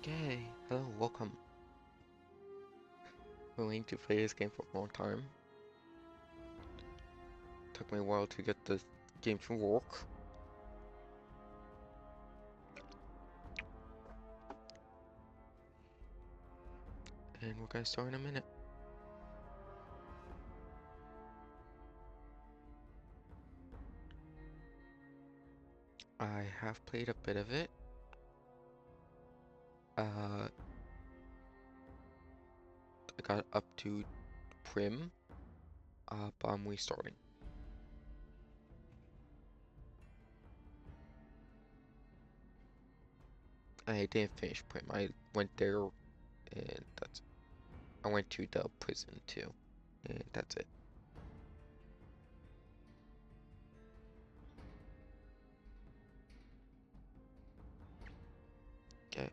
Yay! Hello, welcome. Been waiting to play this game for a long time. Took me a while to get the game to work. And we're gonna start in a minute. I have played a bit of it. I got up to Prim, but I'm restarting. I didn't finish Prim. I went there, and I went to the prison too, and that's it. Okay.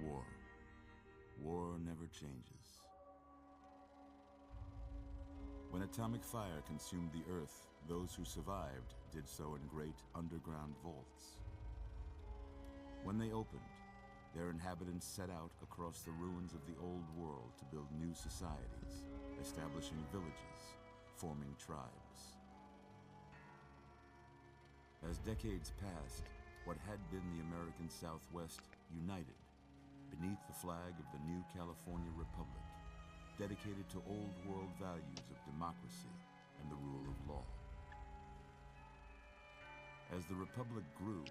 War. War never changes. When atomic fire consumed the Earth, those who survived did so in great underground vaults. When they opened, their inhabitants set out across the ruins of the old world to build new societies, establishing villages, forming tribes. As decades passed, what had been the American Southwest united beneath the flag of the new California Republic, dedicated to old world values of democracy and the rule of law. As the Republic grew,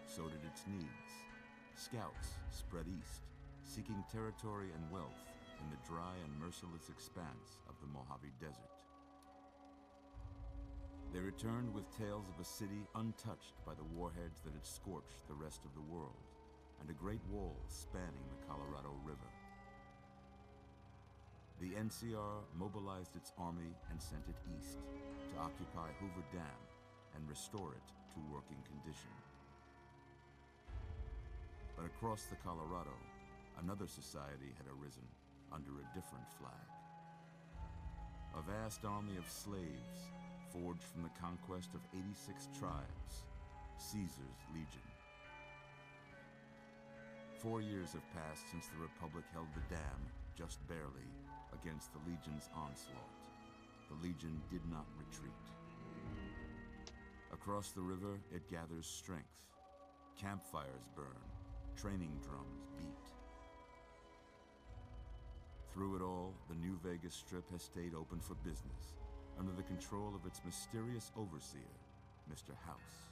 so did its needs. Scouts spread east, seeking territory and wealth in the dry and merciless expanse of the Mojave Desert. They returned with tales of a city untouched by the warheads that had scorched the rest of the world, and a great wall spanning the Colorado River. The NCR mobilized its army and sent it east to occupy Hoover Dam and restore it to working condition. But across the Colorado, another society had arisen under a different flag. A vast army of slaves forged from the conquest of 86 tribes, Caesar's Legion. 4 years have passed since the Republic held the dam, just barely, against the Legion's onslaught. The Legion did not retreat. Across the river, it gathers strength. Campfires burn, training drums beat. Through it all, the New Vegas Strip has stayed open for business, under the control of its mysterious overseer, Mr. House,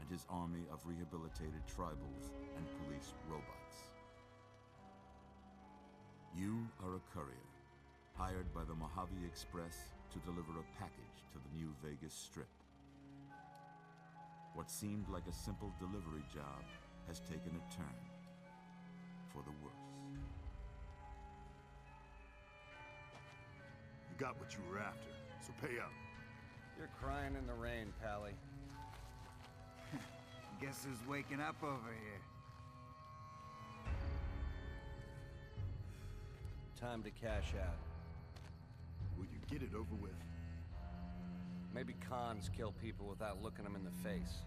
and his army of rehabilitated tribals and police robots. You are a courier, hired by the Mojave Express to deliver a package to the New Vegas Strip. What seemed like a simple delivery job has taken a turn for the worse. You got what you were after, so pay up. You're crying in the rain, Pally. Guess who's waking up over here? Time to cash out. Will you get it over with? Maybe cons kill people without looking them in the face.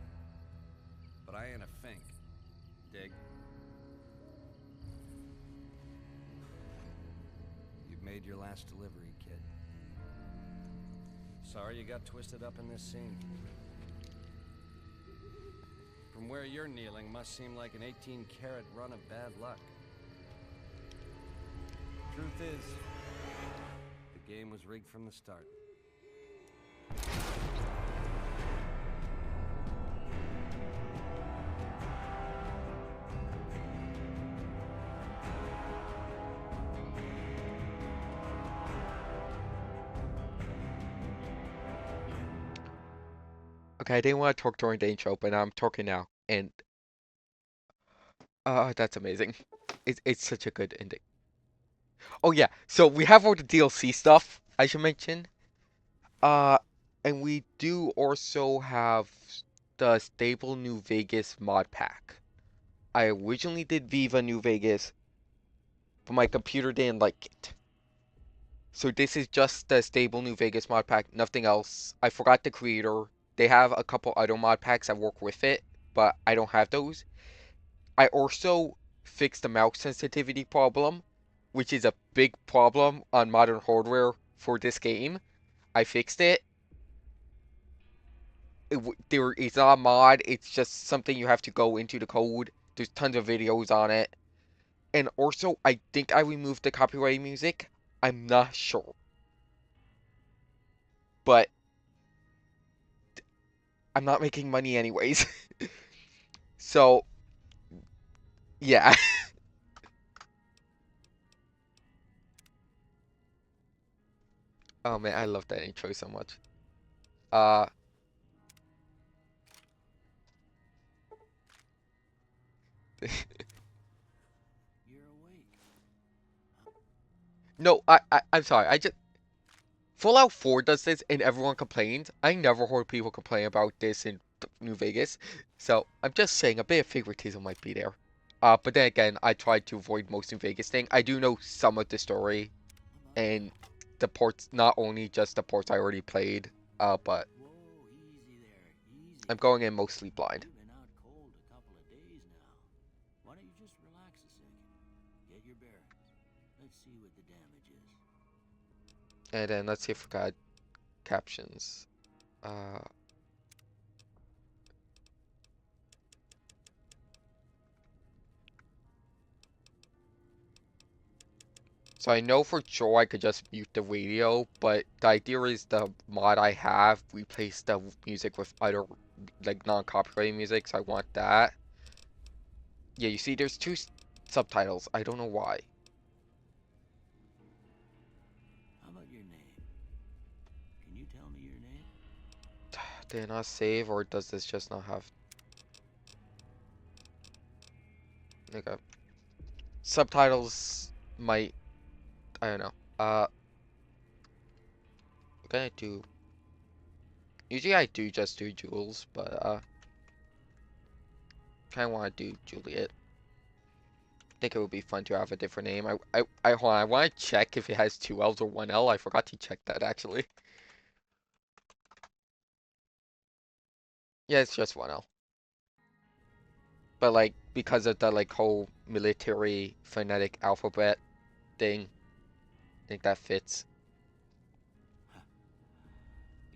But I ain't a fink. Dig? You've made your last delivery, kid. Sorry you got twisted up in this scene. From where you're kneeling must seem like an 18-carat run of bad luck. Truth is, the game was rigged from the start. Okay, I didn't want to talk during the intro, but I'm talking now, and that's amazing. It's such a good ending. Oh yeah, so we have all the DLC stuff I should mention. Uh, and we do also have the Stable New Vegas mod pack. I originally did Viva New Vegas, but my computer didn't like it. So this is just the Stable New Vegas mod pack, nothing else. I forgot the creator. They have a couple other mod packs that work with it, but I don't have those. I also fixed the mouse sensitivity problem, which is a big problem on modern hardware for this game. I fixed it. It's not a mod, it's just something you have to go into the code. There's tons of videos on it. And also, I think I removed the copyright music. I'm not sure. But I'm not making money anyways. So, yeah. Oh man, I love that intro so much. Uh, You're awake. no, I'm sorry. Fallout 4 does this and everyone complains. I never heard people complain about this in New Vegas. So, I'm just saying a bit of favoritism might be there. But then again, I tried to avoid most New Vegas thing. I do know some of the story and the ports, not only just the ports I already played, but Whoa, easy there, easy. I'm going in mostly blind. You've been out cold a couple of days now. Why don't you just relax a second? Get your bearings. Let's see what the damage is. And then let's see if we got captions. So I know for sure I could just mute the radio, but the idea is the mod I have replace the music with other like non-copyrighted music, so I want that. Yeah, you see there's two subtitles. I don't know why. How about your name? Can you tell me your name? Did I not save, or does this just not have... Okay. Subtitles might... I don't know. I'm gonna do... Usually I do just do Jules, but kinda wanna do Juliet. Think it would be fun to have a different name. Hold on, I wanna check if it has two L's or one L. I forgot to check that actually. Yeah, it's just one L. But like, because of the like whole military phonetic alphabet thing, I think that fits. I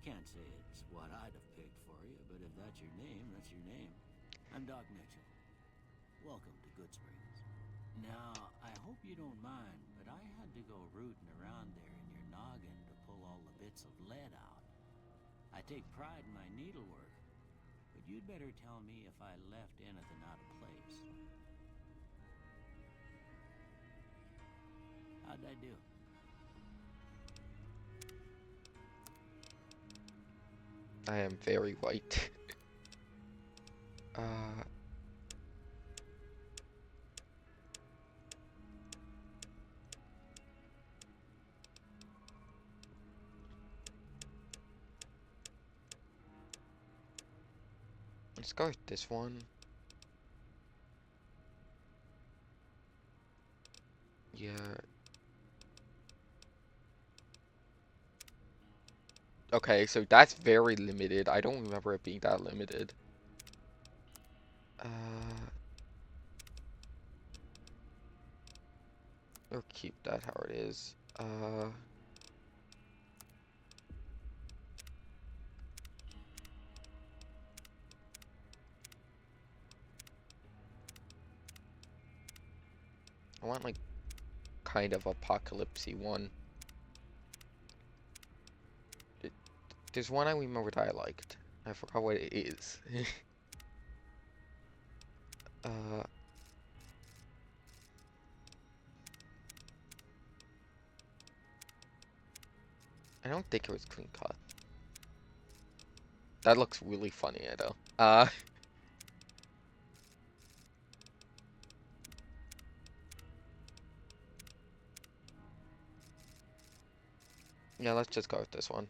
can't say it's what I'd have picked for you, but if that's your name, that's your name. I'm Doc Mitchell. Welcome to Goodsprings. Now, I hope you don't mind, but I had to go rooting around there in your noggin to pull all the bits of lead out. I take pride in my needlework, but you'd better tell me if I left anything out of place. How'd I do? I am very white. Let's go with this one. Yeah. Okay, so that's very limited. I don't remember it being that limited. Or keep that how it is. I want like kind of apocalypsey one. There's one I remember that I liked. I forgot what it is. uh, I don't think it was clean cut. That looks really funny, I know. Yeah, let's just go with this one.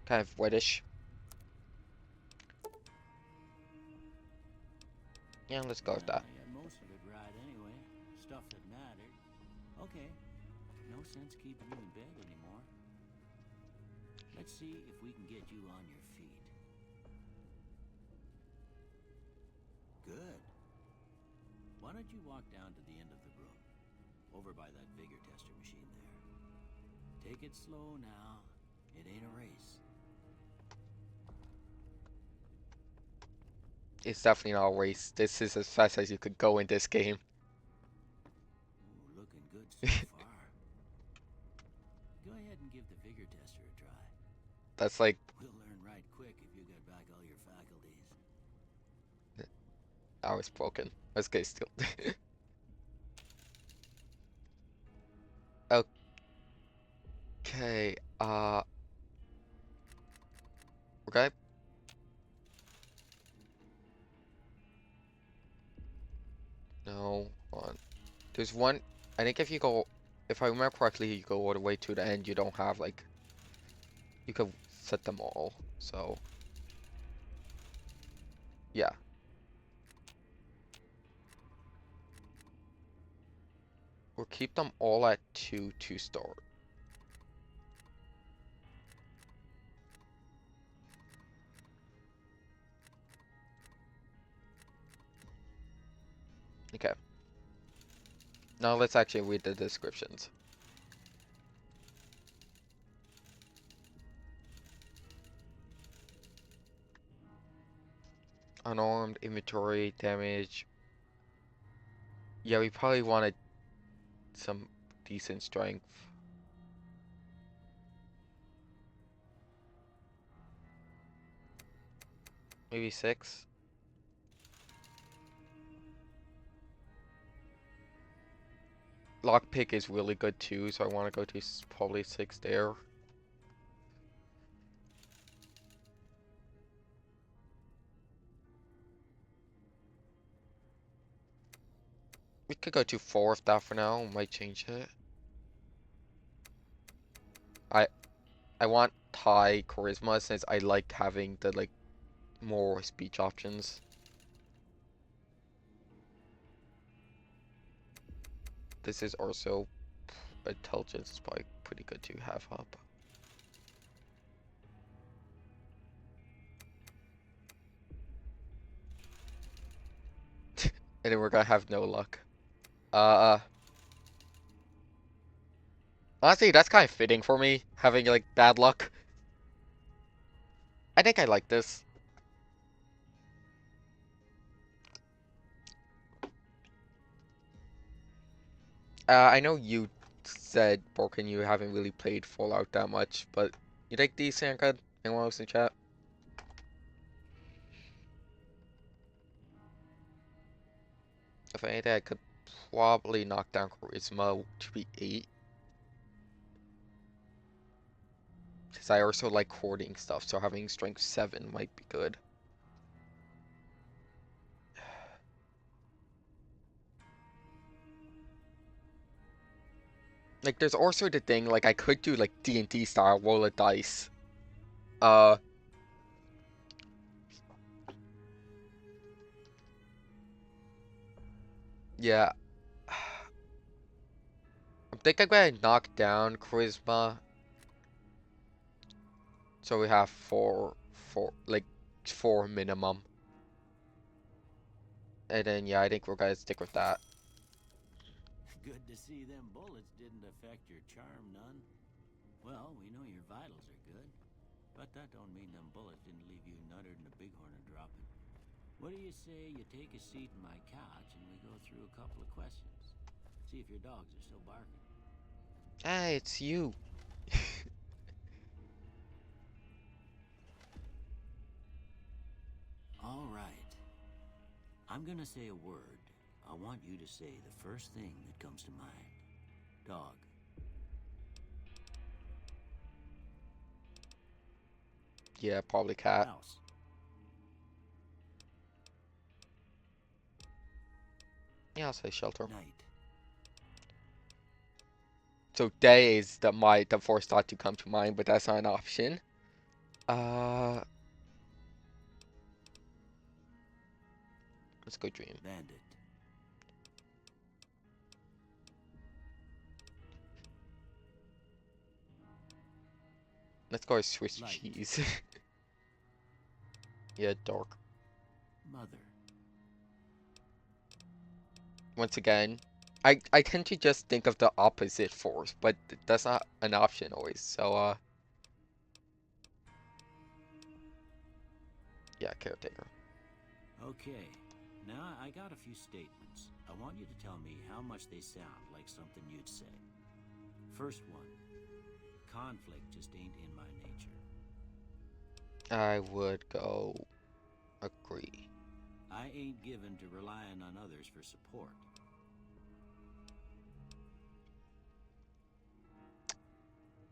Kind of whitish. Yeah, let's go with that. I got most of it right anyway. Stuff that mattered. Okay. No sense keeping you in bed anymore. Let's see if we can get you on your feet. Good. Why don't you walk down to the end of the room? Over by that vigor tester machine there. Take it slow now. It ain't a race. It's definitely not a race. This is as fast as you could go in this game. Ooh, looking good so far. Go ahead and give the vigor tester a try. That's like, We'll learn right quick if you get back all your faculties. I was broken. Let's get still. Okay, okay. No, hold on. There's one, I think if I remember correctly, you go all the way to the end, you don't have like, you could set them all, so. Yeah. Or keep them all at 2 to start. Okay. Now let's actually read the descriptions. Unarmed, inventory, damage. Yeah, we probably wanted some decent strength. Maybe 6. Lockpick is really good too, so I want to go to probably 6 there. We could go to 4 if that for now. Might change it. I want high charisma since I like having the like more speech options. This is also intelligence is probably pretty good to have up. And then we're gonna have no luck. Honestly, that's kind of fitting for me, having like bad luck. I think I like this. I know you said, Borkin, you haven't really played Fallout that much, but you like these, Sankad? Anyone else in chat? If anything, I could probably knock down Charisma to be 8. Because I also like hoarding stuff, so having Strength 7 might be good. Like, there's also the thing, like, I could do, like, D&D style, roll a dice. Yeah. I think I'm gonna knock down charisma. So we have like four minimum. And then yeah, I think we're gonna stick with that. Good to see them bullets didn't affect your charm none. Well, we know your vitals are good, but that don't mean them bullets didn't leave you nuttered and a bighorn a dropping. What do you say you take a seat in my couch and we go through a couple of questions? See if your dogs are still barking. Hey, it's you. All right. I'm gonna say a word. I want you to say the first thing that comes to mind. Dog. Yeah, probably cat. House. Yeah, I'll say shelter. Night. So day is the first thought to come to mind, but that's not an option. Uh, let's go dream. Bandit. Let's go Swiss Light. cheese. Yeah, dark. Mother. Once again, I tend to just think of the opposite force, but that's not an option always. So yeah, caretaker. Okay. Now I got a few statements. I want you to tell me how much they sound like something you'd say. First one. Conflict just ain't in my nature. I would go agree. I ain't given to relying on others for support.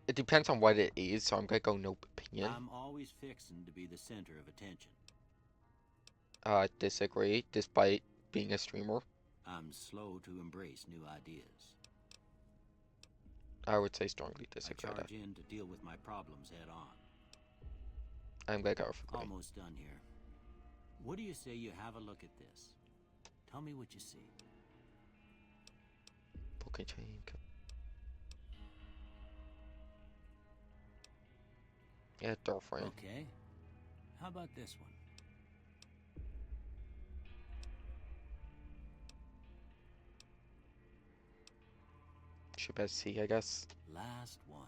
It depends on what it is, so I'm gonna go no opinion. I'm always fixin' to be the center of attention. Disagree, despite being a streamer. I'm slow to embrace new ideas. I would say strongly I disagree. charge in to deal with my problems head on. I'm gonna go with agree. Almost done here. What do you say you have a look at this? Tell me what you see. Broken chain. Yeah, girlfriend. Okay. How about this one? Should best see, I guess. Last one.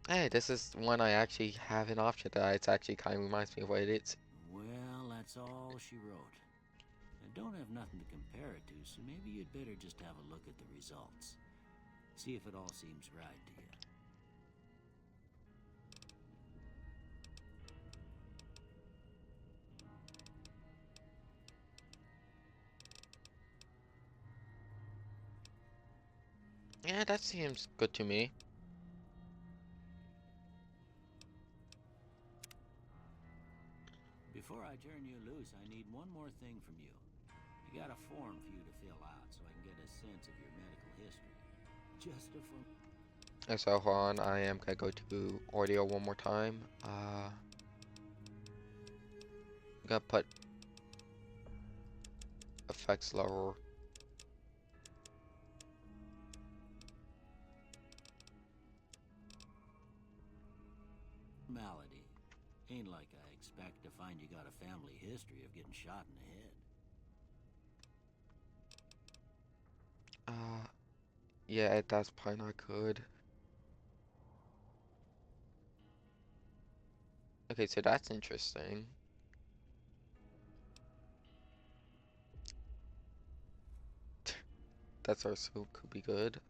Hey, this is one I actually have an option that it's actually kind of reminds me of what it is. Well, that's all she wrote. I don't have nothing to compare it to, so maybe you'd better just have a look at the results. See if it all seems right to you. Yeah, that seems good to me. Before I turn you loose, I need one more thing from you. I got a form for you to fill out so I can get a sense of your medical history. Just a form. So hold on, I am gonna go to audio one more time. I'm gonna put effects lower. Malady. Ain't like I expect to find you got a family history of getting shot in the head. Yeah, at that point I could. Okay, so that's interesting. That's also could be good.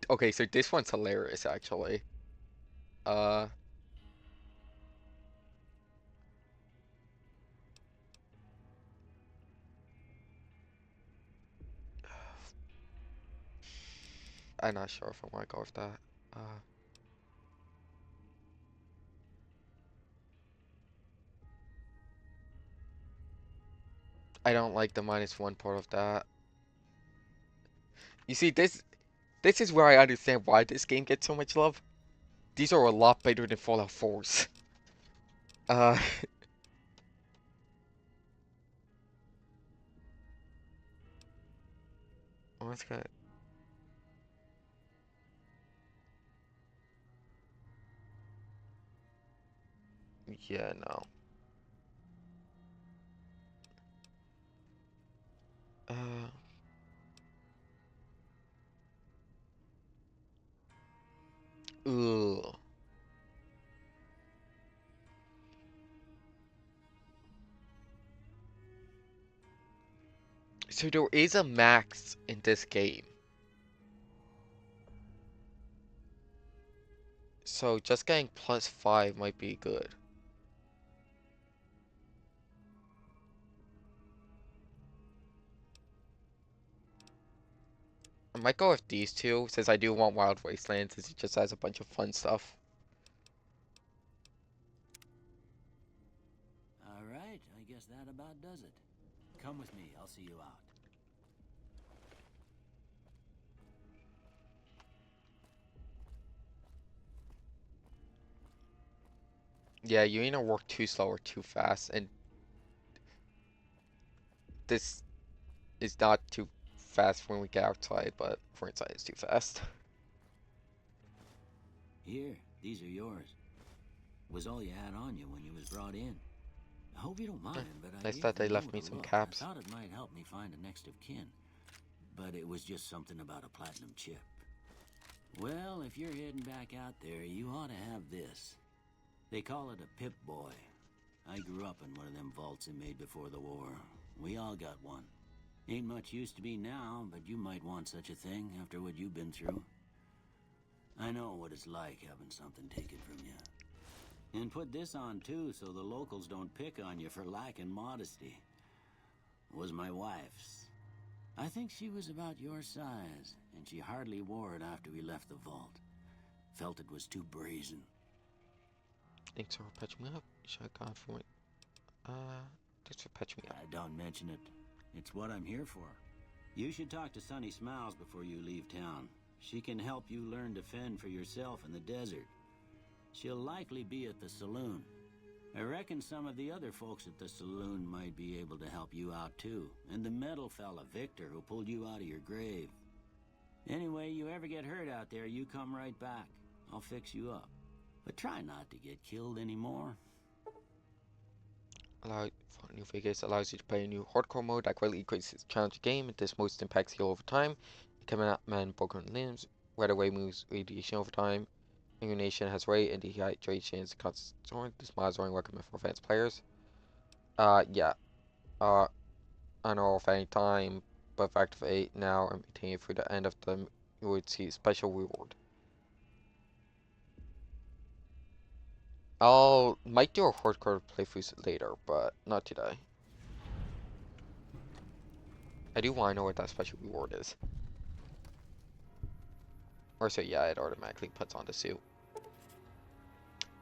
Okay, so this one's hilarious actually. Uh, I'm not sure if I want to go with that. I don't like the -1 part of that. You see, this is where I understand why this game gets so much love. These are a lot better than Fallout 4's. Uh, Let's get. Yeah, no. Uh. Ugh. So there is a max in this game. So just getting +5 might be good. I might go with these two, since I do want Wild Wasteland, since it just has a bunch of fun stuff. All right, I guess that about does it. Come with me, I'll see you out. Yeah, you either work too slow or too fast, and this is not too fast when we get outside, but for inside it's too fast. Here, these are yours. Was all you had on you when you was brought in. I hope you don't mind, but I Nice gave that the they left note me a some look. caps. I thought it might help me find a next of kin, but it was just something about a platinum chip. Well, if you're heading back out there, you ought to have this. They call it a Pip-Boy. I grew up in one of them vaults they made before the war. We all got one. Ain't much use to me now, but you might want such a thing after what you've been through. I know what it's like having something taken from you. And put this on too, so the locals don't pick on you for lacking modesty. Was my wife's. I think she was about your size, and she hardly wore it after we left the vault. Felt it was too brazen. Thanks for patching me up. Should I go for it? Thanks for patching me up. Don't mention it. It's what I'm here for. You should talk to Sunny Smiles before you leave town. She can help you learn to fend for yourself in the desert. She'll likely be at the saloon. I reckon some of the other folks at the saloon might be able to help you out too. And the metal fella, Victor, who pulled you out of your grave. Anyway, you ever get hurt out there, you come right back. I'll fix you up. But try not to get killed anymore. New Vegas allows you to play a new hardcore mode that greatly increases the challenge of the game. This most impacts heal over time. Becoming a man broken limbs. Right away moves radiation over time. Immunization has rate and dehydration is constant. This mod is only recommended for advanced players. Yeah. On or off any time, but if activate now and maintain it through the end of them, you would see special reward. I'll might do a hardcore playthrough later, but not today. I do want to know what that special reward is. Or so yeah, it automatically puts on the suit.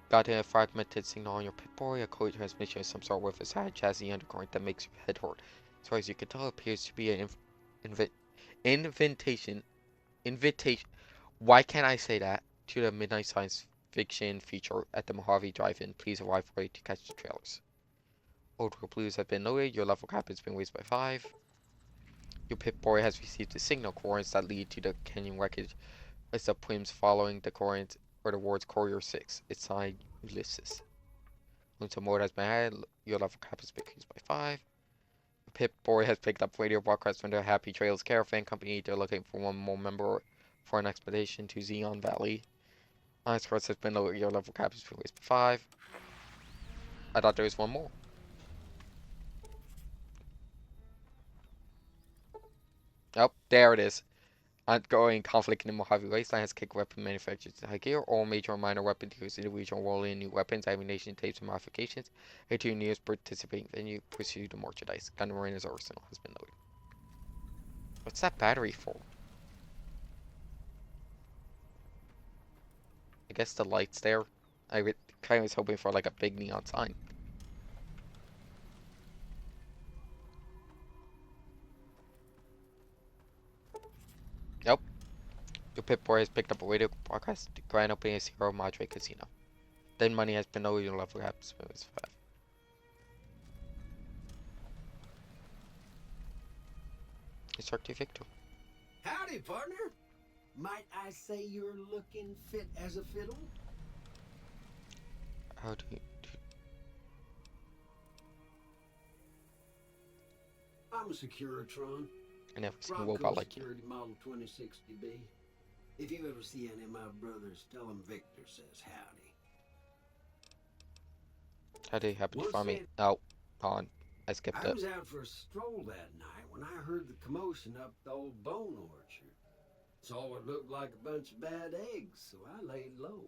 Got a fragmented signal on your Pip-Boy, a code transmission of some sort with a sad jazzy undercurrent that makes your head hurt. As far as you can tell, it appears to be an invitation. Why can't I say that? To the Midnight Science Fiction feature at the Mojave Drive-In. Please arrive ready to catch the trailers. Old World Blues have been loaded. Your level cap has been raised by 5. Your Pip-Boy has received the signal coordinates that lead to the canyon wreckage. It's the poems following the coordinates or the words Courier 6. It's signed Ulysses. Once a mode has been added, your level cap has been increased by 5. Pip-Boy has picked up radio broadcasts from the Happy Trails Caravan Company. They're looking for one more member for an expedition to Zion Valley. Honest Cross has been lowered. Your level cap has been raised by 5. I thought there was one more. Oh, there it is. Ongoing conflict in the Mojave Wasteland has kicked weapon manufacturers to high gear. All major and minor weapon dealers in the region roll in new weapons, ammunition, tapes, and modifications. A two nearest participating venue pursue the merchandise. Gun Marina's arsenal has been loaded. What's that battery for? I guess the light's there. I kind of was hoping for like a big neon sign. Nope. Your Pip-Boy has picked up a radio broadcast. The grand opening of Sierra Madre Casino. Then money has been lowered. Your level cap has been raised by 5. It's Arctic Victor. Ha! Howdy, partner. Might I say you're looking fit as a fiddle? How do you... I'm a Securitron. I never seen a Robco robot like you. Security Model 2060B. If you ever see any of my brothers, tell them Victor says howdy. How did you happen to Once find me? said- Oh, on. I skipped I it. was out for a stroll that night when I heard the commotion up the old bone orchard. Saw what looked like a bunch of bad eggs, so I laid low.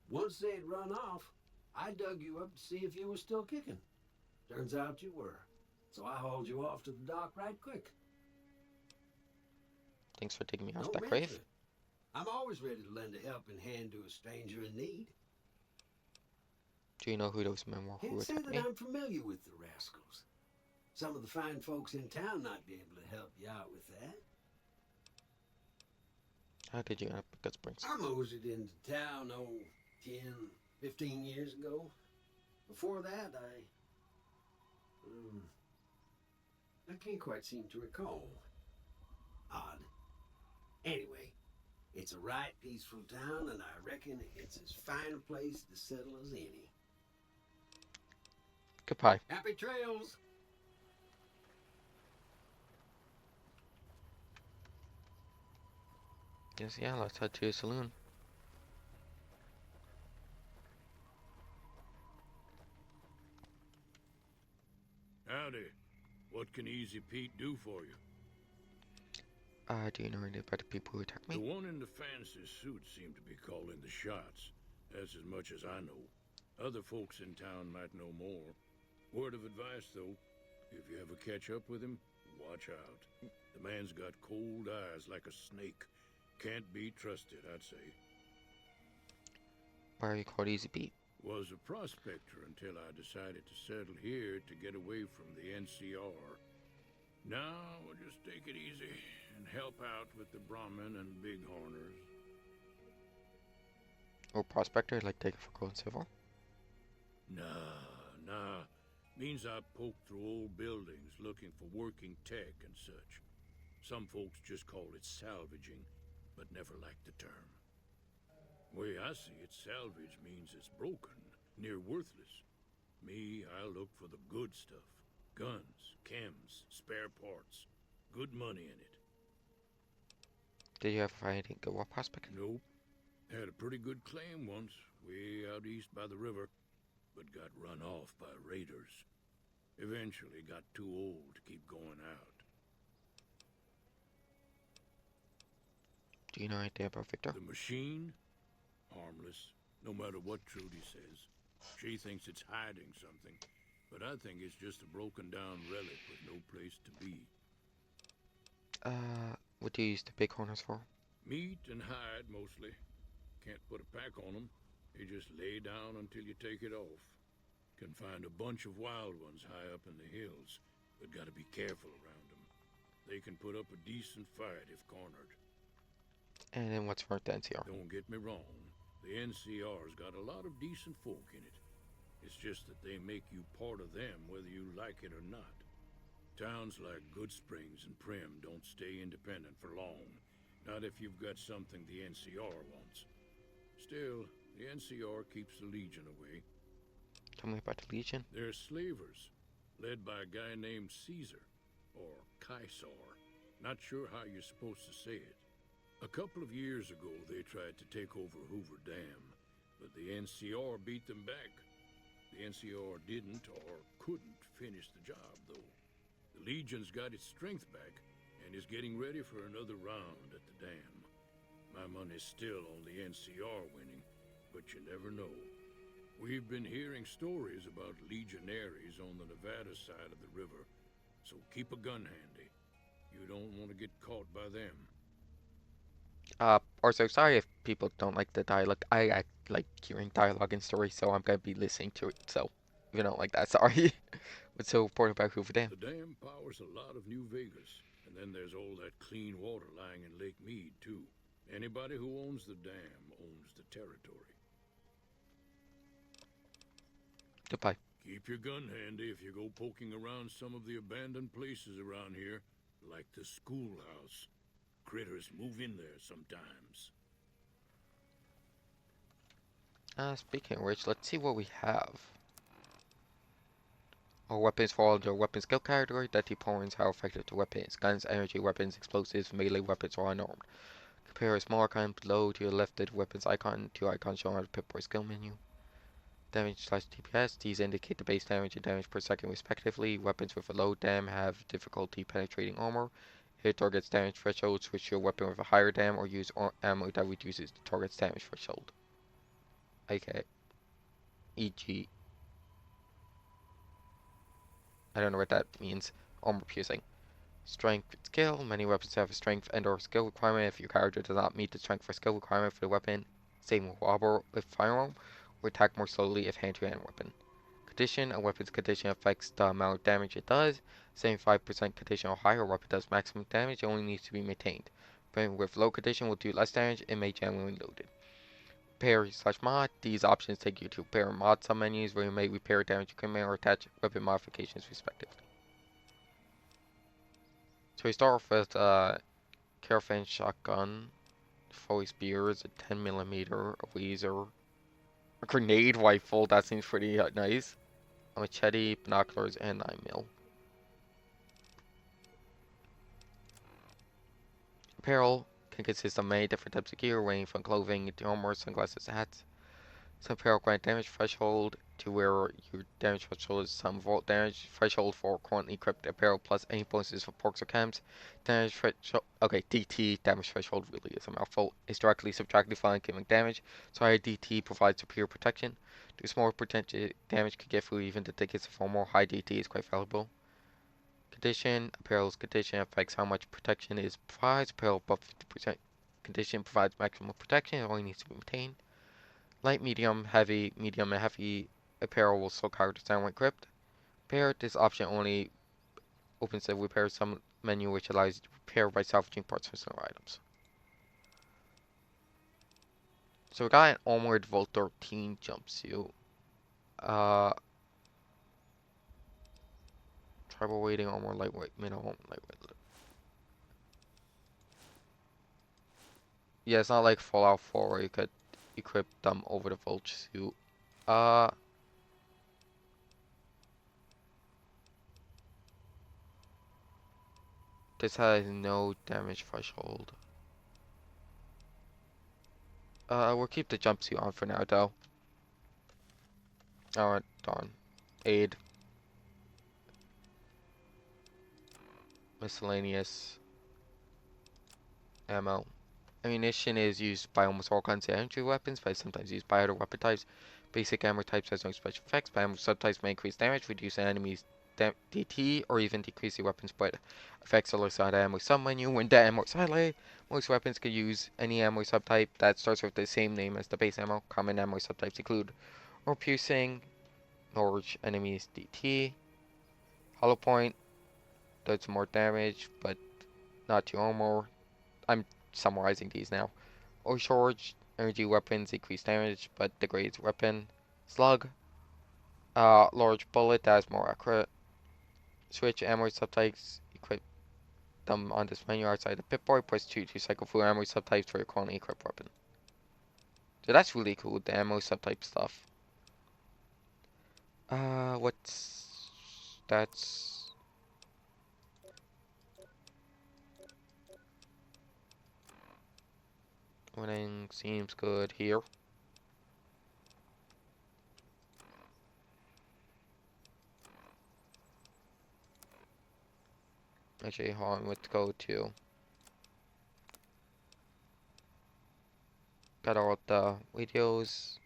Once they'd run off, I dug you up to see if you were still kicking. Turns out you were. So I hauled you off to the dock right quick. Thanks for taking me off Don't that mention grave. it. I'm always ready to lend a helping hand to a stranger in need. Do you know who those men were who Can't say attacked that me? I'm familiar with the rascals. Some of the fine folks in town might be able to help you out with that. How did you end up at Good Springs? I moseyed into town, 10, 15 years ago. Before that, I can't quite seem to recall. Odd. Anyway, it's a right peaceful town, and I reckon it's as fine a place to settle as any. Goodbye. Happy trails! Yes, yeah, let's head to a saloon. Howdy. What can Easy Pete do for you? Do you know anything about the people who attacked The me? one in the fancy suit seemed to be calling the shots. That's as much as I know. Other folks in town might know more. Word of advice, though, if you ever catch up with him, watch out. The man's got cold eyes like a snake. Can't be trusted, I'd say. Why are you called Easy Pete? Was a prospector until I decided to settle here to get away from the NCR. Now, we'll just take it easy and help out with the Brahmin and Bighorners. Or prospector, like taking for gold and silver? Nah. Means I poke through old buildings looking for working tech and such. Some folks just call it salvaging, but never liked the term. Way I see it, salvage means it's broken, near worthless. Me, I look for the good stuff. Guns, chems, spare parts. Good money in it. Did you ever find anything good while prospecting? Nope. Had a pretty good claim once, way out east by the river, but got run off by raiders. Eventually got too old to keep going out. Do you know anything about Victor? The machine? Harmless, no matter what Trudy says. She thinks it's hiding something, but I think it's just a broken down relic with no place to be. What do you use the Bighorners for? Meat and hide, mostly. Can't put a pack on them. You just lay down until you take it off. Can find a bunch of wild ones high up in the hills, but gotta be careful around them. They can put up a decent fight if cornered. And then what's for the NCR? Don't get me wrong, the NCR's got a lot of decent folk in it. It's just that they make you part of them whether you like it or not. Towns like Goodsprings and Primm don't stay independent for long. Not if you've got something the NCR wants. Still, the NCR keeps the Legion away. Tell me about the Legion. They're slavers, led by a guy named Caesar, or Caesar. Not sure how you're supposed to say it. A couple of years ago, they tried to take over Hoover Dam, but the NCR beat them back. The NCR didn't, or couldn't, finish the job, though. The Legion's got its strength back, and is getting ready for another round at the dam. My money's still on the NCR winning, but you never know. We've been hearing stories about legionaries on the Nevada side of the river, so keep a gun handy. You don't want to get caught by them. Also, sorry if people don't like the dialogue. I like hearing dialogue in stories, so I'm gonna be listening to it. So, if you don't like that, sorry. What's so important about Hoover Dam? The dam powers a lot of New Vegas, and then there's all that clean water lying in Lake Mead, too. Anybody who owns the dam owns the territory. Goodbye. Keep your gun handy if you go poking around some of the abandoned places around here, like the schoolhouse. Critters move in there sometimes. Speaking of which, let's see what we have. All weapons fall under weapon skill category that determines how effective the weapon is. Guns, energy weapons, explosives, melee weapons, or unarmed. Compare a small icon below to the left of the weapons icon. Two icons shown on the Pip-Boy skill menu. Damage slash DPS. These indicate the base damage and damage per second respectively. Weapons with a low dam have difficulty penetrating armor. Hit target's damage threshold. Switch to a weapon with a higher dam or use ammo that reduces the target's damage threshold. Okay. E.g. I don't know what that means. Armor piercing. Strength skill. Many weapons have a strength and or skill requirement. If your character does not meet the strength or skill requirement for the weapon, same with armor with firearm, or attack more slowly if hand-to-hand weapon. Condition. A weapon's condition affects the amount of damage it does. 75% condition or higher weapon does maximum damage. It only needs to be maintained. Weapon with low condition will do less damage. It may jam when loaded. Repair slash mod. These options take you to repair and mod submenus where you may repair damage equipment or attach weapon modifications respectively. So we start off with Caravan shotgun, 40 spears, a 10mm, a laser, a grenade rifle. That seems pretty nice. A machete, binoculars, and 9mm. Apparel can consist of many different types of gear, ranging from clothing to armor, sunglasses, and hats. Some apparel grant damage threshold to where your damage threshold is some vault damage threshold for currently equipped apparel plus any bonuses for perks or camps. Damage threshold, okay, DT damage threshold really is a mouthful. Is directly subtracted from giving damage, so higher DT provides superior protection. The smaller potential damage could get through even the thickest of armor. High DT is quite valuable. Condition, apparel's condition affects how much protection is provides. Apparel above 50% condition provides maximum protection. It only needs to be maintained. Light, medium, heavy, medium, and heavy apparel will slow characters down when equipped. Repair, this option only opens the repair some menu which allows you to repair by salvaging parts from similar items. So we got an Armored Volt 13 jumpsuit. Tribal weighting, armor, lightweight, middle, lightweight. Yeah, it's not like Fallout 4 where you could equip them over the Volt suit. This has no damage threshold. We'll keep the jumpsuit on for now, though. Alright, darn. Aid. Miscellaneous. Ammo. Ammunition is used by almost all kinds of energy weapons, but is sometimes used by other weapon types. Basic ammo types has no special effects, but ammo subtypes may increase damage, reduce an enemy's DT, or even decrease the weapon spread. Effects alongside ammo submenu. When the ammo highlighted, most weapons can use any ammo subtype that starts with the same name as the base ammo. Common ammo subtypes include armor piercing, large enemies DT, hollow point, does more damage, but not to armor. I'm summarizing these now. Or charge, energy weapons increase damage, but degrades weapon. Slug, large bullet that is more accurate. Switch ammo subtypes, equip them on this menu outside the Pip-Boy. Press 2 to cycle through ammo subtypes for your currently equipped weapon. So that's really cool, the ammo subtype stuff. What's... That's... Winning seems good here. Actually, hold on, let's go to... Got all the videos.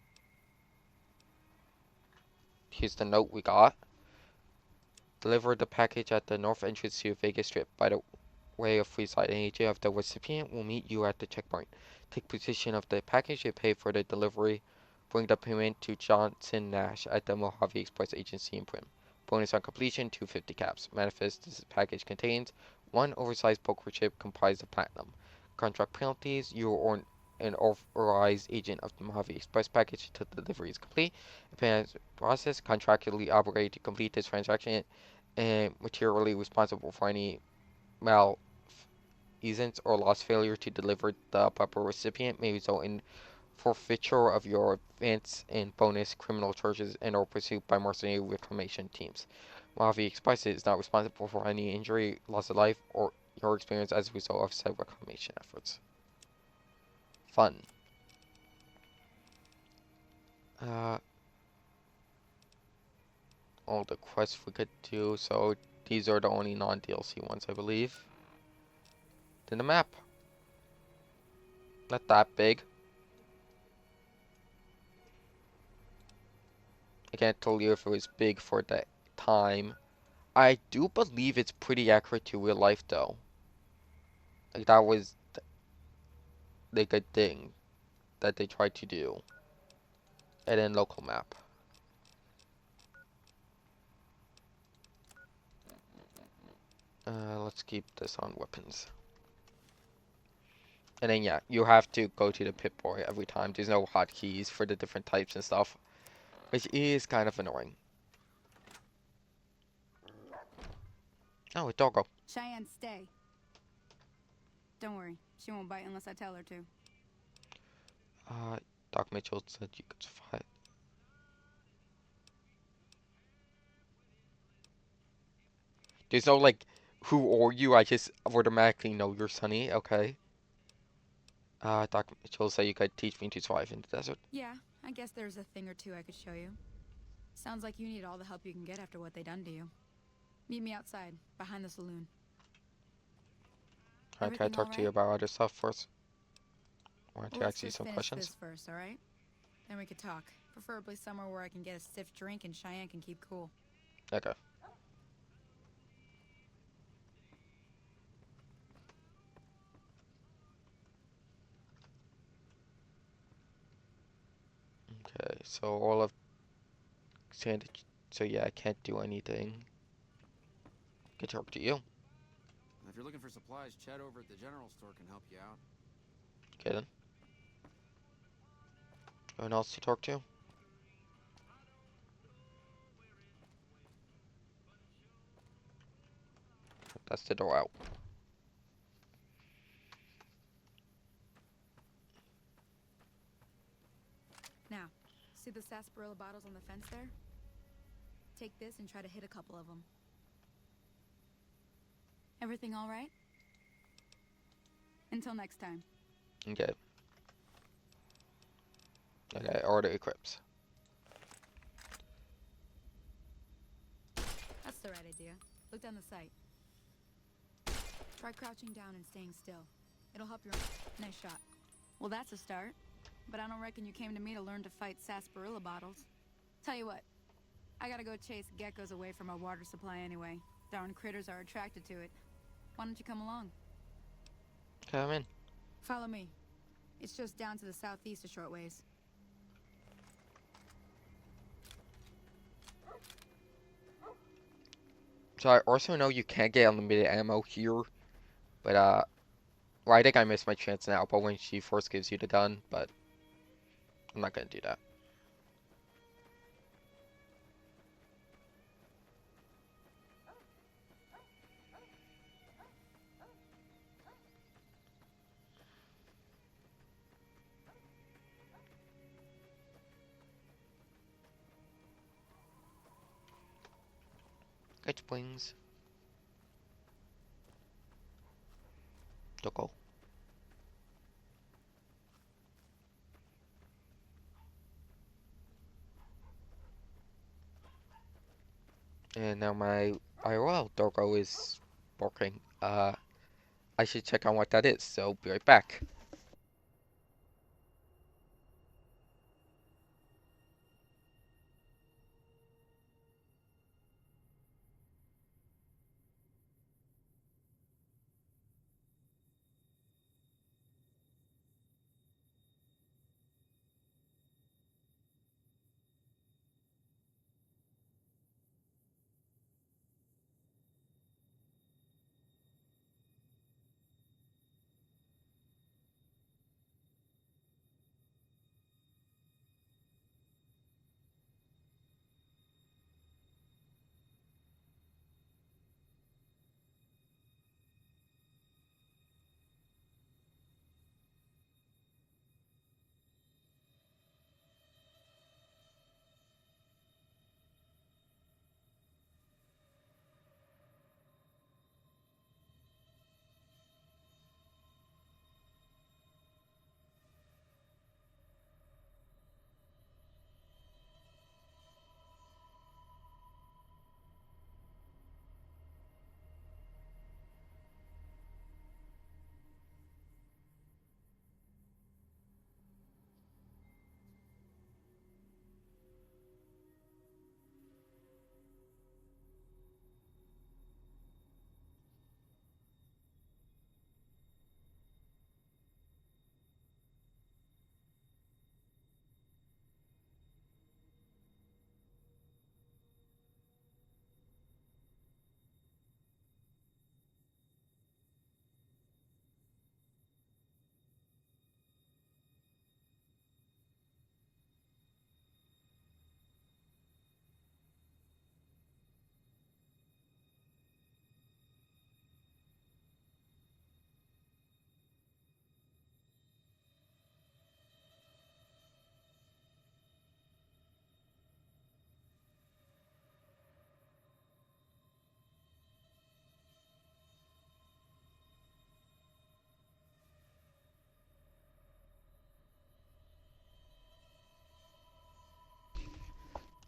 Here's the note we got. Deliver the package at the north entrance to Vegas Strip by the way of Freeside. An agent of the recipient will meet you at the checkpoint. Take possession of the package and pay for the delivery. Bring the payment to Johnson Nash at the Mojave Express Agency in Prim. Bonus on completion, 250 caps. Manifest this package contains one oversized poker chip comprised of platinum. Contract penalties, you are an authorized agent of the Mojave Express package until the delivery is complete. Payment process, contractually obligated to complete this transaction and materially responsible for any easement or lost failure to deliver the proper recipient may result in forfeiture of your advance and bonus criminal charges and or pursuit by mercenary reclamation teams. While the Express is not responsible for any injury, loss of life, or your experience as a result of said reclamation efforts. Fun. All the quests we could do, so these are the only non-DLC ones, I believe. Then the map. Not that big. I can't tell you if it was big for the time. I do believe it's pretty accurate to real life though. Like that was the good thing that they tried to do. And then local map. Let's keep this on weapons. And then yeah, you have to go to the Pip-Boy every time. There's no hotkeys for the different types and stuff, which is kind of annoying. Oh, a doggo. Cheyenne, stay. Don't worry, she won't bite unless I tell her to. Doc Mitchell said you could survive. There's no like, who are you? I just automatically know you're Sunny. Okay. Doc Mitchell said you could teach me to survive in the desert. Yeah, I guess there's a thing or two I could show you. Sounds like you need all the help you can get after what they done to you. Meet me outside, behind the saloon. Can I talk to you about other stuff first? I want to ask you some questions. This first, all right? Then we could talk. Preferably somewhere where I can get a stiff drink and Cheyenne can keep cool. Okay. Okay, so all of Sandwich. So yeah, I can't do anything. Good talk to you. If you're looking for supplies, Chad over at the general store can help you out. Okay then. Anyone else to talk to? That's the door out. Now, see the sarsaparilla bottles on the fence there? Take this and try to hit a couple of them. Everything all right? Until next time. Okay. Okay, order equips. That's the right idea. Look down the sight. Try crouching down and staying still. It'll help your... Nice shot. Well, that's a start. But I don't reckon you came to me to learn to fight sarsaparilla bottles. Tell you what. I gotta go chase geckos away from our water supply anyway. Darn critters are attracted to it. Why don't you come along? Come in. Follow me. It's just down to the southeast a short ways. So I also know you can't get unlimited ammo here, but well, I think I missed my chance now. But when she first gives you the gun, but I'm not gonna do that. Good wings. Doggo. And now my IRL doggo is barking. I should check on what that is, so be right back.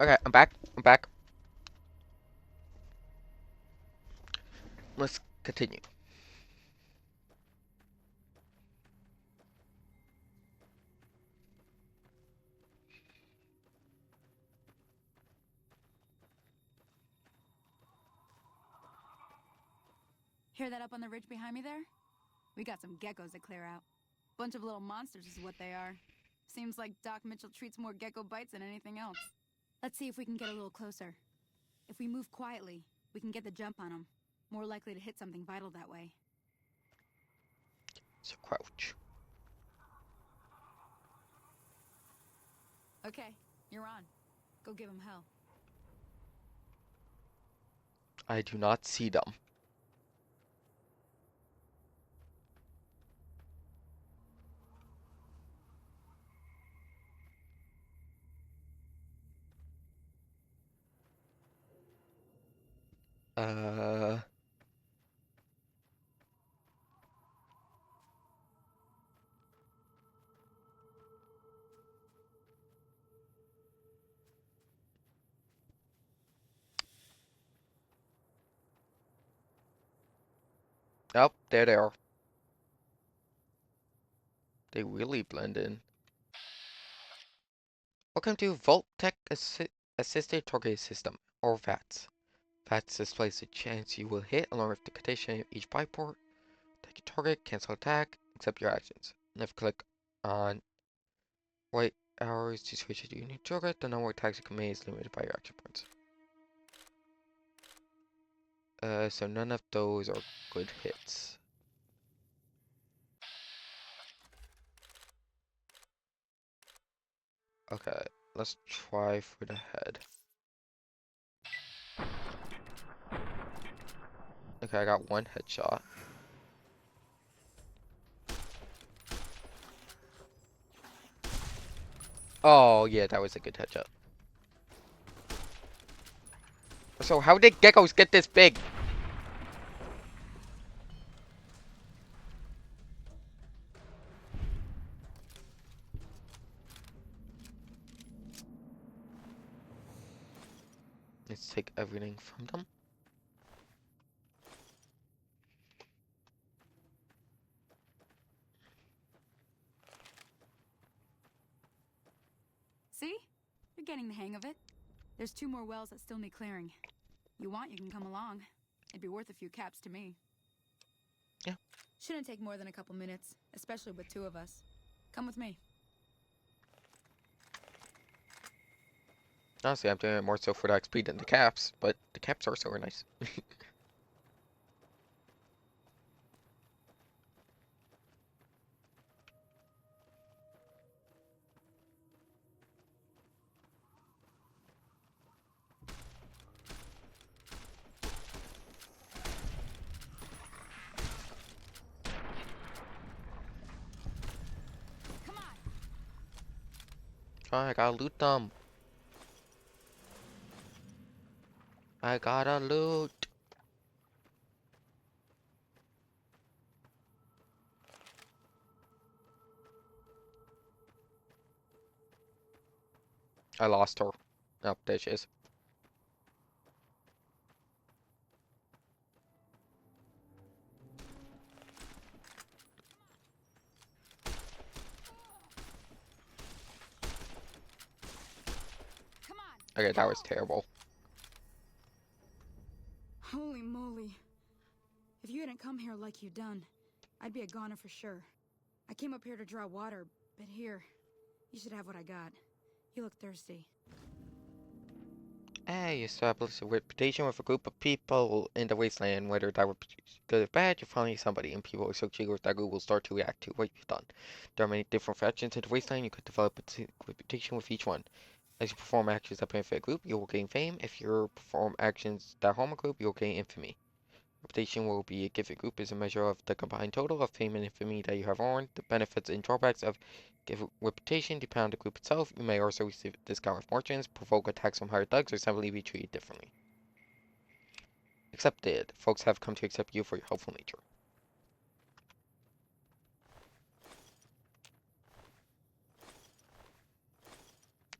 Okay, I'm back. I'm back. Let's continue. Hear that up on the ridge behind me there? We got some geckos to clear out. Bunch of little monsters is what they are. Seems like Doc Mitchell treats more gecko bites than anything else. Let's see if we can get a little closer. If we move quietly, we can get the jump on them. More likely to hit something vital that way. So crouch. Okay, you're on. Go give them hell. I do not see them. Uh. Oh, there they are. They really blend in. Welcome to Vault-Tec Assisted Target System, or VATS. VATS displays the chance you will hit along with the condition of each byteport. Take a target, cancel attack, accept your actions. Left click on white arrows to switch to a new target. The number of attacks you can make is limited by your action points. So none of those are good hits. Okay, let's try for the head. Okay, I got one headshot. Oh, yeah, that was a good headshot. So how did geckos get this big? Let's take everything from them. See? You're getting the hang of it. There's 2 more wells that still need clearing. You want, you can come along. It'd be worth a few caps to me. Yeah. Shouldn't take more than a couple minutes, especially with 2 of us. Come with me. Honestly, I'm doing it more so for the XP than the caps, but the caps are so nice. Come on. Oh, I gotta loot them. I gotta loot. I lost her. Oh, there she is. Come on. Okay, that was terrible. Holy moly. If you hadn't come here like you done, I'd be a goner for sure. I came up here to draw water, but here, you should have what I got. You look thirsty. Hey, you establish a reputation with a group of people in the wasteland, whether that reputation is good or bad, you finally somebody and people associated with that group will start to react to what you've done. There are many different factions in the wasteland, you could develop a reputation with each one. As you perform actions that benefit a group, you will gain fame. If you perform actions that harm a group, you will gain infamy. Reputation will be given group is a measure of the combined total of fame and infamy that you have earned. The benefits and drawbacks of give reputation depend on the group itself. You may also receive discount with margins, provoke attacks from hired thugs, or simply be treated differently. Accepted. Folks have come to accept you for your helpful nature.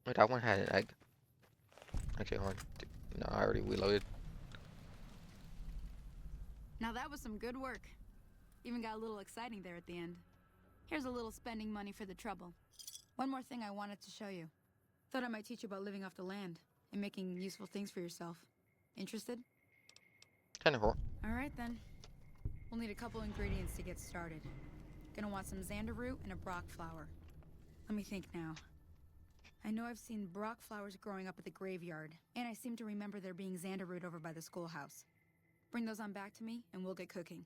Oh, that one had an egg. Okay, hold on. No, I already reloaded. Now that was some good work. Even got a little exciting there at the end. Here's a little spending money for the trouble. One more thing I wanted to show you. Thought I might teach you about living off the land and making useful things for yourself. Interested? Kind of. Alright then. We'll need a couple ingredients to get started. Gonna want some xander root and a brock flower. Let me think now. I know I've seen brock flowers growing up at the graveyard, and I seem to remember there being xander root over by the schoolhouse. Bring those on back to me, and we'll get cooking.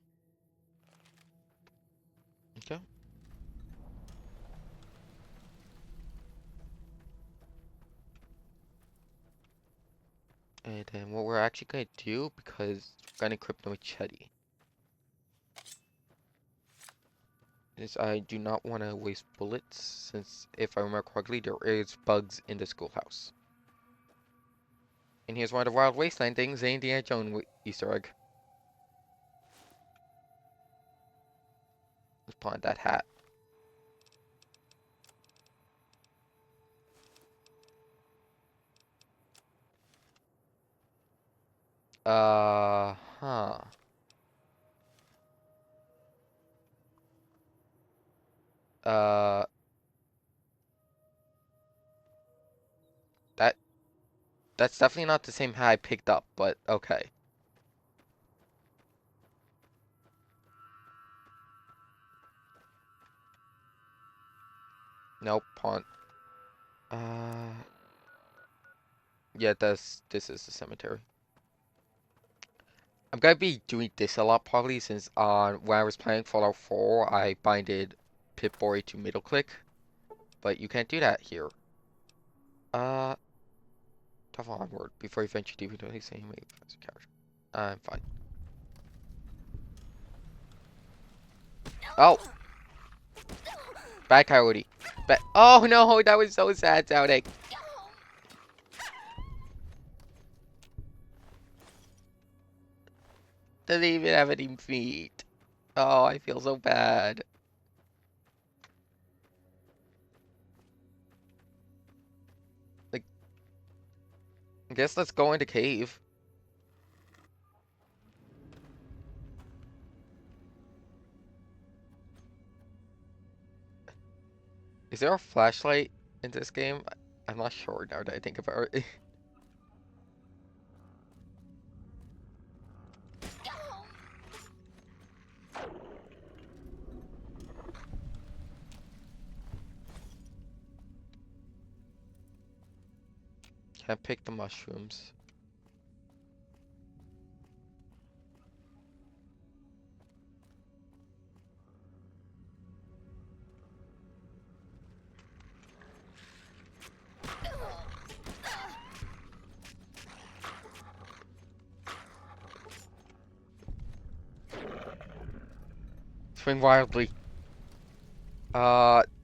Okay. And then what we're actually gonna do, because we're gonna equip the machete, is I do not want to waste bullets, since if I remember correctly, there is bugs in the schoolhouse. And here's one of the Wild Wasteland things, the Indiana Jones Easter egg. Let's put on that hat. Huh. Uh, that's definitely not the same hat I picked up, but okay. Nope, pawn. Yeah, this is the cemetery. I'm gonna be doing this a lot probably since when I was playing Fallout 4, I binded Pip-Boy to middle click, but you can't do that here. Tough onward before you venture deep into anything you may as a character. I'm fine. Oh! Bad coyote. Oh no, that was so sad sounding. Doesn't even have any feet. Oh, I feel so bad. Like, I guess let's go into cave. Is there a flashlight in this game? I'm not sure now that I think about it. Can't pick the mushrooms. Swing wildly.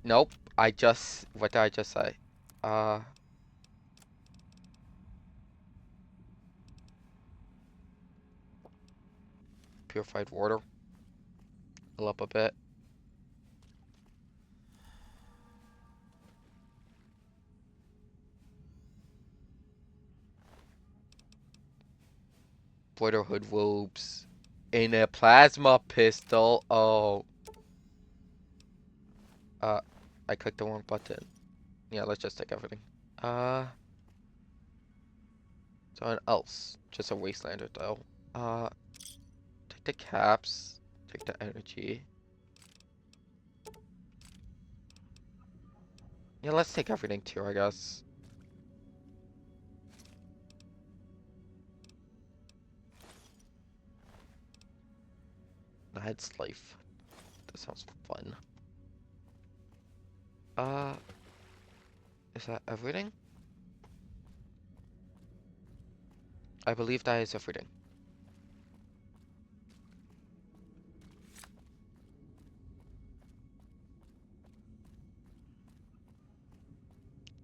Nope. What did I just say? Purified water. Fill up a bit. Brotherhood robes. In a plasma pistol. Oh. I clicked the wrong button. Yeah, let's just take everything. Someone else. Just a wastelander though. Take the caps. Take the energy. Yeah, let's take everything too, I guess. That's life. That sounds fun. Is that everything? I believe that is everything.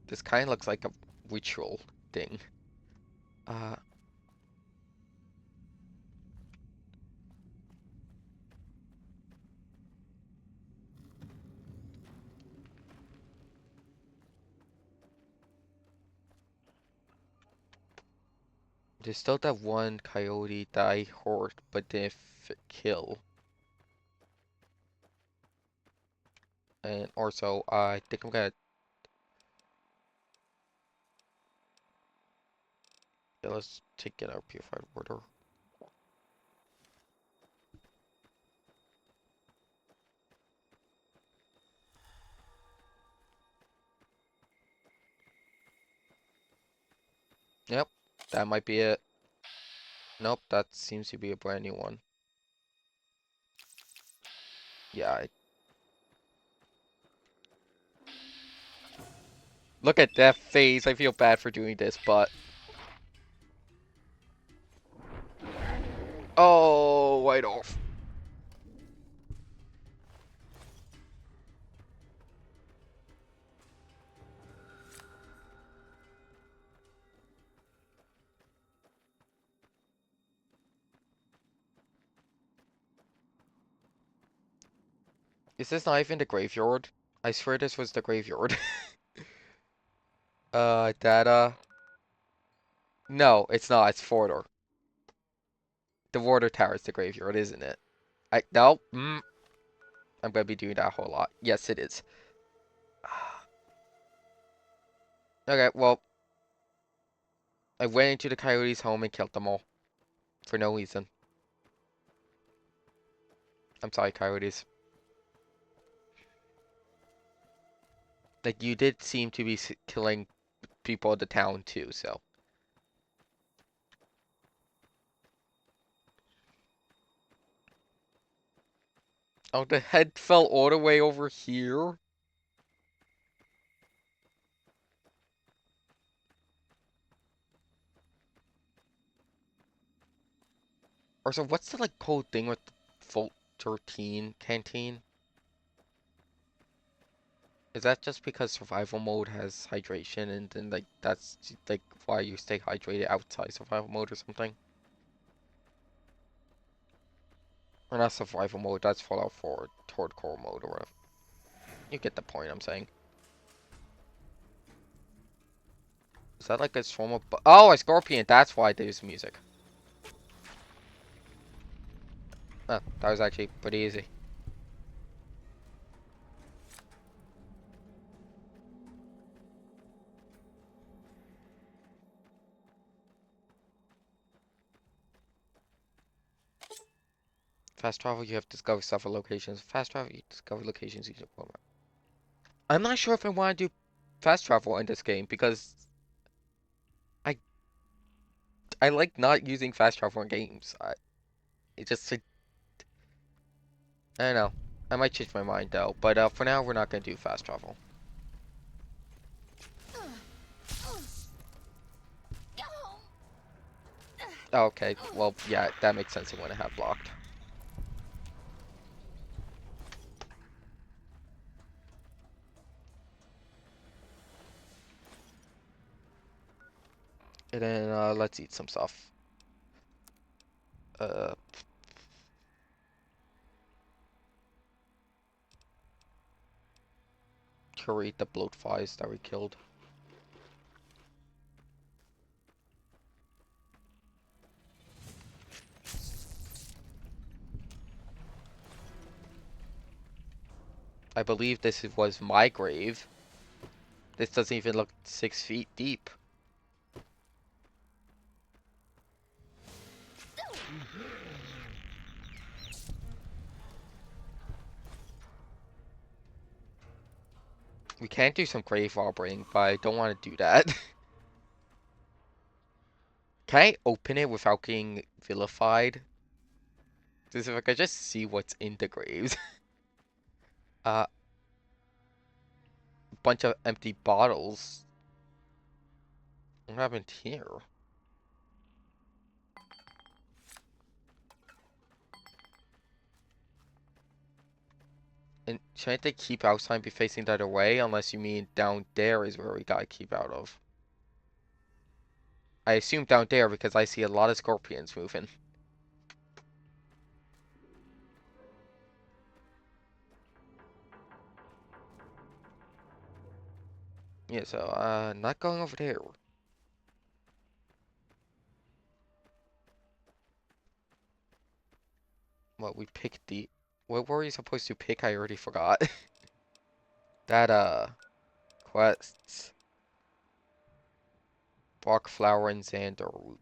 This kind of looks like a ritual thing. There's still that one coyote that I heard but didn't kill. And also, I think I'm gonna... Yeah, let's take it out purified water. Yep, that might be it. Nope, that seems to be a brand new one. Yeah, look at that face. I feel bad for doing this, but... Oh, right off. Is this not even the graveyard? I swear this was the graveyard. Data. No, it's not. It's Fordor. The water tower is the graveyard, isn't it? No. I'm gonna be doing that a whole lot. Yes, it is. Okay, well, I went into the coyotes' home and killed them all. For no reason. I'm sorry, coyotes. Like, you did seem to be killing people in the town too, so. Oh, the head fell all the way over here? Or so, what's the, like, cool thing with the Vault 13 canteen? Is that just because survival mode has hydration and then, like, that's, like, why you stay hydrated outside survival mode or something? Or not survival mode, that's Fallout 4 hardcore mode or whatever. You get the point I'm saying. Is that like a swarm of oh, a scorpion, that's why there's music. Oh, that was actually pretty easy. Fast travel, you have to discover several locations. Fast travel, you discover locations using a map. I'm not sure if I want to do fast travel in this game because I I like not using fast travel in games. It just I don't know. I might change my mind though, but for now we're not gonna do fast travel. Okay, well yeah, that makes sense when I have blocked. And then let's eat some stuff. Uh, curate the bloat flies that we killed. I believe this was my grave. This doesn't even look 6 feet deep. We can't do some grave robbing, but I don't want to do that. Can I open it without getting vilified? Just if I could just see what's in the graves. A bunch of empty bottles. What happened here? And shouldn't the keep out sign be facing the other way? Unless you mean down there is where we gotta keep out of. I assume down there because I see a lot of scorpions moving. Yeah, so, not going over there. What we picked the. What were we supposed to pick? I already forgot. That quests. Bark flower and Xander root.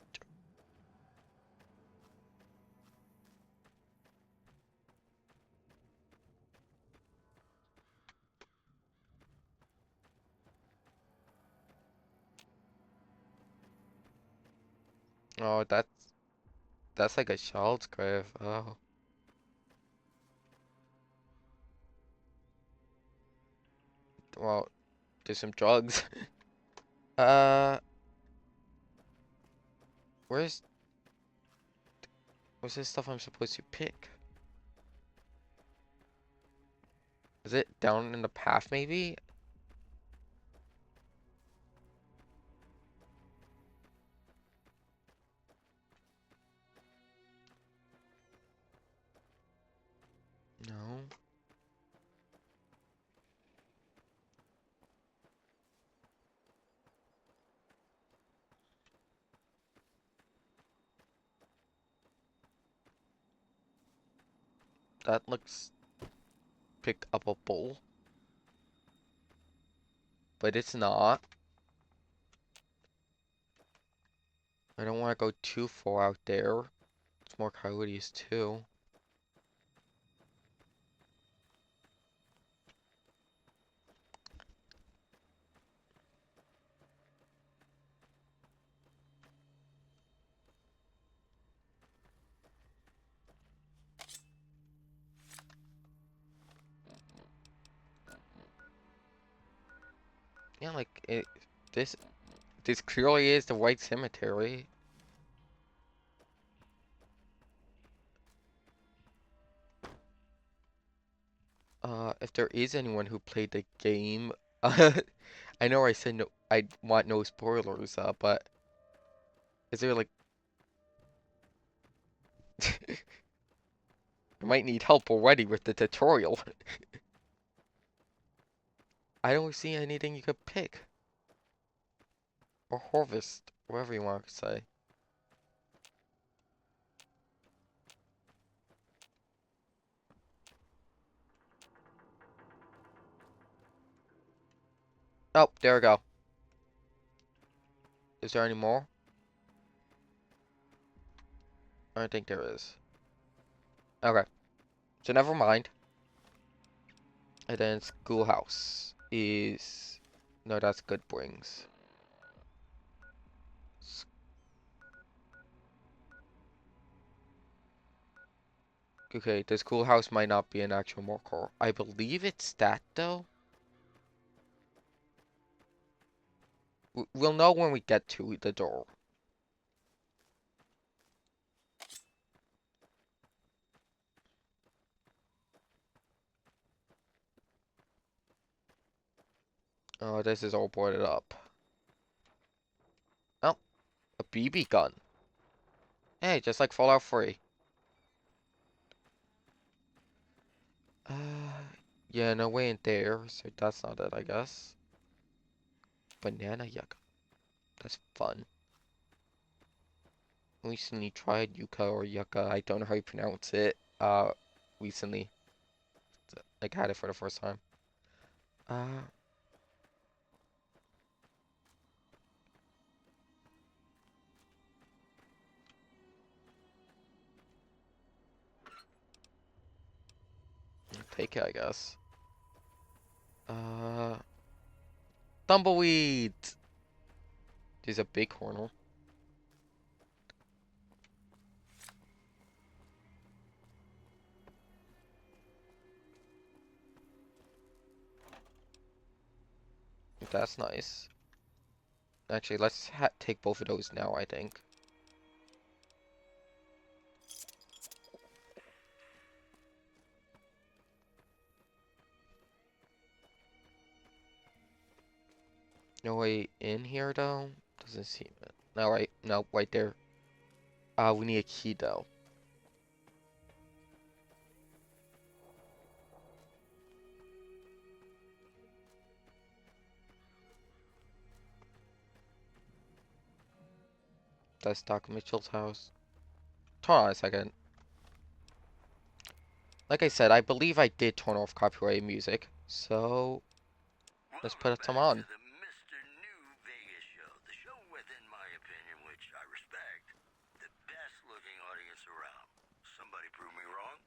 Oh, that's like a child's grave. Oh. Well, do some drugs. Uh, where's what's this stuff I'm supposed to pick? Is it down in the path maybe? No. That looks pick up a bowl, but it's not. I don't want to go too far out there. It's more coyotes too. Yeah, like this this clearly is the white cemetery. If there is anyone who played the game, I know I said no, I want no spoilers, but is there like I might need help already with the tutorial. I don't see anything you could pick or harvest, whatever you want to say. Oh, there we go. Is there any more? I don't think there is. Okay, so never mind. And then schoolhouse is no, that's good brings. Okay, the schoolhouse might not be an actual marker. I believe it's that though. We'll know when we get to the door. Oh, this is all boarded up. Oh, a BB gun. Hey, just like Fallout 3. Yeah, no way in there, so that's not it, I guess. Banana yucca. That's fun. Recently tried yucca or yucca, I don't know how you pronounce it. Recently. Like, had it for the first time. Uh, take it, I guess. Uh, Tumbleweed! There's a big corner. That's nice. Actually, let's take both of those now, I think. No way in here, though? Doesn't seem it. No, right, no, right there. We need a key, though. That's Doc Mitchell's house. Hold on a second. Like I said, I believe I did turn off copyrighted music, so let's put some on. To the Mr. New Vegas show. The show with, in my opinion, which I respect, the best looking audience around. Somebody prove me wrong?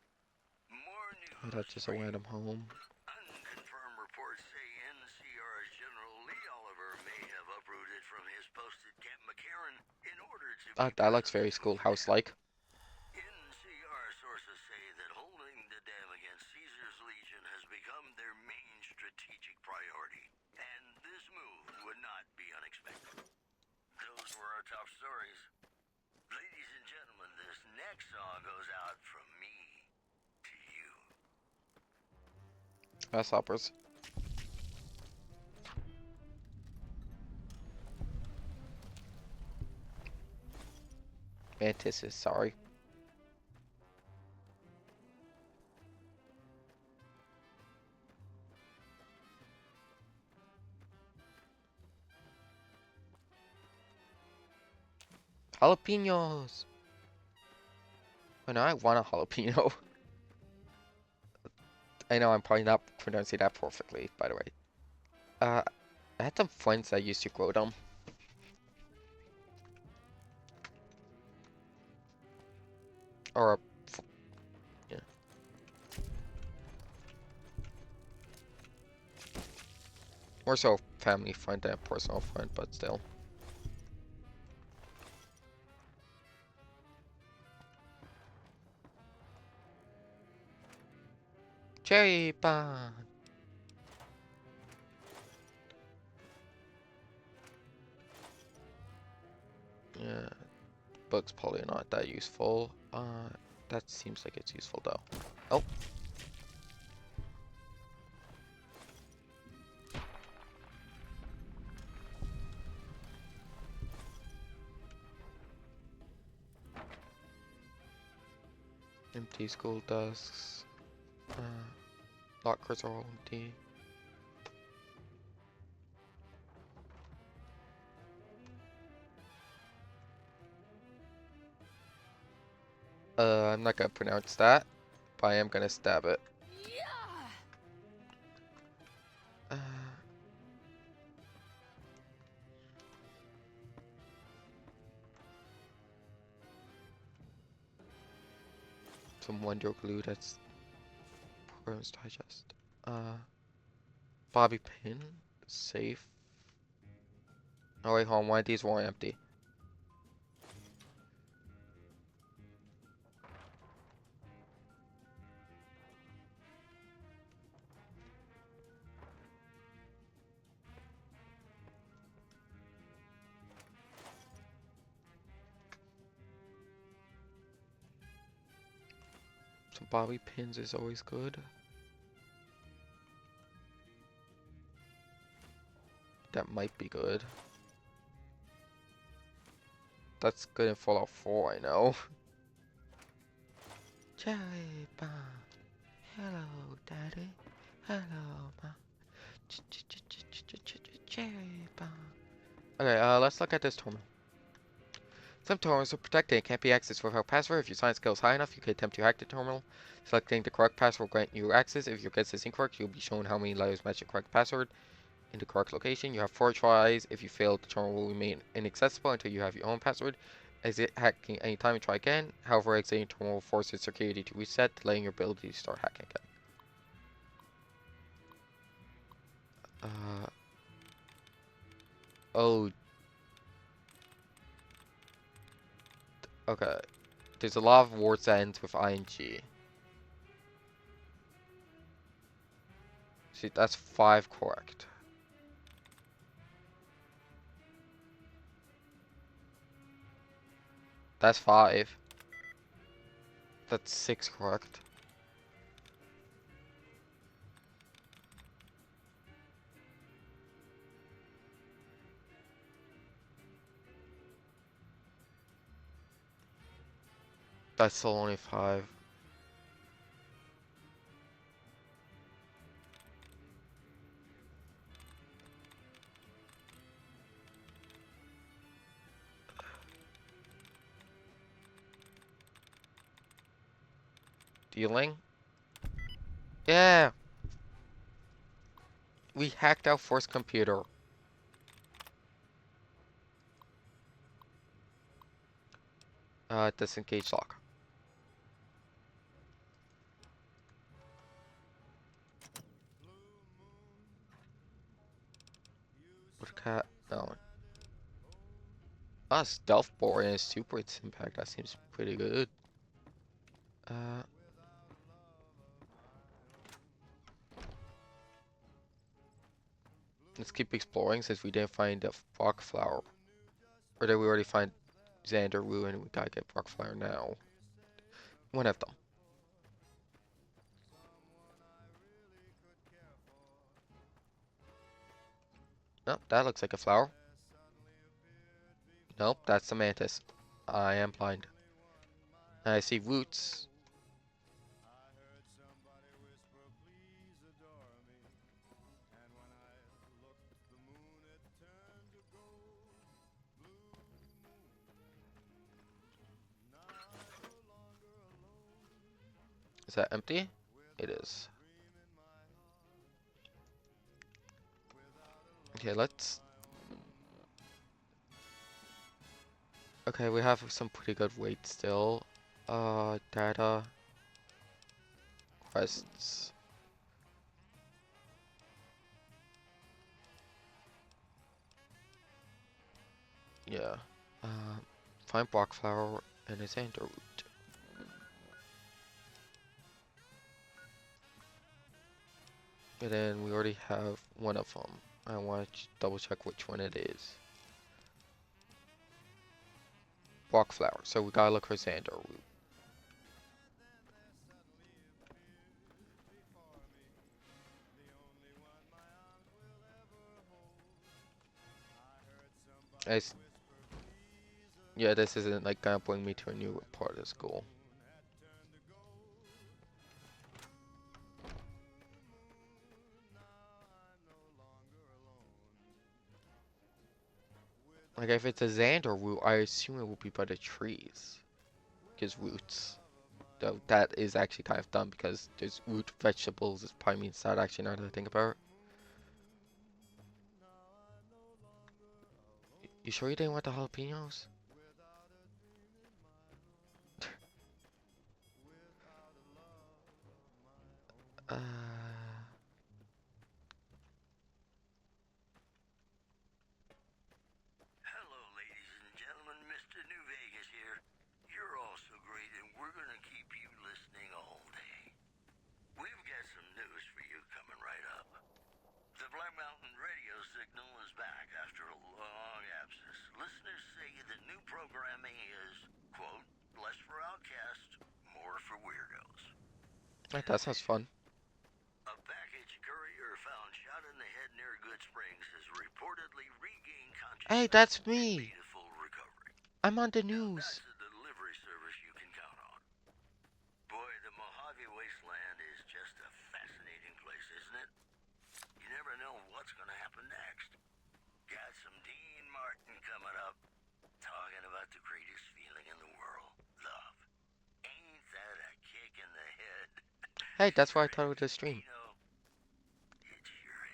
More Oh, news. that's just a random home. Unconfirmed reports say NCR's General Lee Oliver may have uprooted from his post at Camp McCarran in order to That looks very schoolhouse-like. NCR sources say that holding the dam against Caesar's Legion has become their main strategic priority, and this move would not be unexpected. Those were our top stories. Ladies and gentlemen, this next song goes out from me to you. Grasshoppers. Mantises, sorry. Jalapenos! Oh no, I want a jalapeno. I know I'm probably not pronouncing that perfectly, by the way. I had some friends that used to grow them. Or, yeah. More so family friend than personal friend, but still. Cherry bomb! Yeah, book's probably not that useful. That seems like it's useful though. Oh. Empty school desks. Lockers are all empty. I'm not gonna pronounce that, but I am gonna stab it. Some Wonder Glue that's Programs Digest. Bobby pin, safe. Oh wait, hold on, one of these were empty. Some bobby pins is always good. That might be good. That's good in Fallout 4, I know. Cherry bomb. Hello, Daddy. Hello, Mom. Cherry bomb. Okay, let's look at this terminal. Some terminals are protected and can't be accessed without password. If your science skill is high enough, you can attempt to hack the terminal. Selecting the correct password will grant you access. If your guess is incorrect, you'll be shown how many letters match the correct password in the correct location. You have 4 tries. If you fail, the terminal will remain inaccessible until you have your own password. Exit hacking anytime and try again. However, exiting the terminal will force its security to reset, delaying your ability to start hacking again. Oh. Okay. There's a lot of words that ends with ing. See, that's 5 correct. That's 5. That's 6 correct. That's still only 5. Dealing? Yeah. We hacked out Force computer. Disengage lock. What cat? No. Stealth bore and super impact. That seems pretty good. Uh. Let's keep exploring since we didn't find the rock flower. Or did we already find Xander Wu and we gotta get rock flower now? One of them. Nope, that looks like a flower. Nope, that's the mantis. I am blind. I see roots. Is that empty? It is. Okay, let's... Okay, we have some pretty good weight still. Data. Quests. Yeah. Find block flower and a Xander root. And then we already have one of them. I want to double check which one it is. Block flower. So we gotta look for Xander root. Yeah, this isn't like gonna bring me to a new part of school. Like if it's a Xander root, I assume it will be by the trees. Because roots. Though that is actually kind of dumb because there's root vegetables. It probably means that actually now that I think about it. You sure you didn't want the jalapenos? Hello, ladies and gentlemen. Mr. New Vegas here. You're all so great, and we're gonna keep you listening all day. We've got some news for you coming right up. The Black Mountain radio signal is back after a long absence. Listeners say the new programming is, quote, less for outcasts, more for weirdos. That sounds fun. A package courier found shot in the head near Good Springs has reportedly regained consciousness. Hey, that's and me. made a full recovery. I'm on the Now, news. that's a delivery service you can count on. Boy, the Mojave Wasteland is just a fascinating place, isn't it? You never know what's gonna happen next. Got some Dean Martin coming up, talking about the greatest feeling in the world, love. Ain't that a kick in the head? Hey, that's why I thought it was a stream. You know, it sure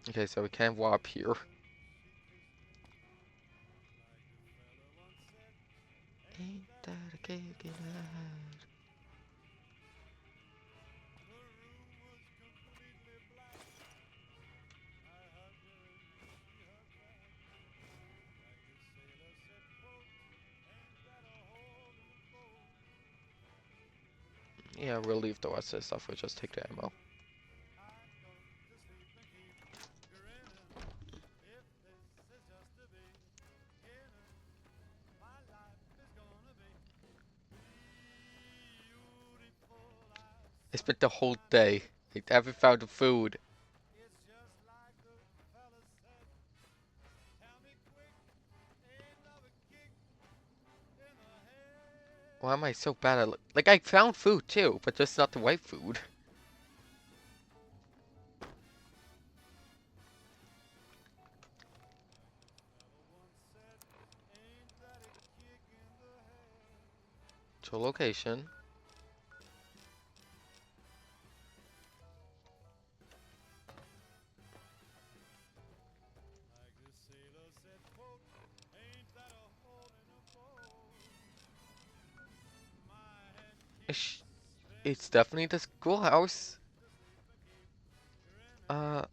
is. Okay, so we can't warp here. Ain't that a kick in the head? Yeah, we'll leave the rest of the stuff. We'll just take the ammo. I spent the whole day. I haven't found the food. Why am I so bad at like I found food too, but just not the right food. Central location. It's definitely the schoolhouse. Uh,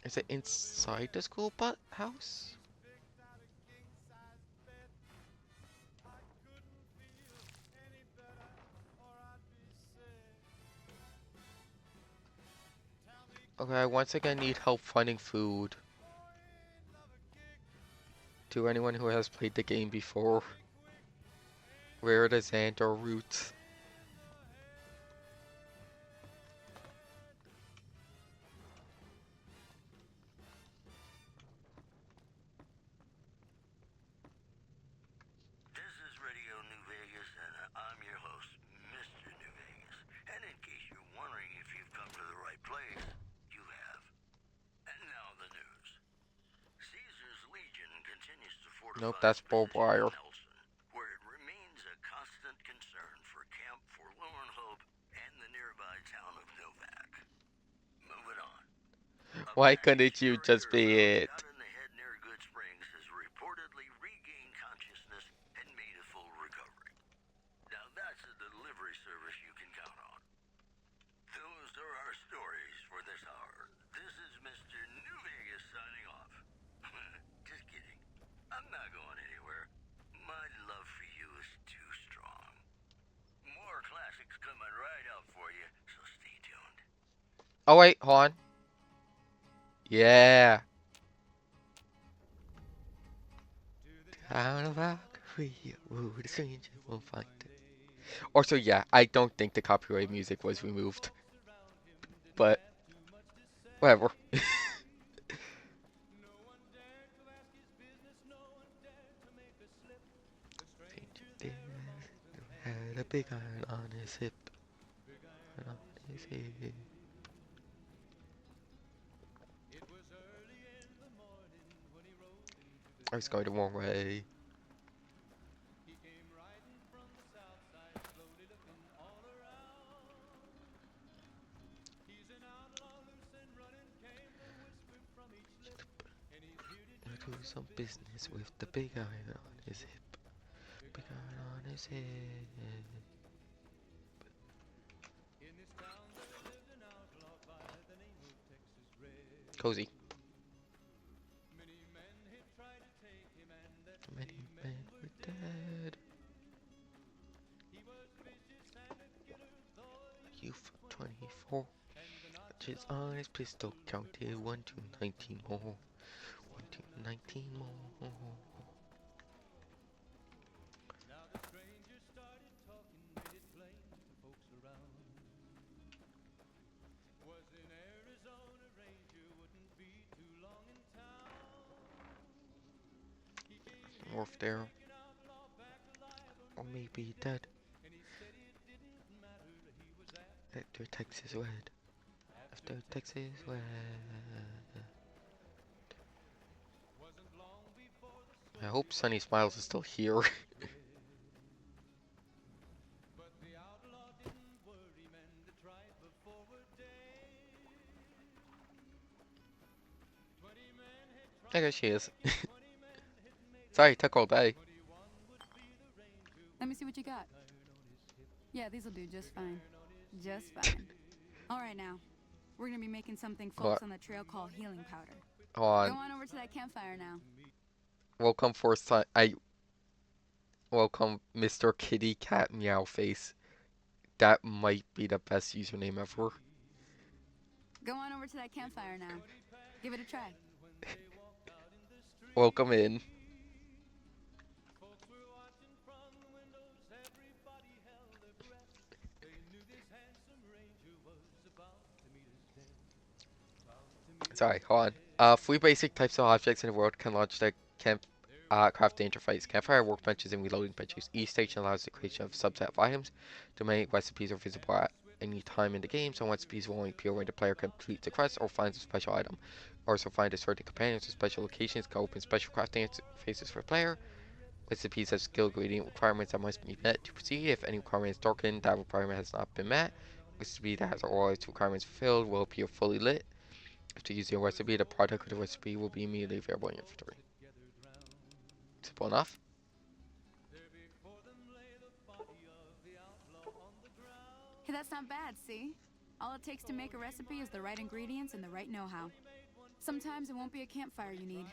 is it inside the school but house? Okay, I once again need help finding food. To anyone who has played the game before. Where it is ant or roots. This is Radio New Vegas, and I'm your host, Mr. New Vegas. And in case you're wondering if you've come to the right place, you have. And now the news. Caesar's Legion continues to fortify Nope, that's its barbed position wire. in Nelson, where it remains a constant concern for Camp Forlorn Hope and the nearby town of Novak. Moving on. Why couldn't you just be it? Out in the head near Good Springs has reportedly regained consciousness and made a full recovery. Now that's a delivery service you can count on. Those are our stories for this hour. This is Mr. New Vegas signing off. Just kidding. I'm not going anywhere. My love for you is too strong. More classics coming right up for you, so stay tuned. Oh wait, hold on. Yeah. Town of Alchemy, woo, the stranger will find it. Also, yeah, I don't think the copyright music was removed. But, whatever. Had a big iron on his hip. On his hip. I was going the wrong way. Do some business with the big iron on his hip. Big iron on his head. Cozy. Many men were dead. Youth 24. His eyes pistol counted 1 to 19 more. 1 to 19 more. Morph there. Or maybe dead. After Texas red. After Texas red. I hope Sunny Smiles is still here. I guess she is. Sorry, it took all day. Let me see what you got. Yeah, these'll do just fine. Just fine. All right, now. We're gonna be making something folks on the trail call healing powder. Hold on. Go on over to that campfire now. Welcome welcome Mr. Kitty Cat Meow Face. That might be the best username ever. Go on over to that campfire now. Give it a try. Welcome in. Sorry, hold on. 3 basic types of objects in the world can launch the craft interface. Campfire workbenches and reloading benches. Each station allows the creation of a subset of items. Too many recipes are visible at any time in the game. Some recipes will only appear when the player completes the quest or finds a special item. Also find assorted companions or special locations can open special crafting interfaces for the player. Recipes have skill gradient requirements that must be met to proceed. If any requirement is darkened, that requirement has not been met. Recipe that has all its requirements fulfilled will appear fully lit. After using a recipe, the product of the recipe will be immediately available in your inventory. Simple enough. Hey, that's not bad, see? All it takes to make a recipe is the right ingredients and the right know-how. Sometimes it won't be a campfire you need.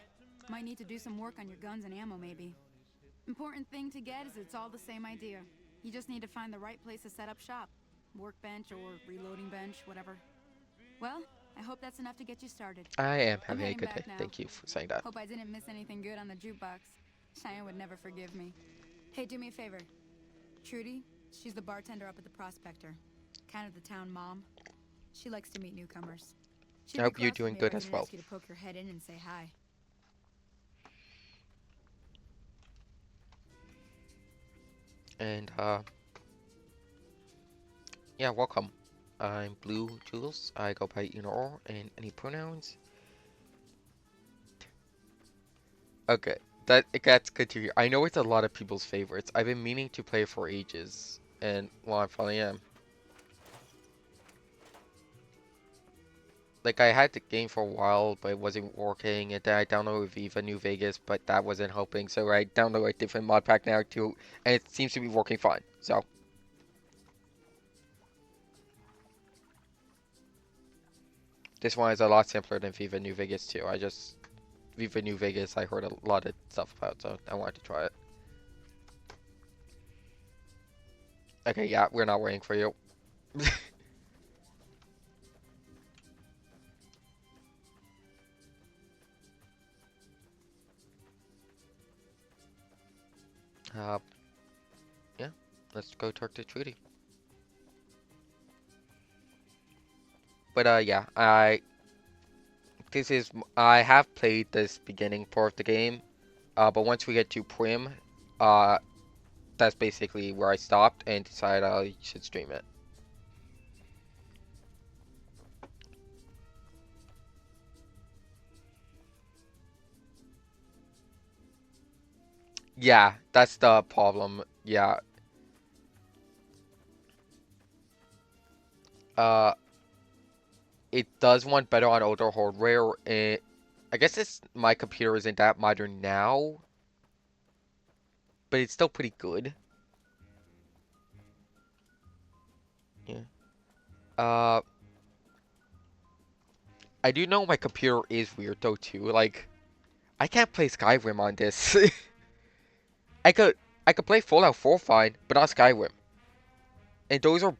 Might need to do some work on your guns and ammo, maybe. Important thing to get is it's all the same idea. You just need to find the right place to set up shop. Workbench or reloading bench, whatever. Well, I hope that's enough to get you started. I am I'm having a heading good back day. now. Thank you for saying that. Hope I didn't miss anything good on the jukebox. Cheyenne would never forgive me. Hey, do me a favor. Trudy, she's the bartender up at the Prospector. Kind of the town mom. She likes to meet newcomers. She'd I be hope you're cross with doing me if good I as didn't well. ask you to poke your head in and say hi. And, yeah, welcome. I'm Blue Jules. I go by either or and any pronouns. Okay, that's good to hear. I know it's a lot of people's favorites. I've been meaning to play for ages, and well, I finally am. Like, I had the game for a while, but it wasn't working, and then I downloaded Viva New Vegas, but that wasn't helping, so I downloaded a different mod pack now too, and it seems to be working fine, so. This one is a lot simpler than Viva New Vegas too. Viva New Vegas I heard a lot of stuff about, so I wanted to try it. Okay, yeah, we're not waiting for you. Yeah, let's go talk to Trudy. But yeah, I have played this beginning part of the game, but once we get to Prim, uh, that's basically where I stopped and decided I should stream it. Yeah, that's the problem. Yeah. Uh, it does want better on older hardware. I guess my computer isn't that modern now, but it's still pretty good. Yeah. Uh, I do know my computer is weird though too. Like, I can't play Skyrim on this. I could play Fallout 4 fine, but not Skyrim. And those are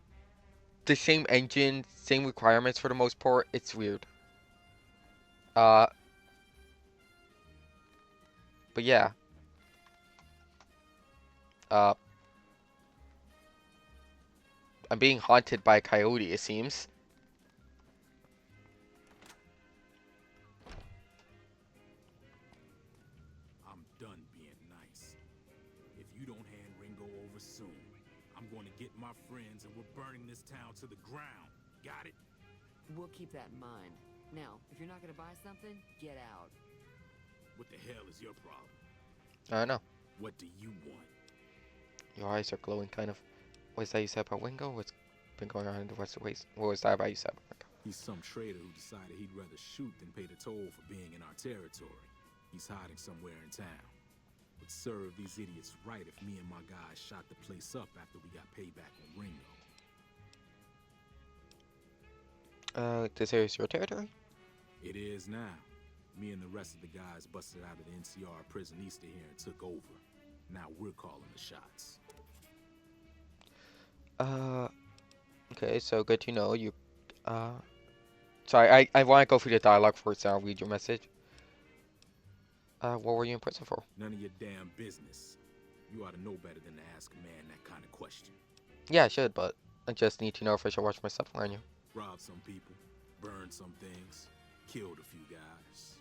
the same engine, same requirements for the most part. It's weird. But yeah. I'm being haunted by a coyote, it seems. I'm done being nice. If you don't hand Ringo over soon, I'm going to get my friends and we're burning this town to the ground. Got it? We'll keep that in mind. Now, if you're not gonna buy something, get out. What the hell is your problem? I don't know. What do you want? Your eyes are glowing, kind of. What is that you said about Wingo? What's been going on in the Western Waste? What was that about you said about Wingo? He's some traitor who decided he'd rather shoot than pay the toll for being in our territory. He's hiding somewhere in town. Would serve these idiots right if me and my guys shot the place up after we got payback on Ringo. This area is your territory? It is now. Me and the rest of the guys busted out of the NCR prison east of here and took over. Now we're calling the shots. Okay, so good to know. Sorry, I want to go through the dialogue first, and I'll read your message. What were you in prison for? None of your damn business. You ought to know better than to ask a man that kind of question. Yeah, I should, but I just need to know if I should watch my stuff on you. Robbed some people, burned some things, killed a few guys.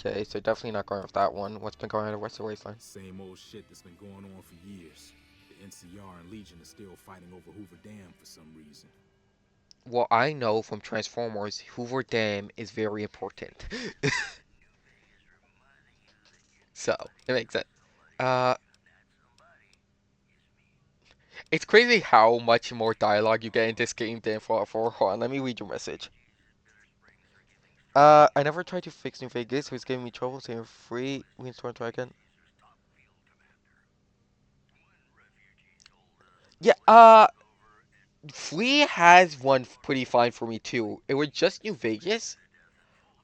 Okay, so definitely not going with that one. What's been going on in the Western Wasteland? Same old shit that's been going on for years. The the NCR and Legion are still fighting over Hoover Dam for some reason. Well, I know from Transformers, Hoover Dam is very important. So, it makes sense. Uh, it's crazy how much more dialogue you get in this game than Fallout 4. Hold on, let me read your message. I never tried to fix New Vegas, so it's giving me trouble, saying free reinstall dragon. Yeah, free has one pretty fine for me too. It was just New Vegas.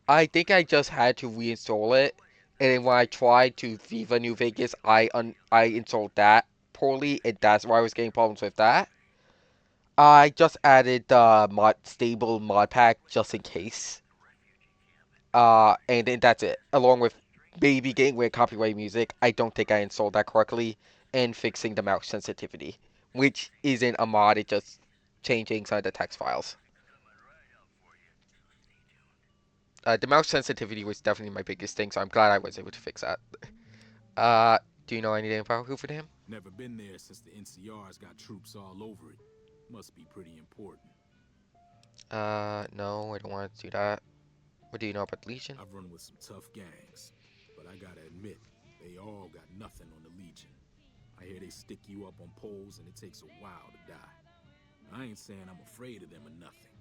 I think I just had to reinstall it, and then when I tried to Viva New Vegas, I installed that poorly, and that's why I was getting problems with that. I just added the stable mod pack just in case. And then that's it. Along with maybe getting rid of copyright music, I don't think I installed that correctly, and fixing the mouse sensitivity, which isn't a mod, it's just changing some of the text files. The mouse sensitivity was definitely my biggest thing, so I'm glad I was able to fix that. Do you know anything about Hoover Dam? Never been there since the NCR's got troops all over it. Must be pretty important. No, I don't want to do that. What do you know about Legion? I've run with some tough gangs, but I gotta admit, they all got nothing on the Legion. I hear they stick you up on poles and it takes a while to die. I ain't saying I'm afraid of them or nothing,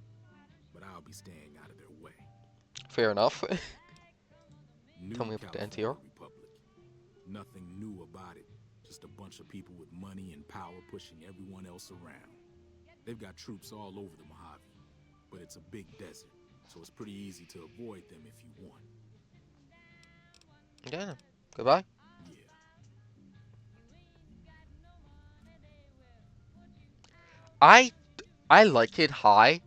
but I'll be staying out of their way. Fair enough. New Tell me about the California NTR. Republic. Nothing new about it. Just a bunch of people with money and power pushing everyone else around. They've got troops all over the Mojave, but it's a big desert, so it's pretty easy to avoid them if you want. Yeah. Goodbye. Yeah. I like it high,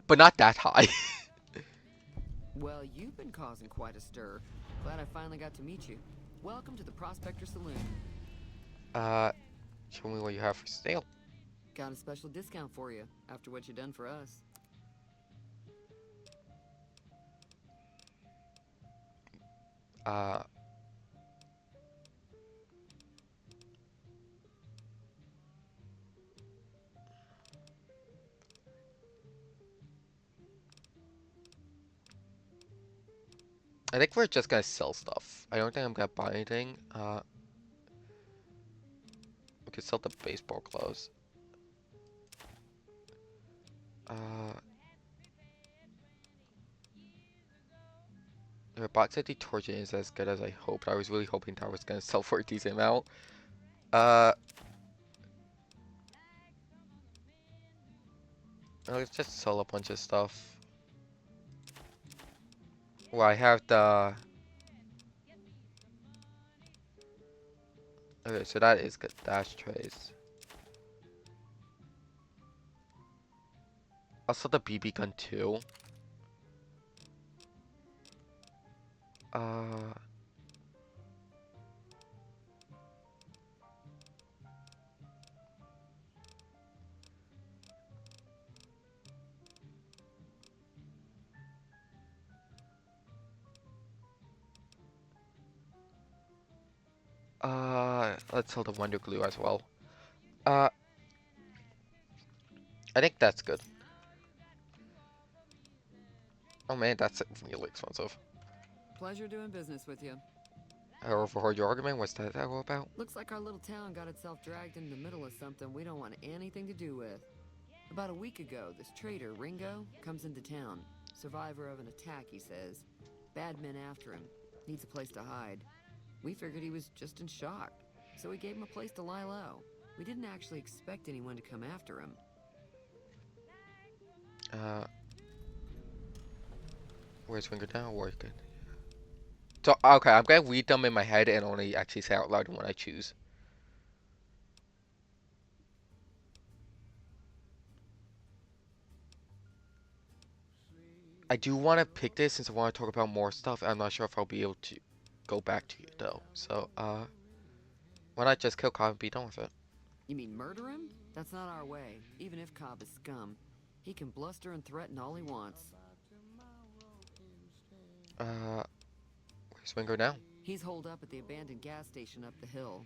but not that high. Well, you've been causing quite a stir. Glad I finally got to meet you. Welcome to the Prospector Saloon. Show me what you have for sale. Got a special discount for you after what you done for us. I think we're just gonna sell stuff. I don't think I'm gonna buy anything. We could sell the baseball gloves. The box of detergent is as good as I hoped. I was really hoping that was gonna sell for a decent amount. Let's just sell a bunch of stuff. Well, I have the... Okay, so that is good. Dash trays. I'll sell the BB gun too. Let's sell the Wonder Glue as well. I think that's good. Oh man, that's really expensive. Pleasure doing business with you. I overheard your argument. What's that all about? Looks like our little town got itself dragged into the middle of something we don't want anything to do with. About a week ago, this traitor, Ringo, comes into town. Survivor of an attack, he says. Bad men after him. Needs a place to hide. We figured he was just in shock, so we gave him a place to lie low. We didn't actually expect anyone to come after him. Where's Finger Down? Working. So, okay, I'm gonna read them in my head and only actually say out loud when I choose. I do want to pick this since I want to talk about more stuff. I'm not sure if I'll be able to go back to it though. So, why not just kill Cobb and be done with it? You mean murder him? That's not our way. Even if Cobb is scum, he can bluster and threaten all he wants. Where's Wingo now? He's holed up at the abandoned gas station up the hill.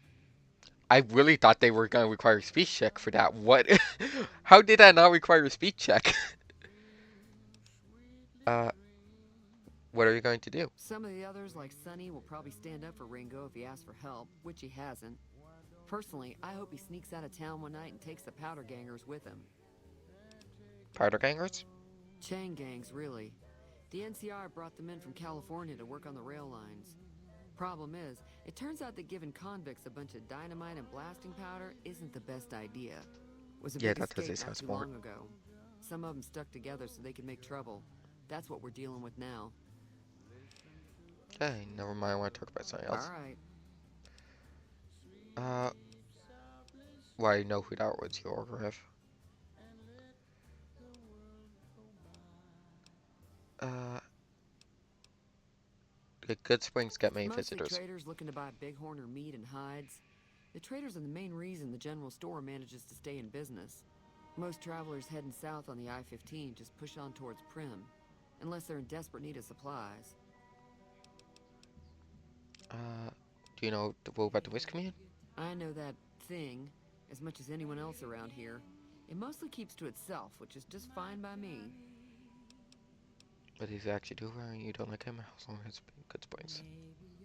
I really thought they were gonna require a speech check for that. What? How did that not require a speech check? uh, what are you going to do? Some of the others, like Sonny, will probably stand up for Ringo if he asks for help, which he hasn't. Personally, I hope he sneaks out of town one night and takes the powder gangers with him. Powder gangers? Chain gangs, really. The NCR brought them in from California to work on the rail lines. Problem is, it turns out that giving convicts a bunch of dynamite and blasting powder isn't the best idea. It was a Yeah, big that doesn't escape sound not too smart. long ago. Some of them stuck together so they could make trouble. That's what we're dealing with now. Okay, never mind. I want to talk about something else. All right. Well, I know who that was. You order of. The Good Springs get many Mostly visitors. traders looking to buy bighorn or meat and hides. The traders are the main reason the general store manages to stay in business. Most travelers heading south on the I-15 just push on towards Prim, unless they're in desperate need of supplies. Do you know about the Whisk Commune? I know that thing as much as anyone else around here. It mostly keeps to itself, which is just fine by me. What does he actually do? You don't like him? How long has it been Good Springs?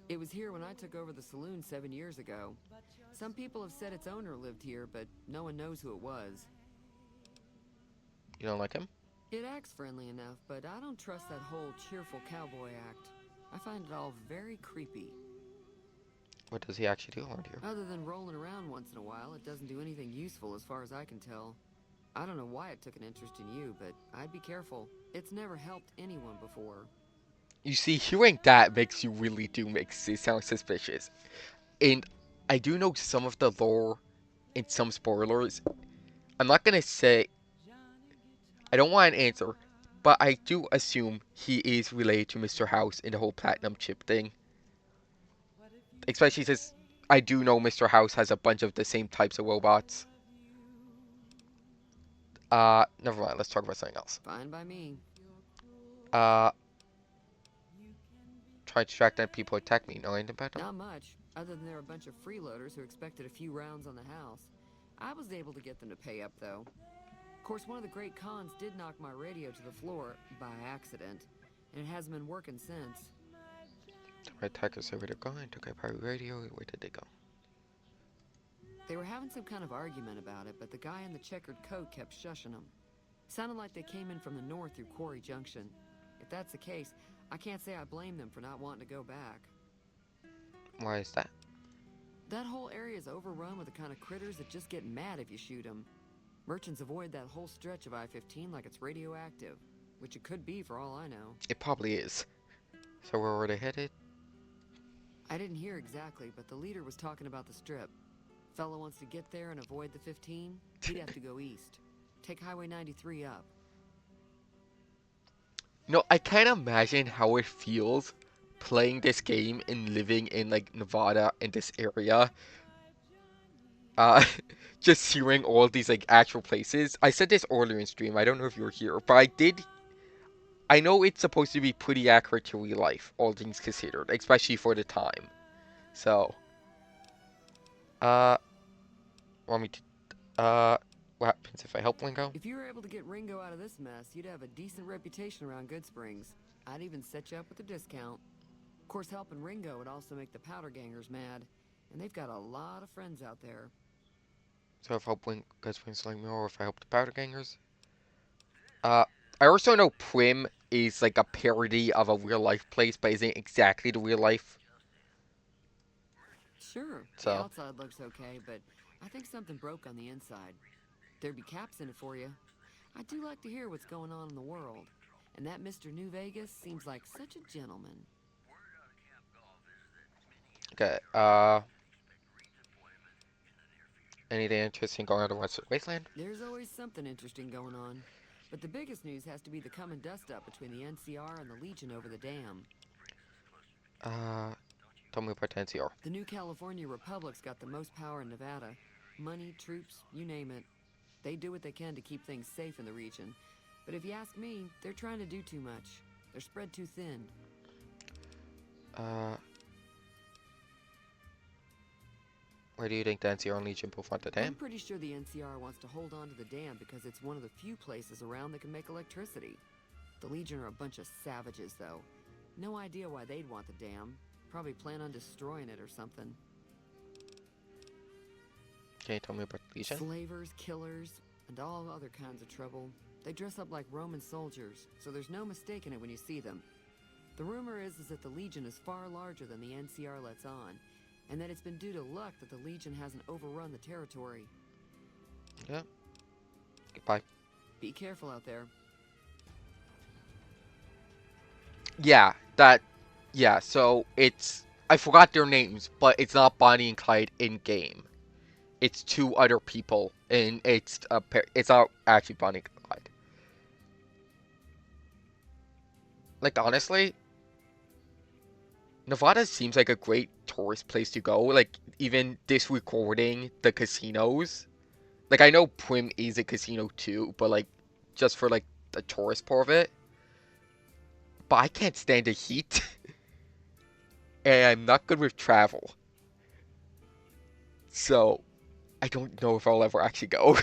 It was here when I took over the saloon 7 years ago. Some people have said its owner lived here, but no one knows who it was. You don't like him? It acts friendly enough, but I don't trust that whole cheerful cowboy act. I find it all very creepy. What does he actually do around here? Other than rolling around once in a while, it doesn't do anything useful as far as I can tell. I don't know why it took an interest in you, but I'd be careful. It's never helped anyone before. You see, hearing that makes it sound suspicious. And I do know some of the lore and some spoilers. I'm not gonna say... I don't want an answer, but I do assume he is related to Mr. House in the whole platinum chip thing. Especially since I do know Mr. House has a bunch of the same types of robots. Never mind, let's talk about something else. Fine by me. Trying to track down people who attack me. Know anything about them? Not much, other than they're a bunch of freeloaders who expected a few rounds on the house. I was able to get them to pay up, though. Of course, one of the great cons did knock my radio to the floor by accident, and it hasn't been working since. The red attackers say where they're going. Took out pirate radio. Where did they go? They were having some kind of argument about it, but the guy in the checkered coat kept shushing them. Sounded like they came in from the north through Quarry Junction. If that's the case, I can't say I blame them for not wanting to go back. Why is that? That whole area is overrun with the kind of critters that just get mad if you shoot them. Merchants avoid that whole stretch of I-15 like it's radioactive, which it could be for all I know. It probably is. So where were they headed? I didn't hear exactly, but the leader was talking about the strip. Fellow wants to get there and avoid the 15, he'd have to go east. Take Highway 93 up. No, I can't imagine how it feels playing this game and living in like Nevada in this area. Just hearing all these like actual places. I said this earlier in stream, I don't know if you were here, but I know it's supposed to be pretty accurate to real life, all things considered, especially for the time. So, want me to, what happens if I help Ringo? If you were able to get Ringo out of this mess, you'd have a decent reputation around Good Springs. I'd even set you up with a discount. Of course, helping Ringo would also make the powder gangers mad, and they've got a lot of friends out there. So if I help Good Springs like me, or if I help the powder gangers? I also know Prim is like a parody of a real life place, but isn't exactly the real life. Sure, So. the outside looks okay, but I think something broke on the inside. There'd be caps in it for you. I do like to hear what's going on in the world, and that Mr. New Vegas seems like such a gentleman. Okay, anything interesting going on in Western Wasteland? There's always something interesting going on, but the biggest news has to be the come and dust up between the NCR and the Legion over the dam. Tell me about the NCR. The new California Republic's got the most power in Nevada. Money, troops, you name it. They do what they can to keep things safe in the region. But if you ask me, they're trying to do too much. They're spread too thin. Where do you think the NCR and Legion both want the I'm dam? pretty sure the NCR wants to hold on to the dam because it's one of the few places around that can make electricity. The Legion are a bunch of savages, though. No idea why they'd want the dam. Probably plan on destroying it or something. Can you tell me about the Legion? Slavers, killers, and all other kinds of trouble. They dress up like Roman soldiers, so there's no mistaking it when you see them. The rumor is that the Legion is far larger than the NCR lets on, and that it's been due to luck that the Legion hasn't overrun the territory. Yeah. Goodbye. Be careful out there. Yeah, yeah, so it's, I forgot their names, but it's not Bonnie and Clyde in game. It's two other people, and it's a pair, it's not actually Bonnie and Clyde. Like, honestly, Nevada seems like a great tourist place to go. Like, even disregarding the casinos. Like, I know Prim is a casino too, but like, just for like the tourist part of it. But I can't stand the heat. And I'm not good with travel. So, I don't know if I'll ever actually go.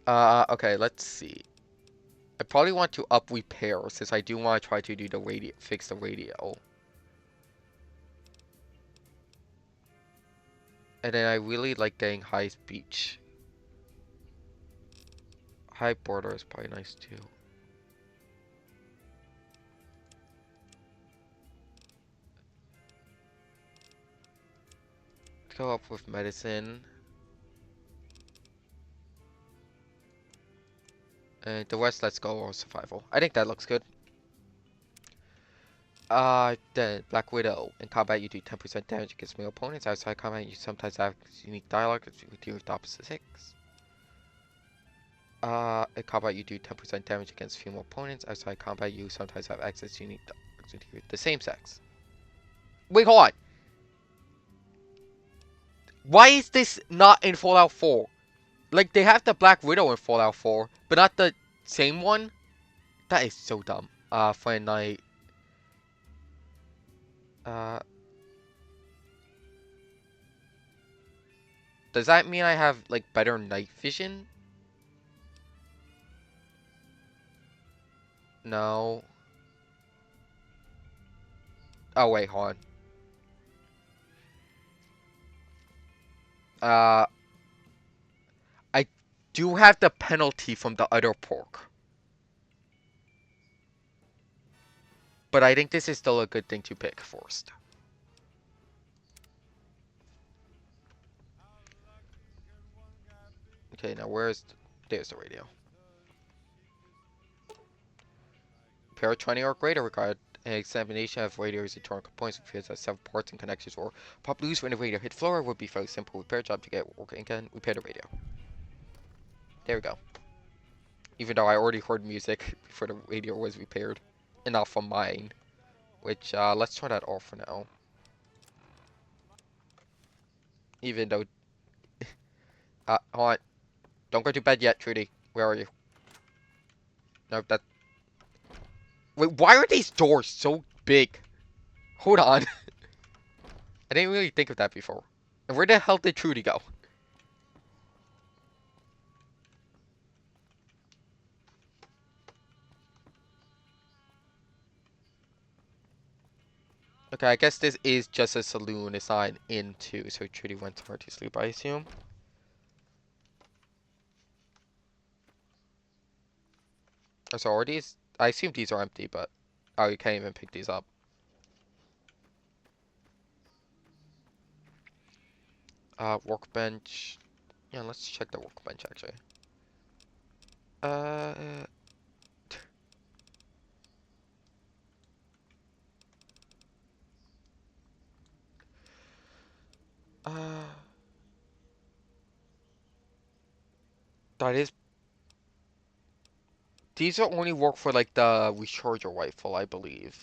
Okay, let's see. I probably want to up repair since I do want to try to do the radio, fix the radio. And then I really like getting high speech. High border is probably nice too. Let's go up with medicine. And the rest, let's go on survival. I think that looks good. Then Black Widow. In combat, you do 10% damage against melee opponents. Outside combat, you sometimes have unique dialogue with your opposite sex. In combat, you do 10% damage against female opponents. Outside combat, you sometimes have access to unique dialogue with the same sex. Wait, hold on. Why is this not in Fallout 4? Like, they have the Black Widow in Fallout 4, but not the same one? That is so dumb. Friend Night. Does that mean I have, like, better night vision? No. Oh, wait, hold on. I do have the penalty from the other pork. But I think this is still a good thing to pick first. Okay, now there's the radio. Pair 20 or greater required an examination of radio's internal components appears as several parts and connections or pop loose when the radio hit floor would be fairly simple repair job to get working again. Repair the radio. There we go. Even though I already heard music before the radio was repaired. And not from mine. Which, let's turn that off for now. Even though... hold on. Don't go to bed yet, Trudy. Where are you? No, that... Wait, why are these doors so big? Hold on. I didn't really think of that before. And where the hell did Trudy go? Okay, I guess this is just a saloon. It's not an inn too, so Trudy went somewhere to sleep, I assume. Oh, so are these? I assume these are empty, but... Oh, you can't even pick these up. Workbench. Yeah, let's check the workbench, actually. That is... These are only work for, like, the recharger rifle, I believe.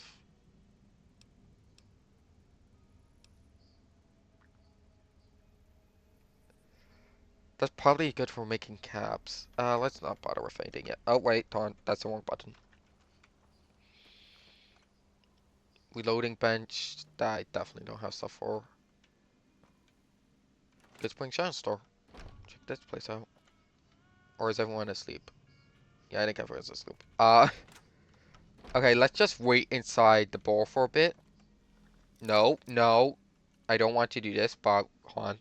That's probably good for making caps. Let's not bother with anything yet. Oh, wait, darn, that's the wrong button. Reloading bench that I definitely don't have stuff for. Good Spring Shine Store. Check this place out. Or is everyone asleep? Yeah, I think everyone's asleep. Okay, let's just wait inside the ball for a bit. No, no. I don't want to do this, but hold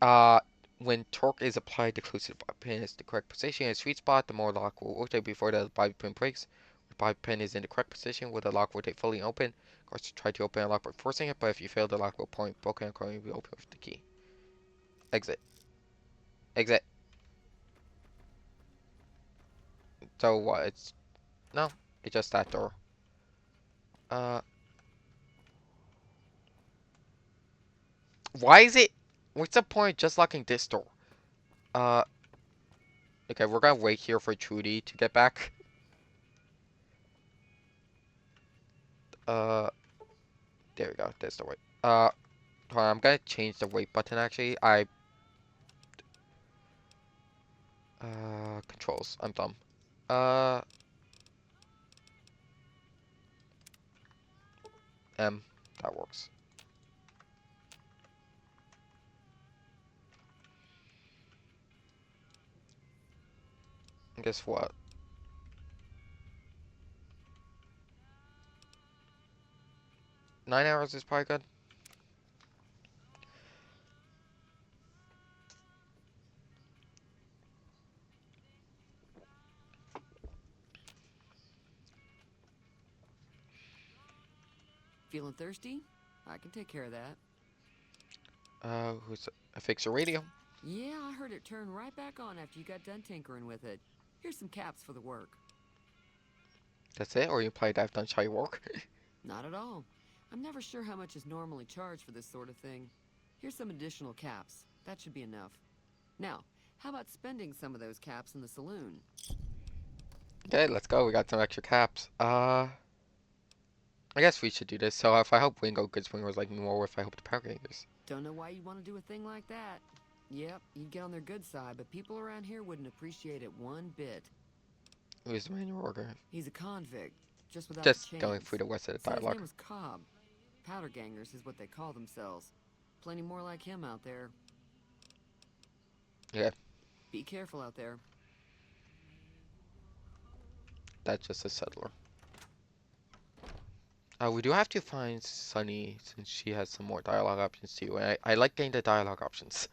on. When torque is applied, the closer the bobby pin is the correct position in a sweet spot, the more lock will rotate before the bobby pin breaks. When the bobby pin is in the correct position, will the lock rotate fully open? Of course, try to open a lock by forcing it, but if you fail, the lock will point broken and will be open with the key. Exit. Exit. So what? It's no, it's just that door. Why is it? What's the point just locking this door? Okay, we're gonna wait here for Trudy to get back. There we go. There's the wait. Hold on, I'm gonna change the wait button actually. Controls. I'm dumb. M. That works. And guess what? Nine hours is probably good. Feeling thirsty? I can take care of that. Who's a fixer radio? Yeah, I heard it turn right back on after you got done tinkering with it. Here's some caps for the work. That's it? Or you probably have done shy work? Not at all. I'm never sure how much is normally charged for this sort of thing. Here's some additional caps. That should be enough. Now, how about spending some of those caps in the saloon? Okay, let's go. We got some extra caps. I guess we should do this. So if I help Wingo, Goodspringer was like more if I help the Power Rangers. Don't know why you'd want to do a thing like that. Yep, you'd get on their good side, but people around here wouldn't appreciate it one bit. Who's the manual order? He's a convict, just without Just chains. going through the rest of the Said dialogue. His name was Cobb. Powder gangers is what they call themselves. Plenty more like him out there. Yeah. Be careful out there. That's just a settler. We do have to find Sunny since she has some more dialogue options too. And I like getting the dialogue options.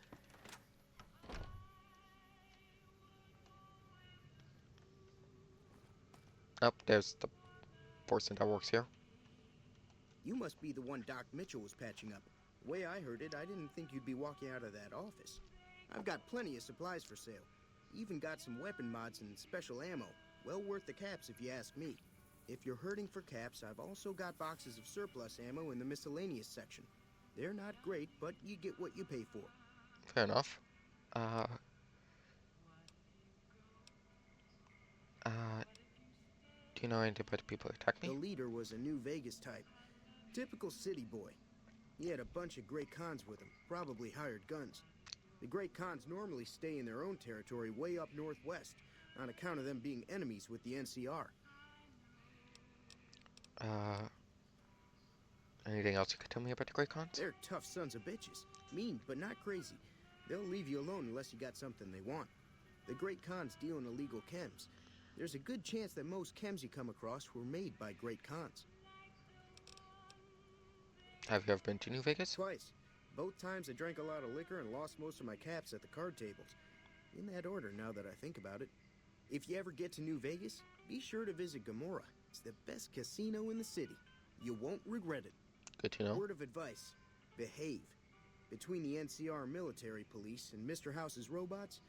Oh, there's the person that works here. You must be the one Doc Mitchell was patching up. The way I heard it, I didn't think you'd be walking out of that office. I've got plenty of supplies for sale. Even got some weapon mods and special ammo. Well worth the caps if you ask me. If you're hurting for caps, I've also got boxes of surplus ammo in the miscellaneous section. They're not great, but you get what you pay for. Fair enough. Do you know anything about the people who attacked me? The leader was a New Vegas type. Typical city boy. He had a bunch of Great Khans with him, probably hired guns. The Great Khans normally stay in their own territory way up northwest, on account of them being enemies with the NCR. Anything else you could tell me about the Great Khans? They're tough sons of bitches. Mean, but not crazy. They'll leave you alone unless you got something they want. The Great Khans deal in illegal chems. There's a good chance that most chems you come across were made by Great Khans. Have you ever been to New Vegas? Twice. Both times I drank a lot of liquor and lost most of my caps at the card tables. In that order, now that I think about it. If you ever get to New Vegas, be sure to visit Gomorrah. It's the best casino in the city. You won't regret it. Good to know. Word of advice, behave. Between the NCR military police and Mr. House's robots,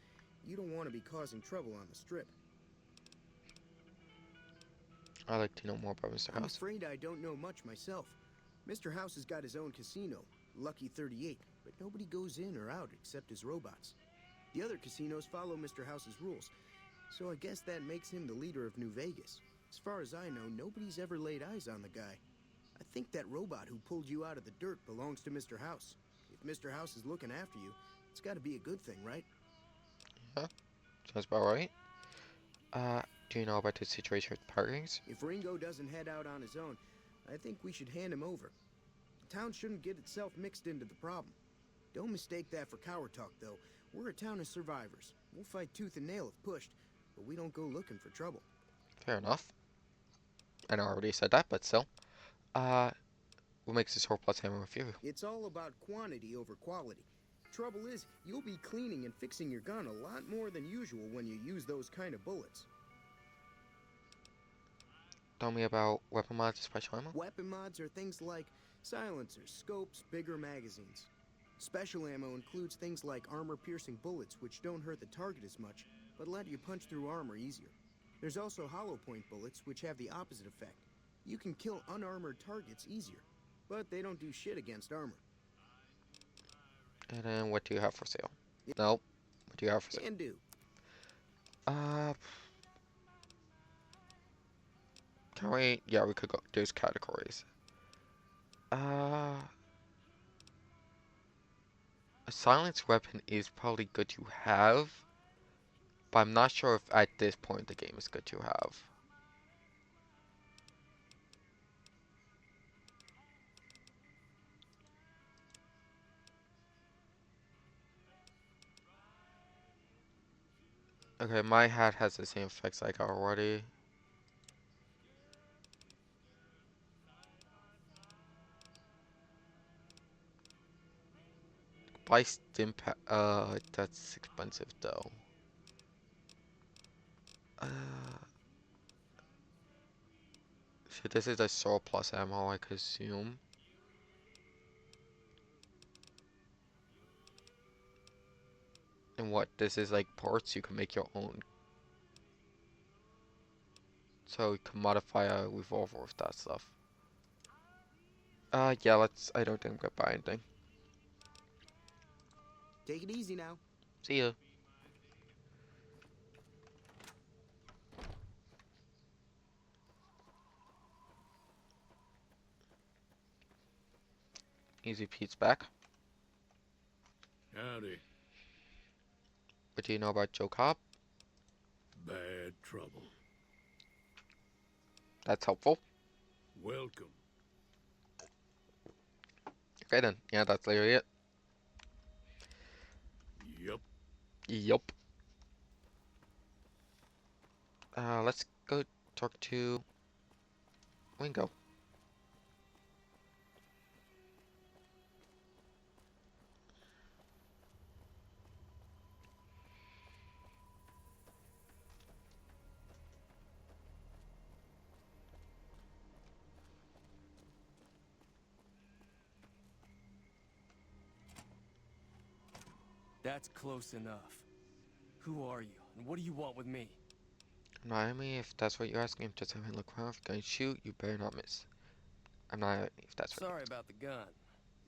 you don't want to be causing trouble on the strip. I'd like to know more about Mr. I'm House. afraid I don't know much myself. Mr. House has got his own casino, Lucky 38, but nobody goes in or out except his robots. The other casinos follow Mr. House's rules, so I guess that makes him the leader of New Vegas. As far as I know, nobody's ever laid eyes on the guy. I think that robot who pulled you out of the dirt belongs to Mr. House. If Mr. House is looking after you, it's got to be a good thing, right? Yeah, sounds about right. Do you know about the situation with Power Rangers? If Ringo doesn't head out on his own, I think we should hand him over. The town shouldn't get itself mixed into the problem. Don't mistake that for coward talk, though. We're a town of survivors. We'll fight tooth and nail if pushed, but we don't go looking for trouble. Fair enough. I know I already said that, but still. What makes this surplus ammo with you? It's all about quantity over quality. Trouble is, you'll be cleaning and fixing your gun a lot more than usual when you use those kind of bullets. Tell me about weapon mods and special ammo? Weapon mods are things like silencers, scopes, bigger magazines. Special ammo includes things like armor-piercing bullets, which don't hurt the target as much, but let you punch through armor easier. There's also hollow point bullets, which have the opposite effect. You can kill unarmored targets easier, but they don't do shit against armor. And then what do you have for sale? Nope. What do you have for sale? Can do. Can we? Yeah, we could go. There's categories. A silence weapon is probably good to have, but I'm not sure if at this point the game is good to have. Okay, my hat has the same effects I got already. Buy stim pack. That's expensive though. So this is a surplus ammo, I could assume. And what? This is like parts you can make your own. So you can modify a revolver with that stuff. Yeah, let's. I don't think I'm gonna buy anything. Take it easy now. See ya. Easy Pete's back. Howdy. What do you know about Joe Cobb? Bad trouble. That's helpful. Welcome. Okay then. Yeah, that's literally it. Yup. Yup. Let's go talk to Wingo. That's close enough. Who are you, and what do you want with me? Not me, if that's what you're asking. Just have a look around. If you're gonna shoot, you better not miss. I'm not if that's what. Sorry about the gun.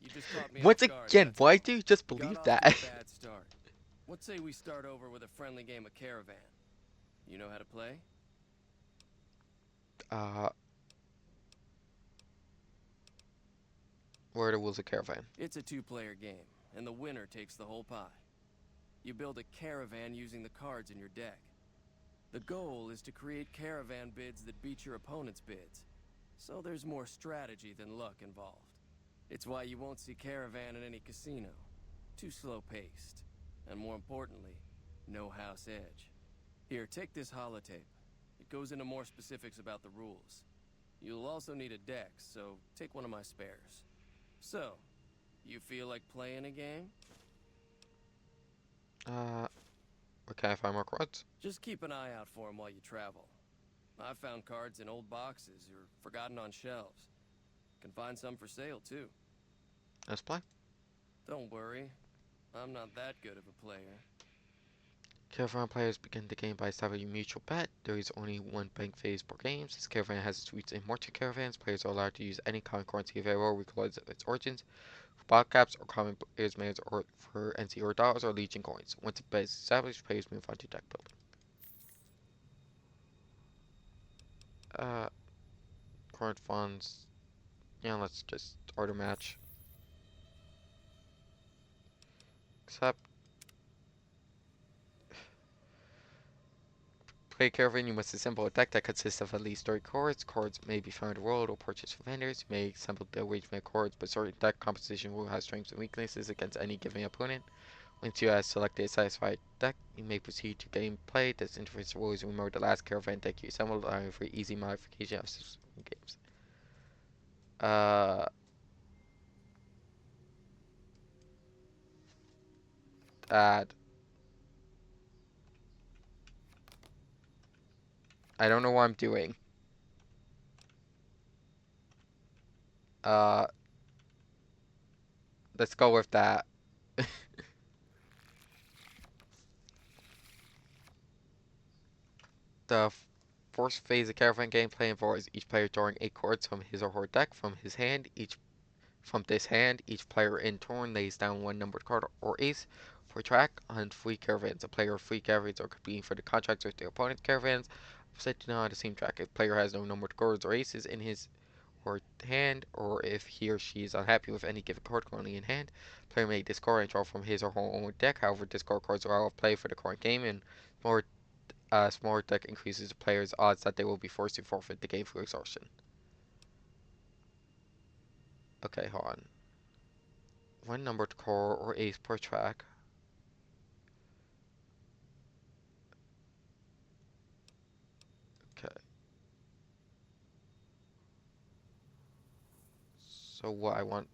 You just caught me Once off guard, again, that's why all. do you just Got believe off that? to a bad start. What say we start over with a friendly game of Caravan? You know how to play? Where are the wheels of Caravan? It's a two-player game, and the winner takes the whole pie. You build a caravan using the cards in your deck. The goal is to create caravan bids that beat your opponent's bids. So there's more strategy than luck involved. It's why you won't see Caravan in any casino. Too slow-paced. And more importantly, no house edge. Here, take this holotape. It goes into more specifics about the rules. You'll also need a deck, so take one of my spares. So, you feel like playing a game? Where can I find more cards? Just keep an eye out for them while you travel. I've found cards in old boxes or forgotten on shelves. Can find some for sale, too. Let's play. Don't worry. I'm not that good of a player. Caravan players begin the game by establishing a mutual bet. There is only one bank phase per game. Since Caravan has its roots in mortar caravans, players are allowed to use any common currency available regardless of its origins. For block caps or common players may or for NC or dollars or Legion coins. Once a bet is established, players move on to deck building. Current funds. Yeah, let's just order match. Except play Caravan, you must assemble a deck that consists of at least 30 cards. Cards may be found in the world or purchased from vendors. You may assemble the arrangement of cards, but certain deck composition will have strengths and weaknesses against any given opponent. Once you have selected a satisfied deck, you may proceed to gameplay. This interface will always remember the last Caravan deck you assembled, allowing for easy modification of subsequent games. Add. I don't know what I'm doing. Let's go with that. The first phase of Caravan gameplay involves each player drawing 8 cards from his or her deck from his hand. From this hand, each player in turn lays down one numbered card or ace for track on free caravans. A player of free caravans are competing for the contracts with their opponent's caravans, set to on the same track. If the player has no numbered cards or aces in his or hand, or if he or she is unhappy with any given card currently in hand, the player may discard and draw from his or her own deck. However, discard cards are out of play for the current game, and smaller deck increases the player's odds that they will be forced to forfeit the game through exhaustion. Okay, hold on. One numbered card or ace per track. Okay. So what I want.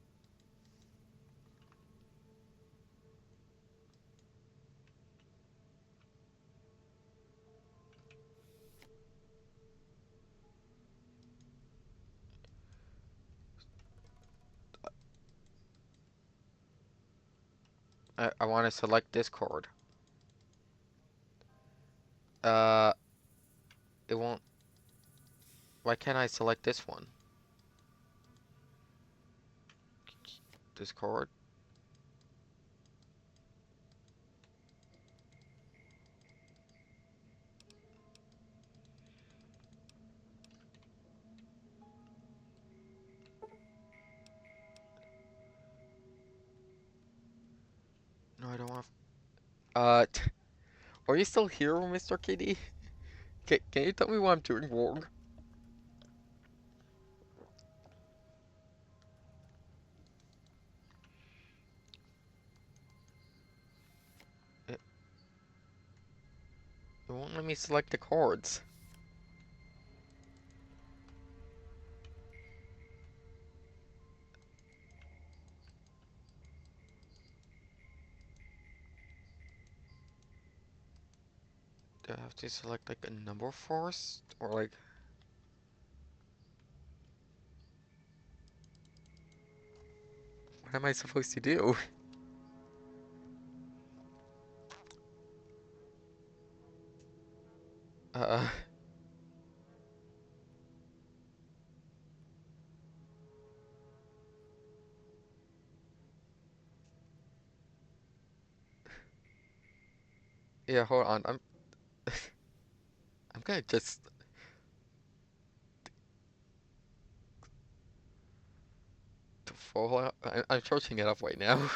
I want to select this card. It won't. Why can't I select this one? This card. No, I don't want. Are you still here, Mr. Kitty? Can you tell me what I'm doing wrong? It won't let me select the cards. Do I have to select like a number first? Or like... What am I supposed to do? Uh... Yeah, hold on. I'm gonna just... To fall out. I'm searching it up right now.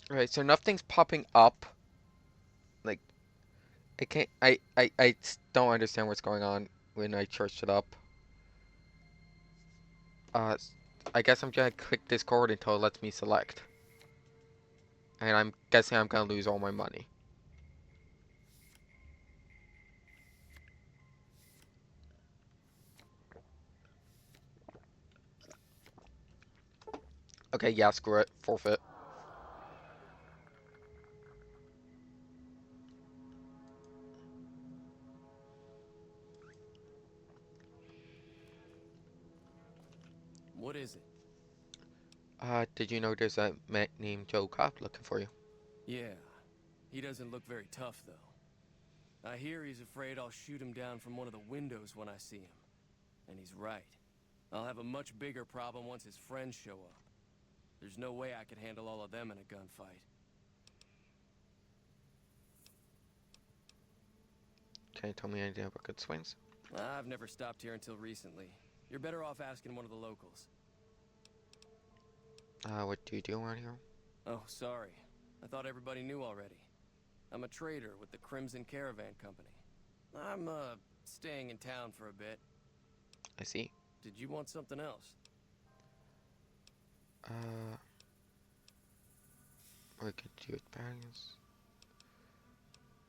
Right, so nothing's popping up. Like, I can't, I don't understand what's going on when I searched it up. I guess I'm gonna click this card until it lets me select. And I'm guessing I'm gonna lose all my money. Okay, yeah, screw it. Forfeit. What is it? Did you know there's a man named Joe Cop looking for you? Yeah. He doesn't look very tough, though. I hear he's afraid I'll shoot him down from one of the windows when I see him. And he's right. I'll have a much bigger problem once his friends show up. There's no way I could handle all of them in a gunfight. Can you tell me anything about good swings? I've never stopped here until recently. You're better off asking one of the locals. What do you do around here? Oh, sorry. I thought everybody knew already. I'm a trader with the Crimson Caravan Company. I'm, staying in town for a bit. I see. Did you want something else? We could do it, parents.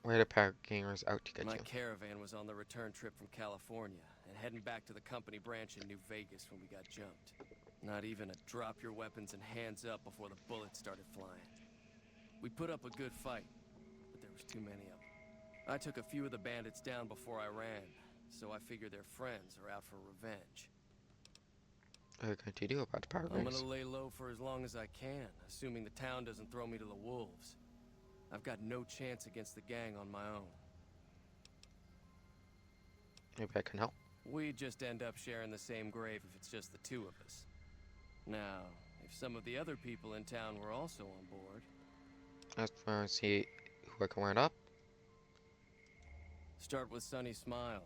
Where the Paragangers out to get My you? caravan was on the return trip from California and heading back to the company branch in New Vegas when we got jumped. Not even a drop your weapons and hands up before the bullets started flying. We put up a good fight, but there was too many of them. I took a few of the bandits down before I ran, so I figure their friends are out for revenge. What are you going to do about the I'm Paragangers? gonna lay low for as long as I can, assuming the town doesn't throw me to the wolves. I've got no chance against the gang on my own. Maybe I can help. We just end up sharing the same grave if it's just the two of us. Now, if some of the other people in town were also on board... Let's see who I can round up. Start with Sunny Smiles.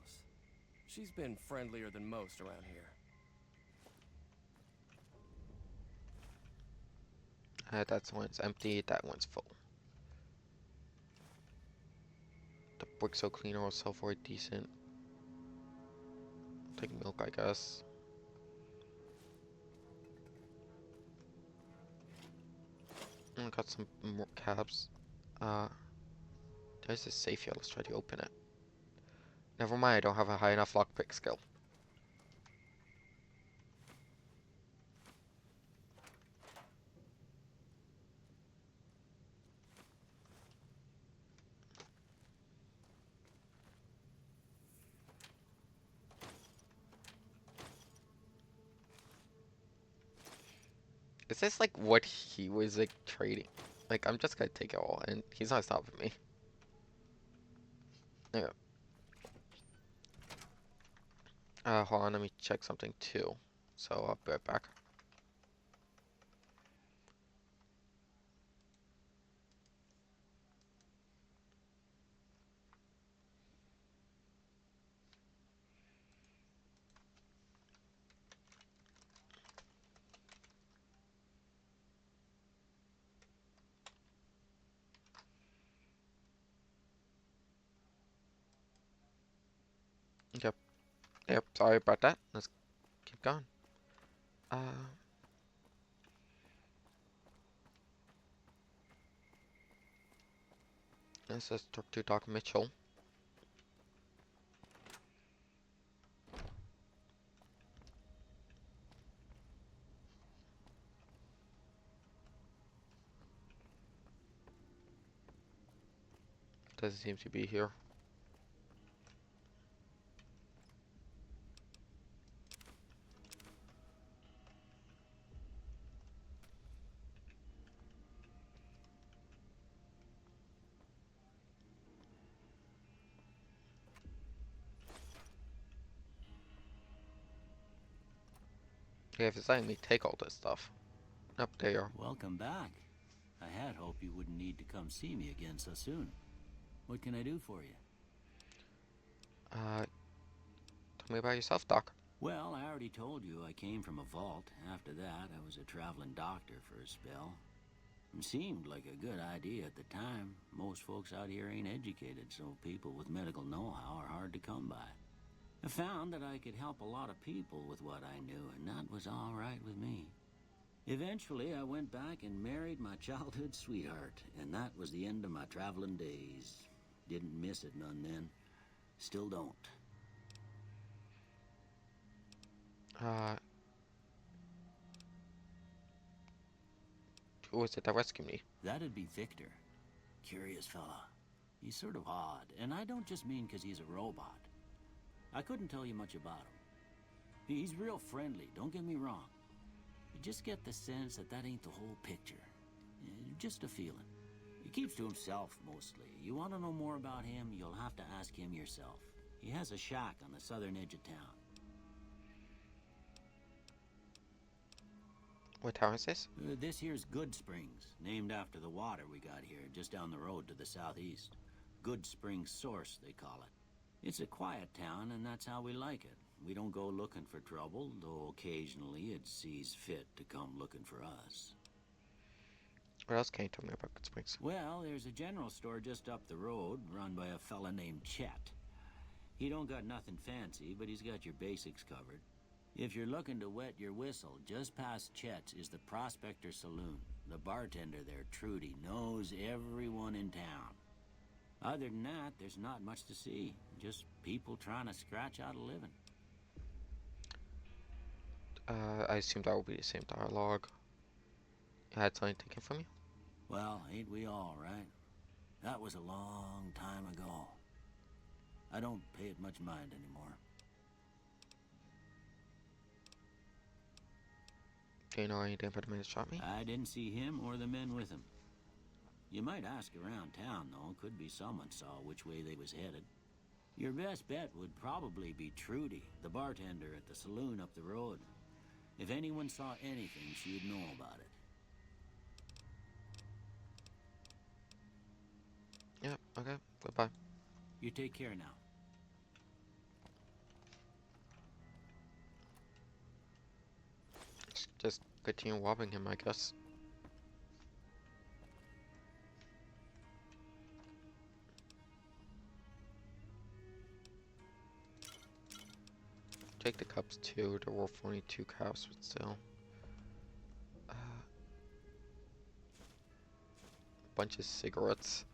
She's been friendlier than most around here. That one's empty, that one's full. The bricks so cleaner will sell for a decent. Take milk, I guess. Got some more cabs. There's a safe here. Let's try to open it. Never mind, I don't have a high enough lockpick skill. Is this like what he was like trading? Like, I'm just gonna take it all, and he's not stopping me. Yeah. Hold on, let me check something too. So I'll be right back. Yep. Yep, sorry about that. Let's keep going. Let's just talk to Doc Mitchell. Doesn't seem to be here. Yeah, if it's letting me take all this stuff. Up there. Welcome back. I had hoped you wouldn't need to come see me again so soon. What can I do for you? Tell me about yourself, Doc. Well, I already told you I came from a vault. After that, I was a traveling doctor for a spell. It seemed like a good idea at the time. Most folks out here ain't educated, so people with medical know-how are hard to come by. I found that I could help a lot of people with what I knew, and that was all right with me. Eventually, I went back and married my childhood sweetheart, and that was the end of my traveling days. Didn't miss it none then. Still don't. Who was it that rescued me? That'd be Victor. Curious fella. He's sort of odd, and I don't just mean 'cause he's a robot. I couldn't tell you much about him. He's real friendly, don't get me wrong. You just get the sense that that ain't the whole picture. Just a feeling. He keeps to himself, mostly. You want to know more about him, you'll have to ask him yourself. He has a shack on the southern edge of town. What town is this? This here's Good Springs, named after the water we got here, just down the road to the southeast. Good Springs Source, they call it. It's a quiet town, and that's how we like it. We don't go looking for trouble, though occasionally it sees fit to come looking for us. What else can you tell me about Good Springs? Well, there's a general store just up the road, run by a fella named Chet. He don't got nothing fancy, but he's got your basics covered. If you're looking to wet your whistle, just past Chet's is the Prospector Saloon. The bartender there, Trudy, knows everyone in town. Other than that, there's not much to see. Just people trying to scratch out a living. I assume that will be the same dialogue. You had something taken from you? Well, ain't we all, right? That was a long time ago. I don't pay it much mind anymore. Do you know anything about the man that shot me? I didn't see him or the men with him. You might ask around town, though. Could be someone saw which way they was headed. Your best bet would probably be Trudy, the bartender at the saloon up the road. If anyone saw anything, she'd know about it. Yeah, okay. Goodbye. You take care now. Just continue robbing him, I guess. Take the cups too. There were only 2 cups, but still. Bunch of cigarettes.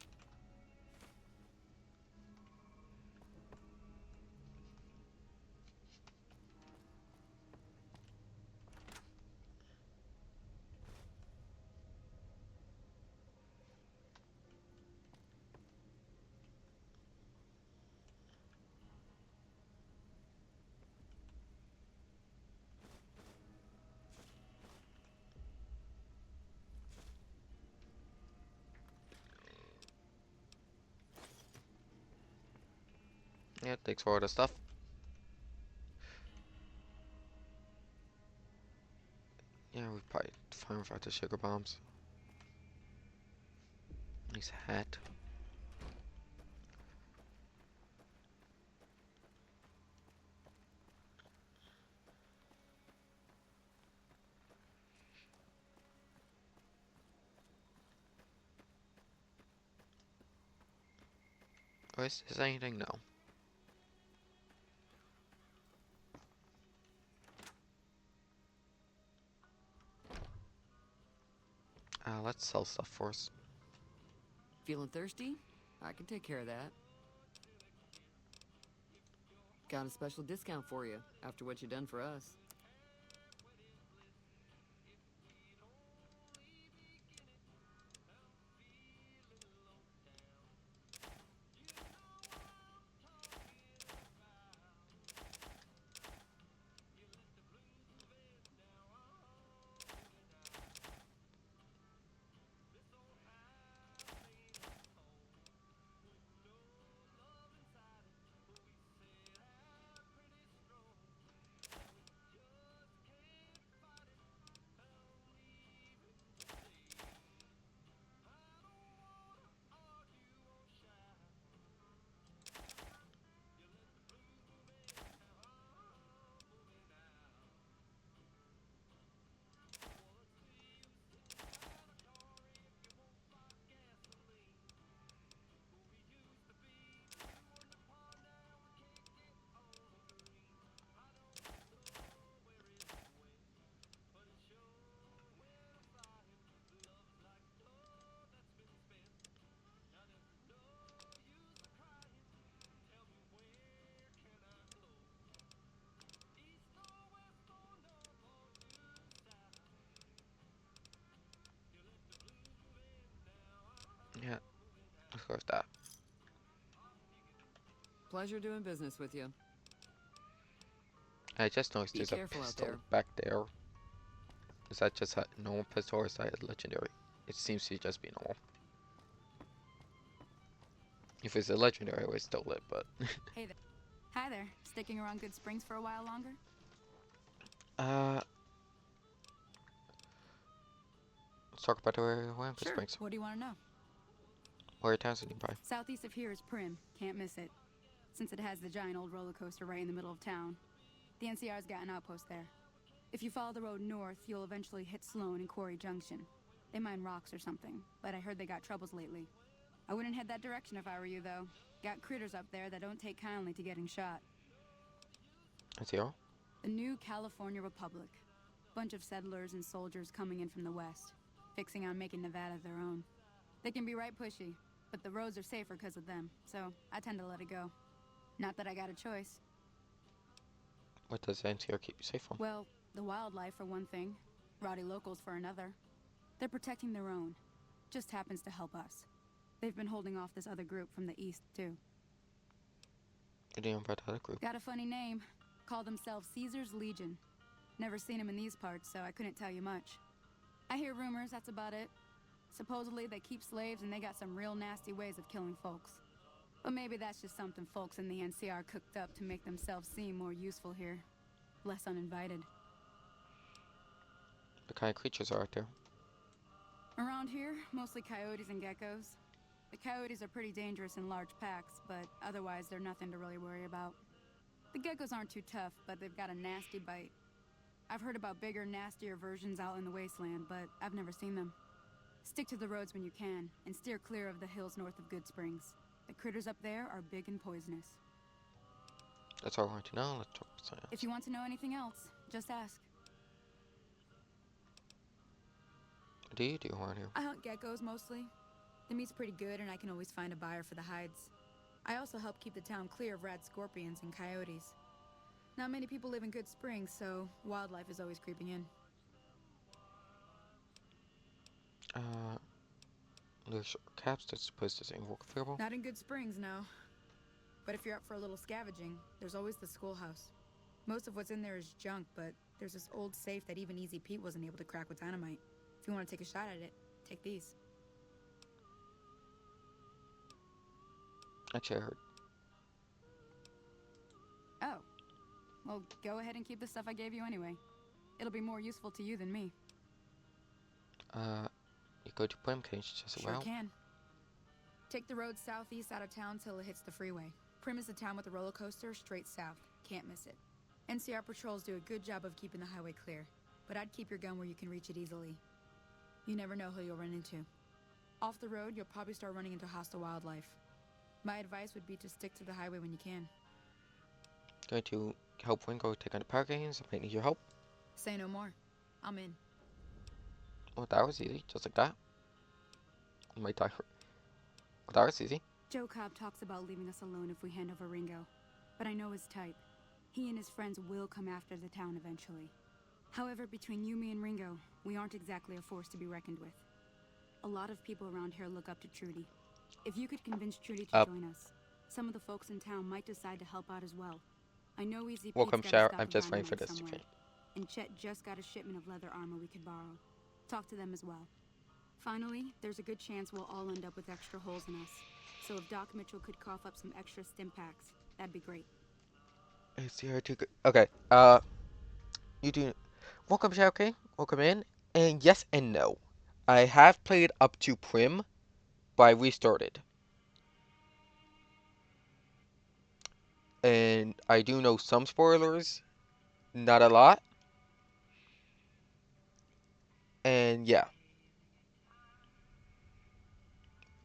Yeah, thanks for all the stuff. Yeah, we probably fine without the sugar bombs. Nice hat. Oh, is anything? No. Let's sell stuff for us. Feeling thirsty? I can take care of that. Got a special discount for you after what you done for us. Yeah, let's go with that. Pleasure doing business with you. I just noticed Be there's a careful out pistol there. back there. Is that just a normal pistol or is that a legendary? It seems to just be normal. If it's a legendary, I would stole it, but... Hey there. Hi there. Sticking around Good Springs for a while longer? Let's talk about where Good Sure. Springs. What do you want to know? Where towns are nearby? Southeast of here is Prim. Can't miss it. Since it has the giant old roller coaster right in the middle of town. The NCR's got an outpost there. If you follow the road north, you'll eventually hit Sloan and Quarry Junction. They mine rocks or something, but I heard they got troubles lately. I wouldn't head that direction if I were you, though. Got critters up there that don't take kindly to getting shot. NCR? The new California Republic. Bunch of settlers and soldiers coming in from the west, fixing on making Nevada their own. They can be right pushy, but the roads are safer because of them, so I tend to let it go. Not that I got a choice. What does NCR keep you safe from? Well, the wildlife for one thing, rowdy locals for another. They're protecting their own. Just happens to help us. They've been holding off this other group from the east, too. What do you know about the other group? Got a funny name. Call themselves Caesar's Legion. Never seen them in these parts, so I couldn't tell you much. I hear rumors, that's about it. Supposedly they keep slaves and they got some real nasty ways of killing folks. But maybe that's just something folks in the NCR cooked up to make themselves seem more useful here. Less uninvited. What kind of creatures are out there? Around here, mostly coyotes and geckos. The coyotes are pretty dangerous in large packs, but otherwise they're nothing to really worry about. The geckos aren't too tough, but they've got a nasty bite. I've heard about bigger, nastier versions out in the wasteland, but I've never seen them. Stick to the roads when you can, and steer clear of the hills north of Good Springs. The critters up there are big and poisonous. That's all I want to know. Let's talk about science. If you want to know anything else, just ask. What do you do around here? I hunt geckos mostly. The meat's pretty good and I can always find a buyer for the hides. I also help keep the town clear of rad scorpions and coyotes. Not many people live in Good Springs, so wildlife is always creeping in. There's caps that's supposed to say workable. Not in Good Springs, no. But if you're up for a little scavenging, there's always the schoolhouse. Most of what's in there is junk, but there's this old safe that even Easy Pete wasn't able to crack with dynamite. If you want to take a shot at it, take these. Actually, I heard. Oh. Well, go ahead and keep the stuff I gave you anyway. It'll be more useful to you than me. You go to Prim, can you just Sure can. Take the road southeast out of town till it hits the freeway. Prim is the town with the roller coaster straight south. Can't miss it. NCR patrols do a good job of keeping the highway clear, but I'd keep your gun where you can reach it easily. You never know who you'll run into. Off the road, you'll probably start running into hostile wildlife. My advice would be to stick to the highway when you can. Going to help Wingo take on the power gains. I might need your help. Say no more. I'm in. Oh, that was easy. Just like that. I might die. Oh, that was easy. Joe Cobb talks about leaving us alone if we hand over Ringo. But I know his type. He and his friends will come after the town eventually. However, between you, me, and Ringo, we aren't exactly a force to be reckoned with. A lot of people around here look up to Trudy. If you could convince Trudy to join us, some of the folks in town might decide to help out as well. I know Easy Pete's Welcome, got a Shower. stock I'm of just waiting for dynamite this to somewhere, finish. and Chet just got a shipment of leather armor we could borrow. Talk to them as well. Finally, there's a good chance we'll all end up with extra holes in us. So if Doc Mitchell could cough up some extra stim packs, that'd be great. Okay, you do. Welcome, Shadow King. Welcome in. And yes and no. I have played up to Prim, but I restarted. And I do know some spoilers, not a lot. And yeah.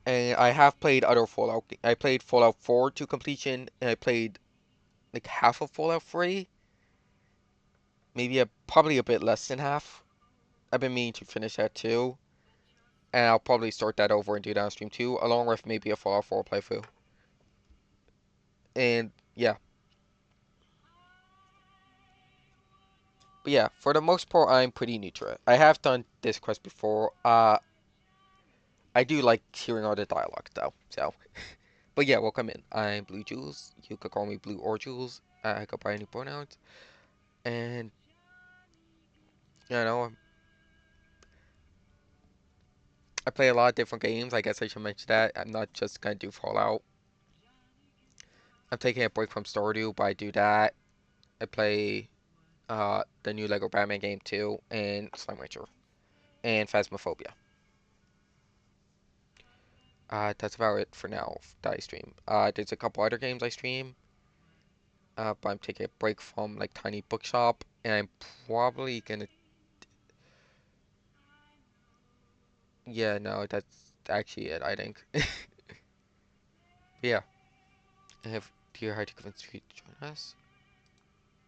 And I have played other Fallout. I played Fallout 4 to completion, and I played like half of Fallout 3. Maybe probably a bit less than half. I've been meaning to finish that too. And I'll probably start that over and do that on stream too, along with maybe a Fallout 4 playthrough. And yeah. But yeah, for the most part, I'm pretty neutral. I have done this quest before. I do like hearing all the dialogue though. So, but yeah, welcome in. I'm Blue Jules. You could call me Blue or Jules. I go by any pronouns. And you know, I play a lot of different games. I guess I should mention that. I'm not just gonna do Fallout. I'm taking a break from Stardew, but I do that. I play the new Lego Batman game too, and Slime Rancher, and Phasmophobia. That's about it for now that I stream. There's a couple other games I stream, but I'm taking a break from like Tiny Bookshop, and I'm probably gonna. Yeah, no, that's actually it. I think. Yeah. I have dear hard to convince you to join us.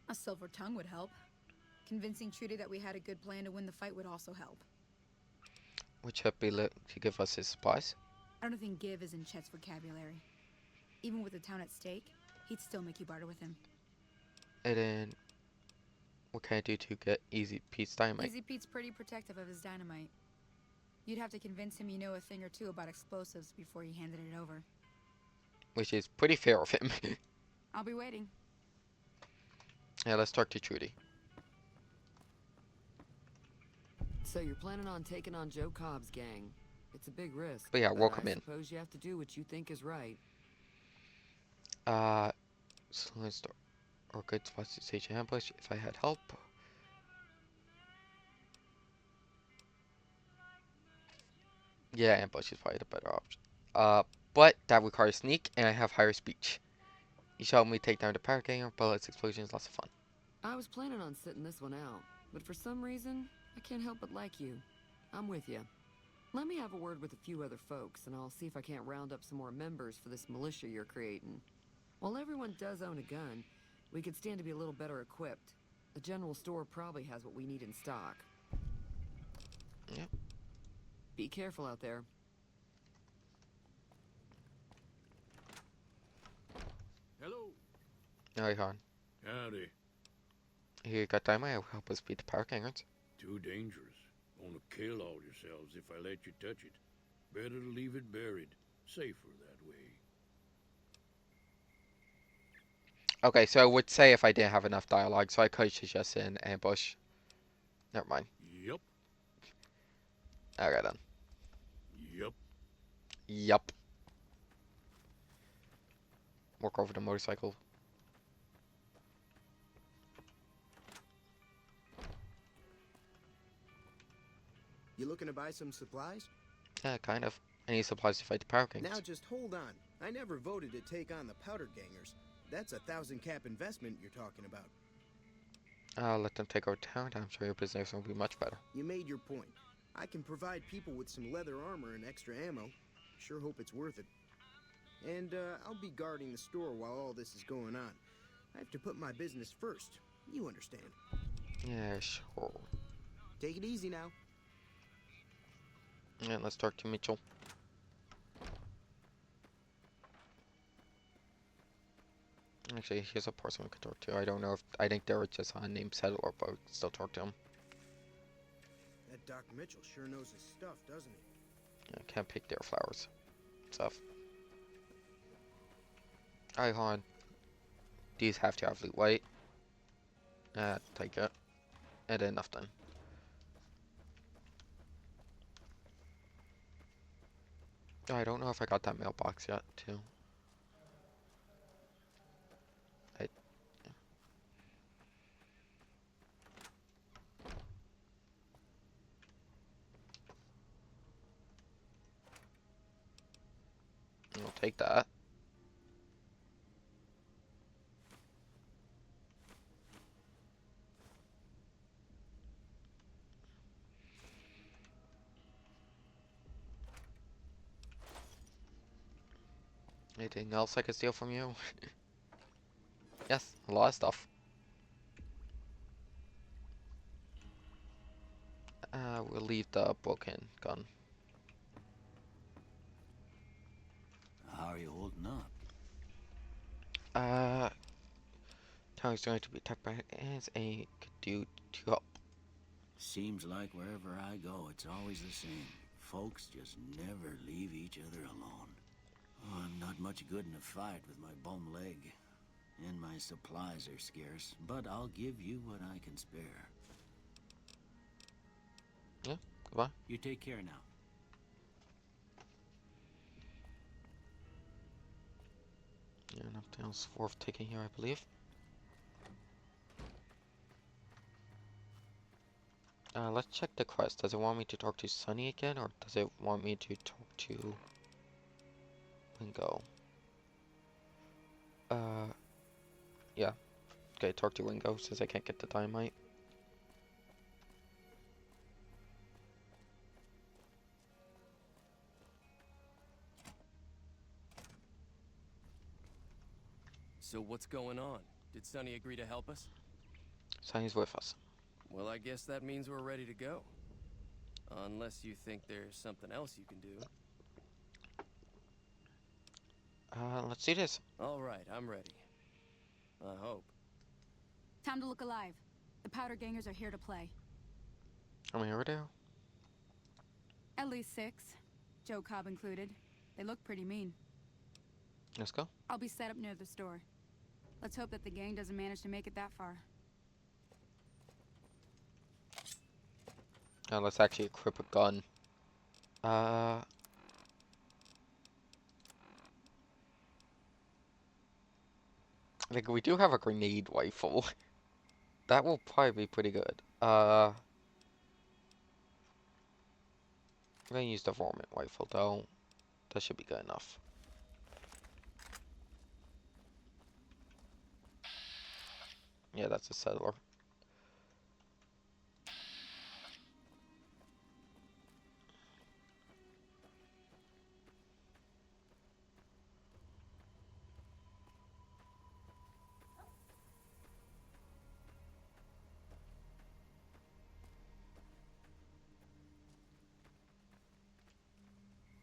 A silver tongue would help. Convincing Trudy that we had a good plan to win the fight would also help. Would Chet be willing to give us his supplies? I don't think give is in Chet's vocabulary. Even with the town at stake, he'd still make you barter with him. And then, what can I do to get Easy Pete's dynamite? Easy Pete's pretty protective of his dynamite. You'd have to convince him you know a thing or two about explosives before you handed it over. Which is pretty fair of him. I'll be waiting. Yeah, let's talk to Trudy. So you're planning on taking on Joe Cobb's gang. It's a big risk. But yeah, welcome I in. suppose you have to do what you think is right. So let's start. Or good spots to stage an ambush if I had help. Yeah, ambush is probably the better option. But that requires sneak, and I have higher speech. You shall help me take down the power ganger, bullets, explosions, lots of fun. I was planning on sitting this one out, but for some reason, I can't help but like you. I'm with you. Let me have a word with a few other folks, and I'll see if I can't round up some more members for this militia you're creating. While everyone does own a gun, we could stand to be a little better equipped. The general store probably has what we need in stock. Yep. Be careful out there. Hello. Hi, Han. Howdy. Here you got dynamite. I'll help us beat the power gangers. Too dangerous. Wanna kill all yourselves if I let you touch it. Better to leave it buried. Safer that way. Okay, so I would say if I didn't have enough dialogue, so I could suggest an ambush. Never mind. Yup. Okay then. Yup. Yup. Walk over the motorcycle. You looking to buy some supplies? Yeah, kind of. I need supplies to fight the power gangers. Now just hold on. I never voted to take on the powder gangers. That's a 1,000 cap investment you're talking about. I'll let them take over town. I'm sure your business will be much better. You made your point. I can provide people with some leather armor and extra ammo. Sure hope it's worth it. And I'll be guarding the store while all this is going on. I have to put my business first. You understand. Yeah, sure. Take it easy now. And let's talk to Mitchell. Actually, here's a person we could talk to. I don't know if I think they're just a named Settler, but we can still talk to him. That Doc Mitchell sure knows his stuff, doesn't he? I can't pick their flowers. Stuff. Alright, Han. These have to have loot white. Take it. And then nothing. I don't know if I got that mailbox yet, too. I'll take that. Anything else I could steal from you? Yes, a lot of stuff. We'll leave the broken gun. How are you holding up? Town is going to be attacked by ants and could do to help. Seems like wherever I go, it's always the same. folks just never leave each other alone. Oh, I'm not much good in a fight with my bum leg. And my supplies are scarce, but I'll give you what I can spare. Yeah, goodbye. You take care now. Yeah, nothing else worth taking here, I believe. Let's check the quest. Does it want me to talk to Sunny again, or does it want me to talk to Wingo? Yeah. Okay, talk to Wingo since I can't get the dynamite. So what's going on? Did Sonny agree to help us? Sunny's with us. Well, I guess that means we're ready to go. Unless you think there's something else you can do. Let's see this. All right, I'm ready. I hope. Time to look alive. The powder gangers are here to play. I'm here too. At least 6. Joe Cobb included. They look pretty mean. Let's go. I'll be set up near the store. Let's hope that the gang doesn't manage to make it that far. Let's actually equip a gun. Like, we do have a grenade rifle. That will probably be pretty good. I'm gonna use the varmint rifle though. That should be good enough. Yeah, that's a settler.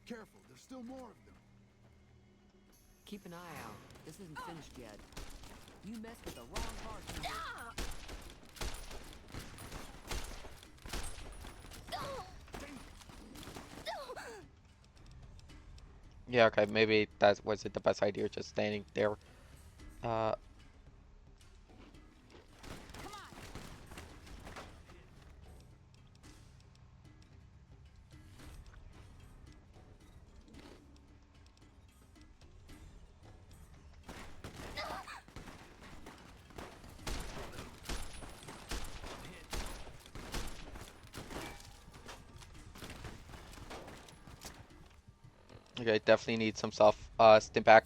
Careful, there's still more of them. Keep an eye out. This isn't finished yet. You messed with the wrong part. Yeah, okay, maybe that wasn't the best idea, just standing there. Okay, definitely need some stuff. Stimpack.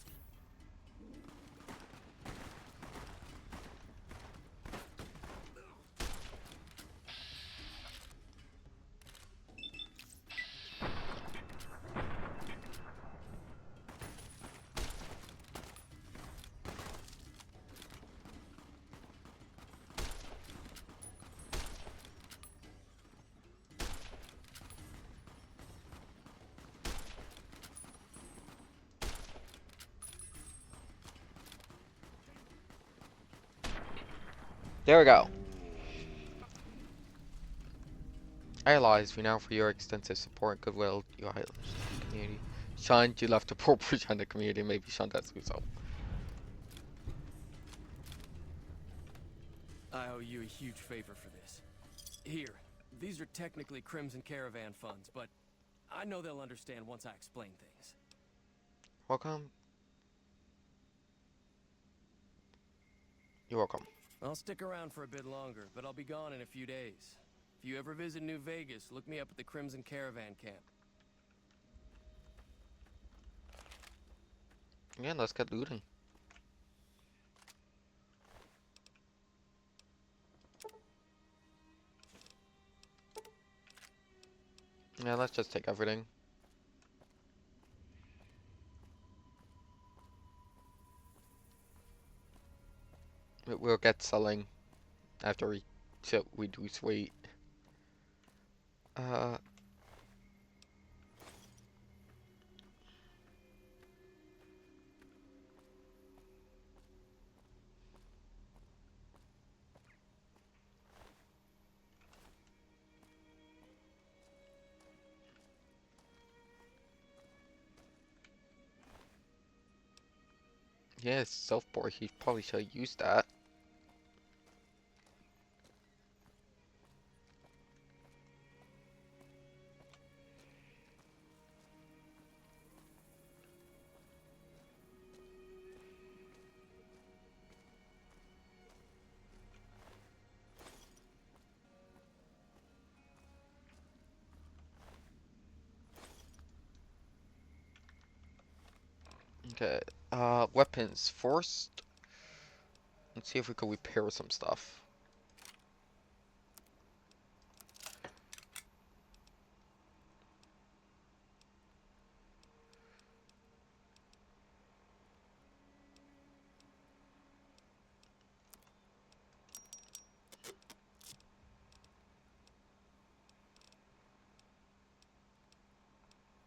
There we go. I realize we now for your extensive support and goodwill you highlighted the community. Sean, you left a poor push on the community, maybe Sean does so. I owe you a huge favor for this. Here, these are technically Crimson Caravan funds, but I know they'll understand once I explain things. Welcome. You're welcome. I'll stick around for a bit longer, but I'll be gone in a few days. If you ever visit New Vegas, look me up at the Crimson Caravan camp. Yeah, let's get looting. Yeah, let's just take everything. We'll get selling after we do sweet. Yeah, self-board. He probably should have used that. Okay, weapons first. Let's see if we can repair some stuff.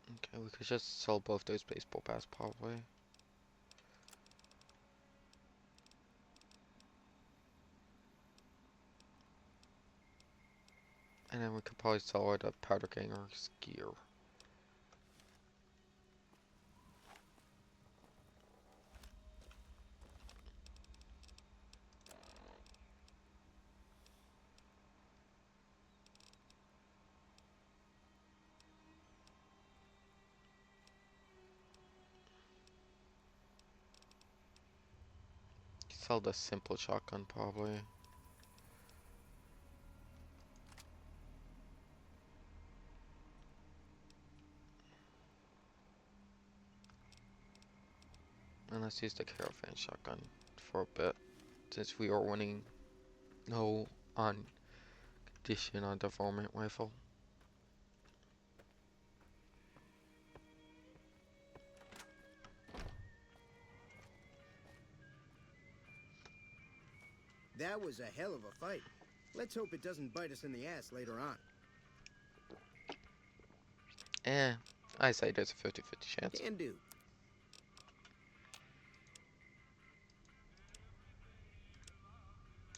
Okay, we could just sell both those baseball bats probably. And then we could probably sell it a powder ganger's gear. Sell the simple shotgun probably. And let's use the caravan shotgun for a bit, since we are winning no on condition on the varmint rifle. That was a hell of a fight. Let's hope it doesn't bite us in the ass later on. I say there's a 50-50 chance. Can do.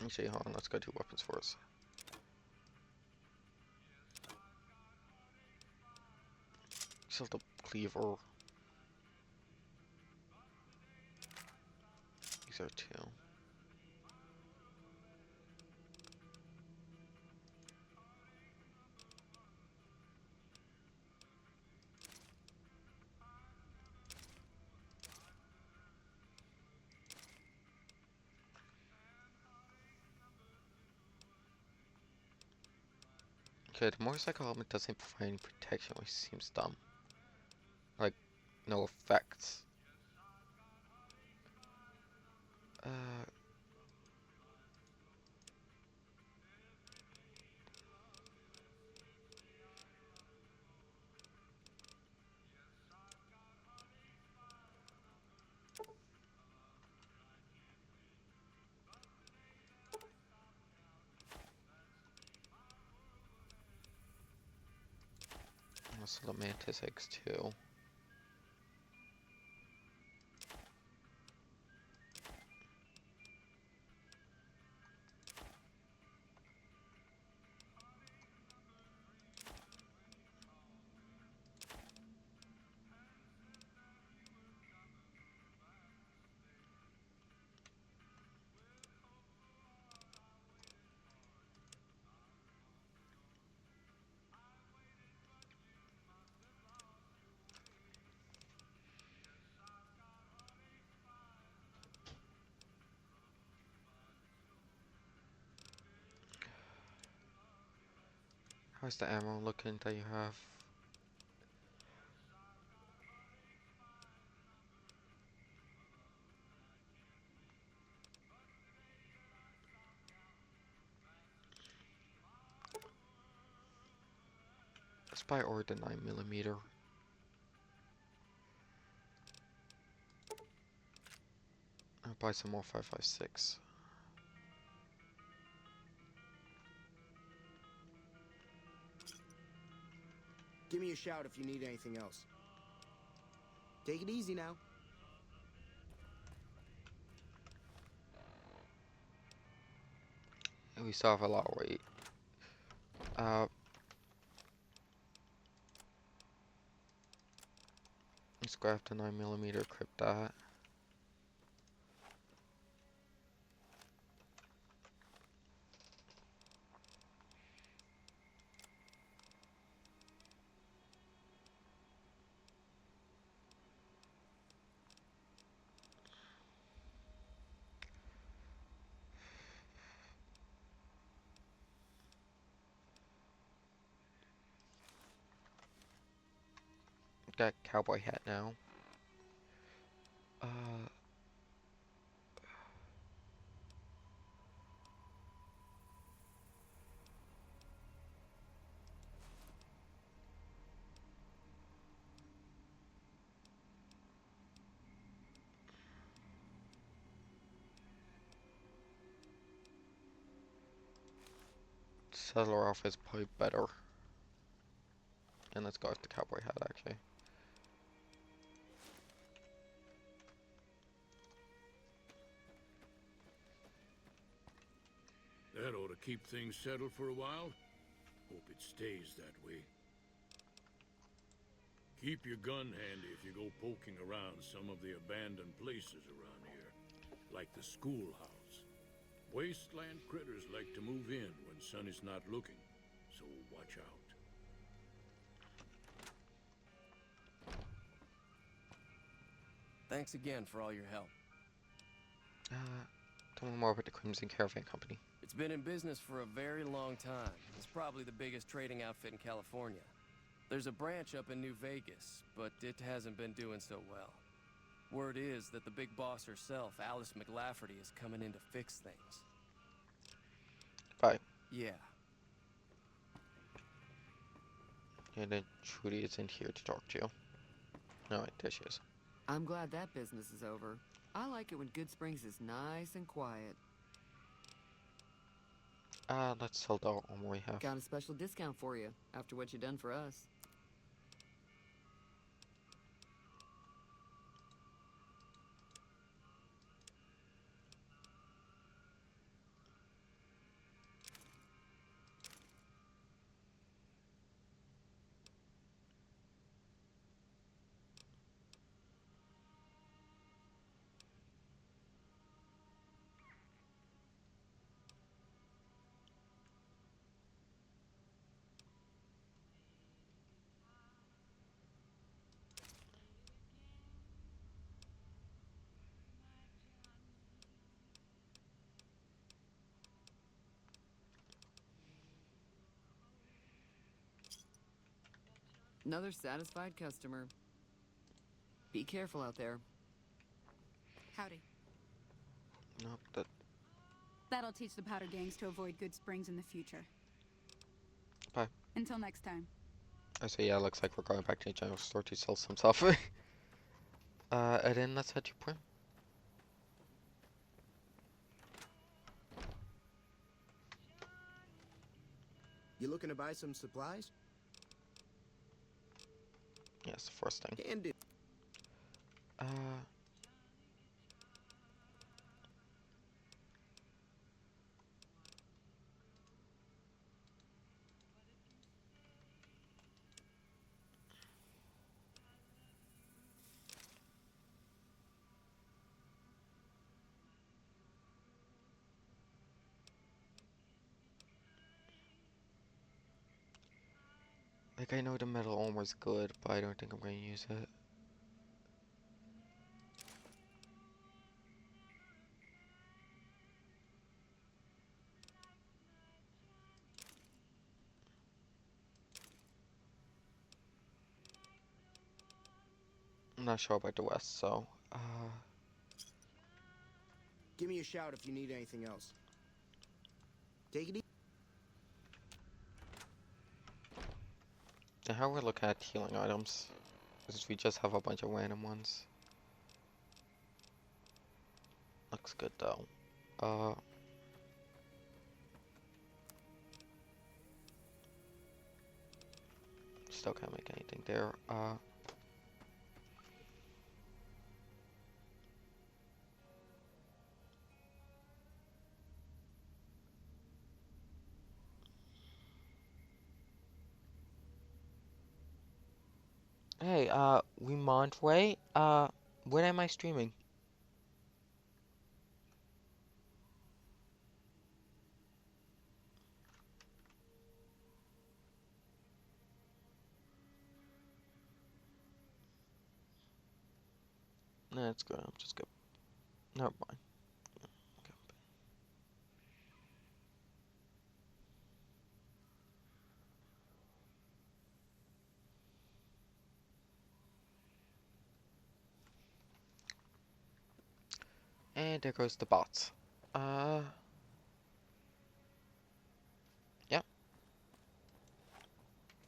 Actually, hold on, let's go do weapons first. Sell the cleaver. These are two. Okay, the motorcycle helmet doesn't provide any protection, which seems dumb. Like, no effects. Also the Mantis X2. How's the ammo looking that you have? Let's buy or the 9mm. I'll buy some more 5.56. Give me a shout if you need anything else. Take it easy now. And we still have a lot of weight. Let's grab the 9mm, equip that. that cowboy hat now. Settler off is probably better. And let's go with the cowboy hat, actually. That ought to keep things settled for a while. Hope it stays that way. Keep your gun handy if you go poking around some of the abandoned places around here, like the schoolhouse. Wasteland critters like to move in when Sonny's not looking, so watch out. Thanks again for all your help. Tell me more about the Crimson Caravan Company. It's been in business for a very long time. It's probably the biggest trading outfit in California. There's a branch up in New Vegas, but it hasn't been doing so well. Word is that the big boss herself, Alice McLafferty, is coming in to fix things. Bye. Yeah. And then Trudy isn't here to talk to you. No, wait, there she is. I'm glad that business is over. I like it when Goodsprings is nice and quiet. Let's sell the armor we have. Got a special discount for you after what you done for us. Another satisfied customer. Be careful out there. Howdy. Nope, That'll teach the powder gangs to avoid Goodsprings in the future. Bye. Until next time. I say, yeah, looks like we're going back to the general store to sell some stuff. And then let's head to Prim. You looking to buy some supplies? Yes, the first thing. Can do. Like, I know the metal armor's good, but I don't think I'm going to use it. I'm not sure about the West, so, Give me a shout if you need anything else. Take it easy. Now how we're looking at healing items, because we just have a bunch of random ones. Looks good though. Still can't make anything there. Hey, we Monterey, when am I streaming? Nah, it's good, I'm just good. Never mind. And there goes the bots. Yeah.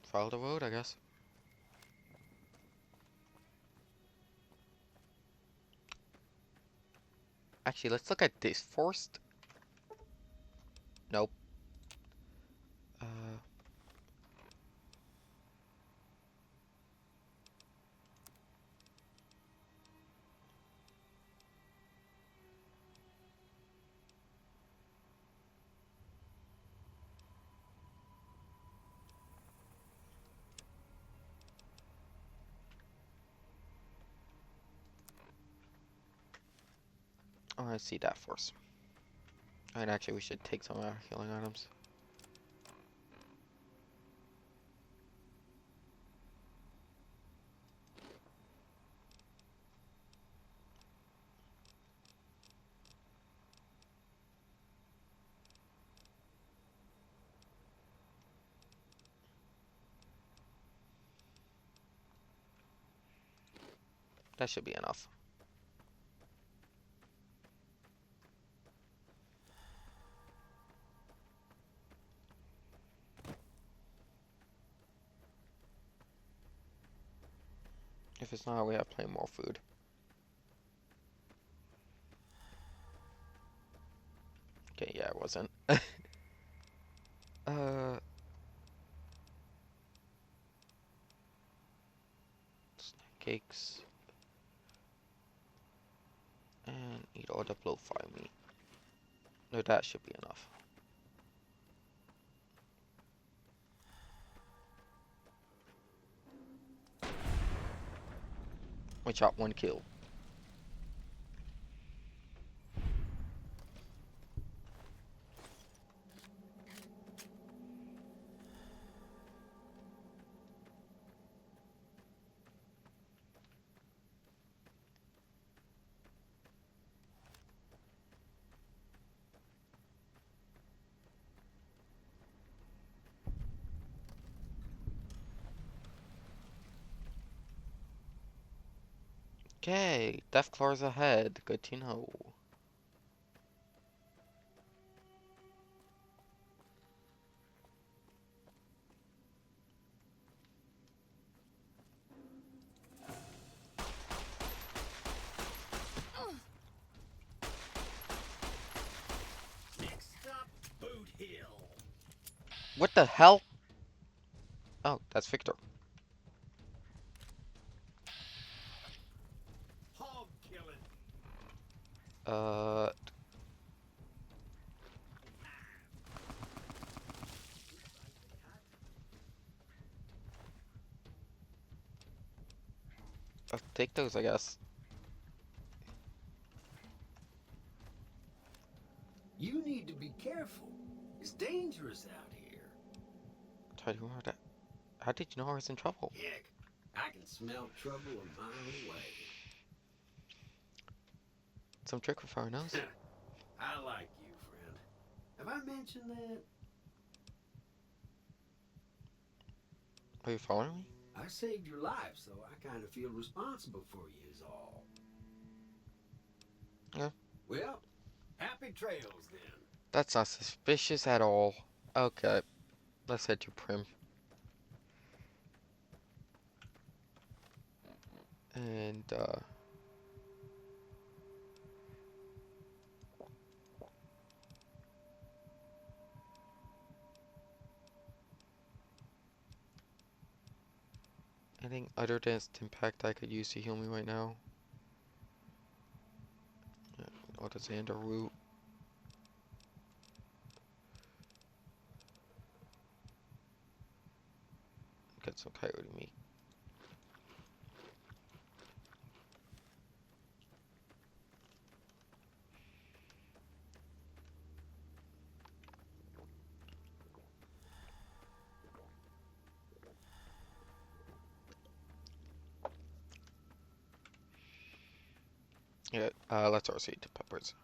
Follow the road, I guess. Actually, let's look at this first. Nope. I want to see that first. And actually, we should take some of our healing items. That should be enough. If it's not, we have plenty more food. Okay, yeah, it wasn't. Snack cakes. And eat all the blowfly meat. No, that should be enough. We shot 1 kill. Okay, Deathclaws ahead. Good to know. Next stop, Boot Hill. What the hell? Oh, that's Victor. Hog killing. I'll take those, I guess. You need to be careful. It's dangerous out here. Tried to that. How did you know I was in trouble? Heck, I can smell trouble a mile away. Some trick with our nose. I like you, friend. Have I mentioned that? Are you following me? I saved your life, so I kind of feel responsible for you is all. Yeah. Well, happy trails then. That's not suspicious at all. Okay. Let's head to Prim. And, anything other than impact I could use to heal me right now? Yeah, or the Xander root. Get some coyote meat. Yeah, let's also eat the peppers.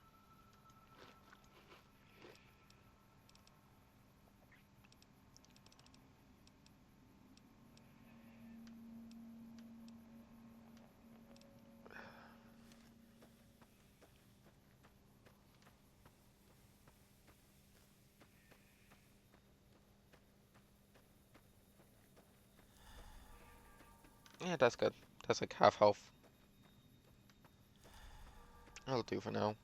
Yeah, that's good. That's like half health. That'll do for now.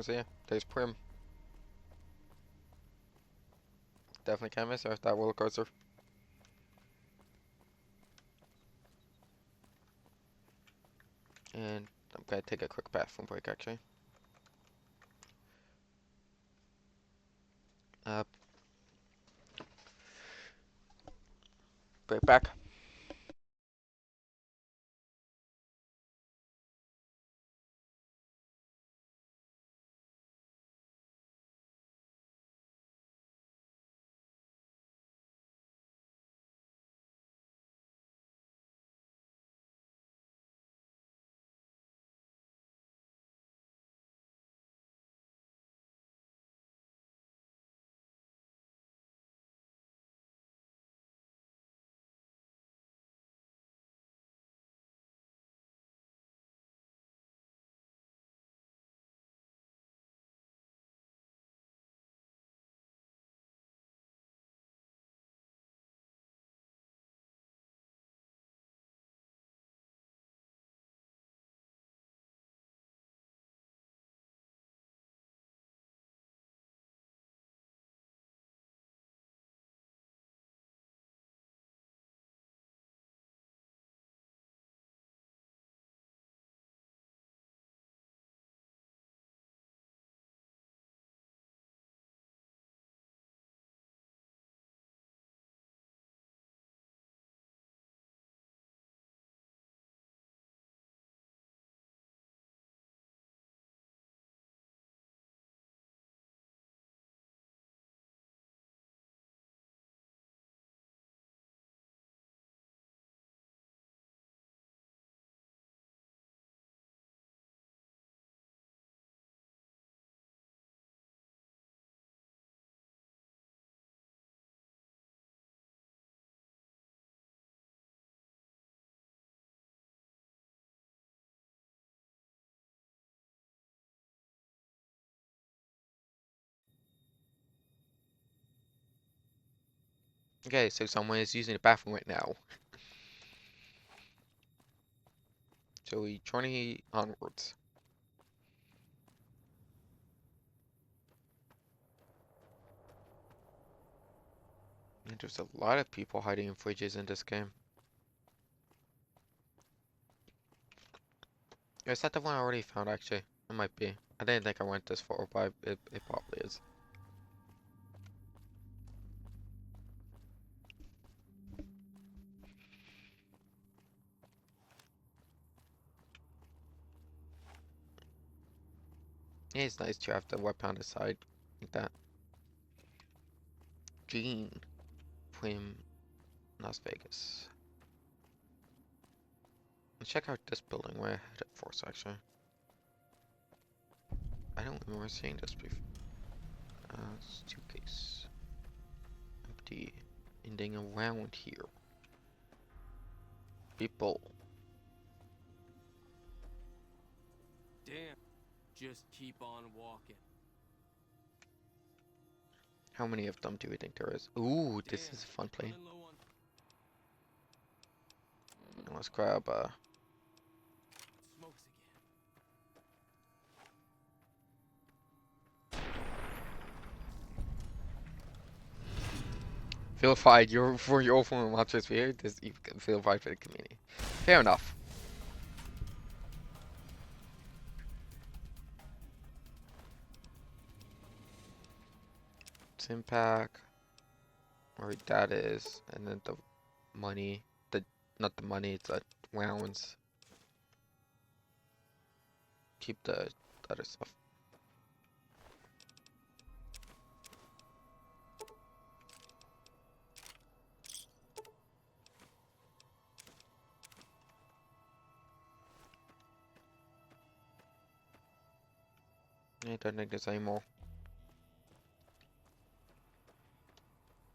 So yeah, there's Prim. Definitely can't miss her, that roller coaster. And I'm gonna take a quick bathroom break actually. Right back. Okay, so someone is using the bathroom right now. So we journey onwards. And there's a lot of people hiding in fridges in this game. Is that the one I already found actually? It might be. I didn't think I went this far, but it probably is. Yeah, it's nice to have the weapon on the side like that. Gene. Prim. Las Vegas. Let's check out this building where I headed for actually. I don't remember seeing this before. Suitcase. Empty. Anything around here? People. Damn. Just keep on walking. How many of them do we think there is? Ooh, this is a fun plane. Let's grab Smokes feel fired. You're for your own monsters here. This you can feel fired for the community. Fair enough. Sim pack. Where that is, and then the money. Not the money. It's the rounds. Keep the other stuff. I don't think there's any more.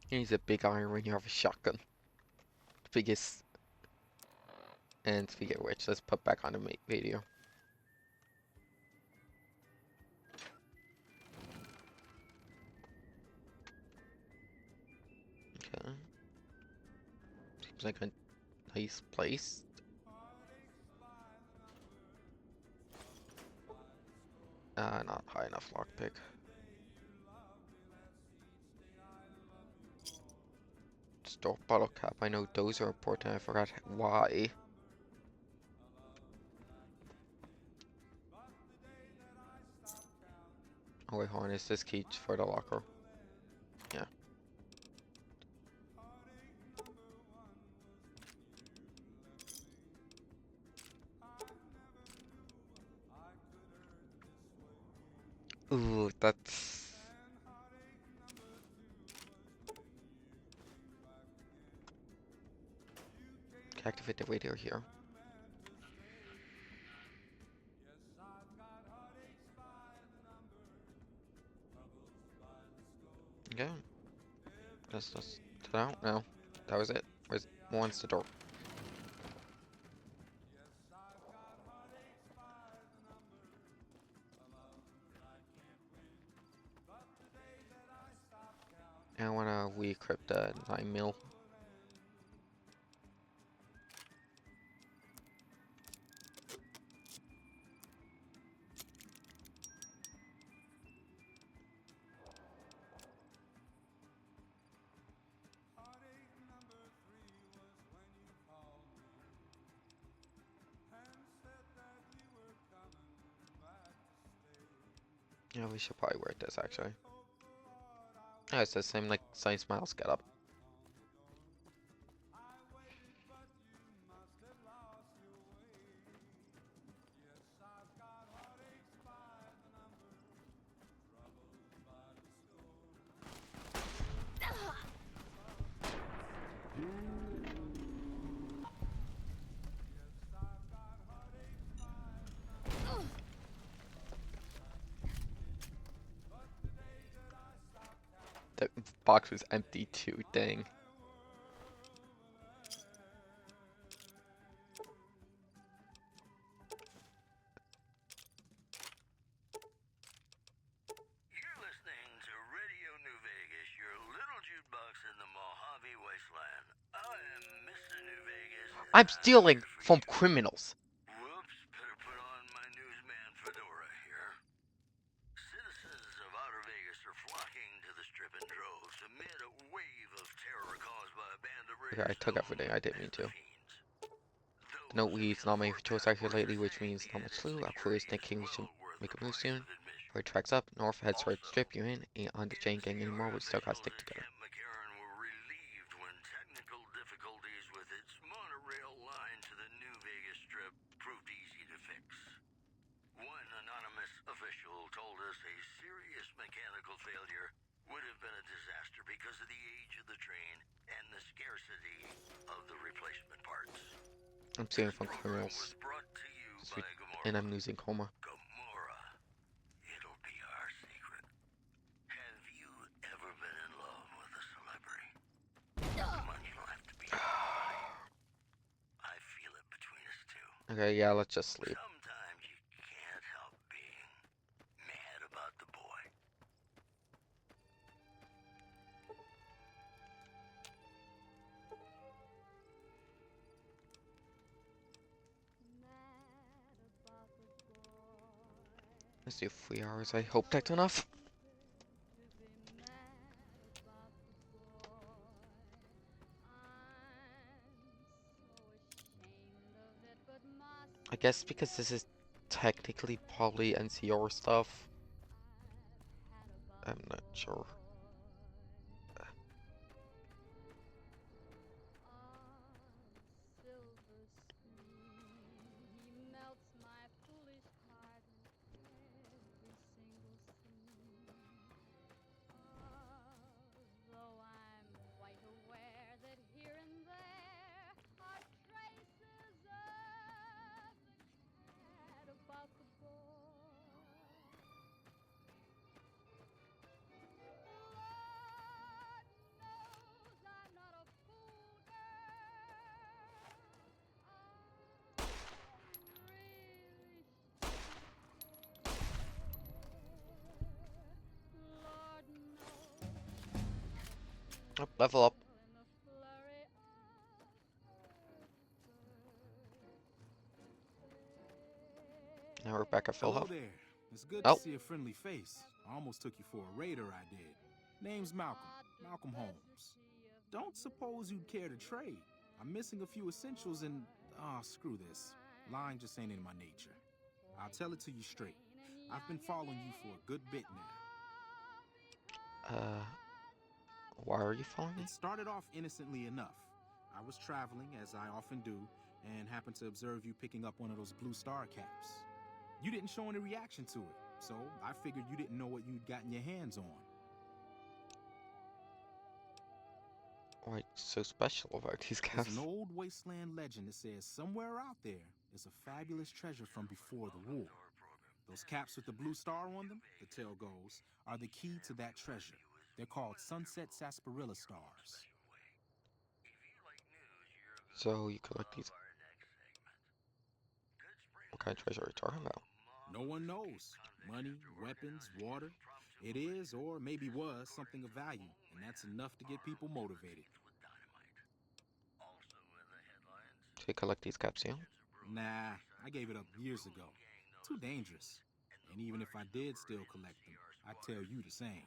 He's a big iron when you have a shotgun. Biggest. And speaking of which, let's put back on the video. Okay. Seems like a nice place. Not high enough lockpick. Store bottle cap. I know those are important. I forgot why. Oh wait, hold on. Is this key for the locker? Yeah. Ooh, that's... Activate the radio here. Okay. Let's get out now. That was it. Where's the door? And I wanna re-equip the 9mm. Yeah, we should probably wear this actually. Yeah, it's the same like size mouse getup. The box was empty too, dang. You're listening to Radio New Vegas, your little jukebox in the Mojave Wasteland. I am Mr. New Vegas. I'm stealing from criminals. Whoops, better put on my newsman fedora here. Citizens of Outer Vegas are flocking to the strip in droves amid a wave of terror caused by a band of Okay, I took everything. I didn't mean to. The note reads, not many patrols out here lately, which means not much loot. Our crew is thinking we should make a move soon. Our tracks up, north heads toward strip. You ain't on the chain gang anymore. We still gotta stick together. McCarran were relieved when technical difficulties with its monorail line to the New Vegas Strip proved easy to fix. One anonymous official told us a serious mechanical failure would have been a disaster because of the age of the train and the scarcity of the replacement parts. I'm stealing from criminals. And I'm losing coma. Gomorrah. It'll be our secret. Have you ever been in love with a celebrity? Come on, you don't have to be. I feel it between us two. Okay, yeah, let's just sleep. Sometimes you can't help being mad about the boy. Let's do 3 hours. I hope that's enough. I guess because this is technically probably NCR stuff. I'm not sure. Oh, level up. Now we're back at full Hello health. there. It's good Oh. to see a friendly face. I almost took you for a raider, I did. Name's Malcolm. Malcolm Holmes. Don't suppose you'd care to trade. I'm missing a few essentials and... screw this. Lying just ain't in my nature. I'll tell it to you straight. I've been following you for a good bit now. Why are you following me? It started off innocently enough. I was traveling, as I often do, and happened to observe you picking up one of those Blue Star caps. You didn't show any reaction to it, so I figured you didn't know what you'd gotten your hands on. What's so special about these caps? There's an old wasteland legend that says somewhere out there is a fabulous treasure from before the war. Those caps with the blue star on them, the tale goes, are the key to that treasure. They're called Sunset Sarsaparilla Stars. So you collect these. What kind of treasure are you talking about? No one knows. Money, weapons, water. It is, or maybe was, something of value, and that's enough to get people motivated. So you collect these caps, yeah? Nah, I gave it up years ago. Too dangerous. And even if I did still collect them, I'd tell you the same.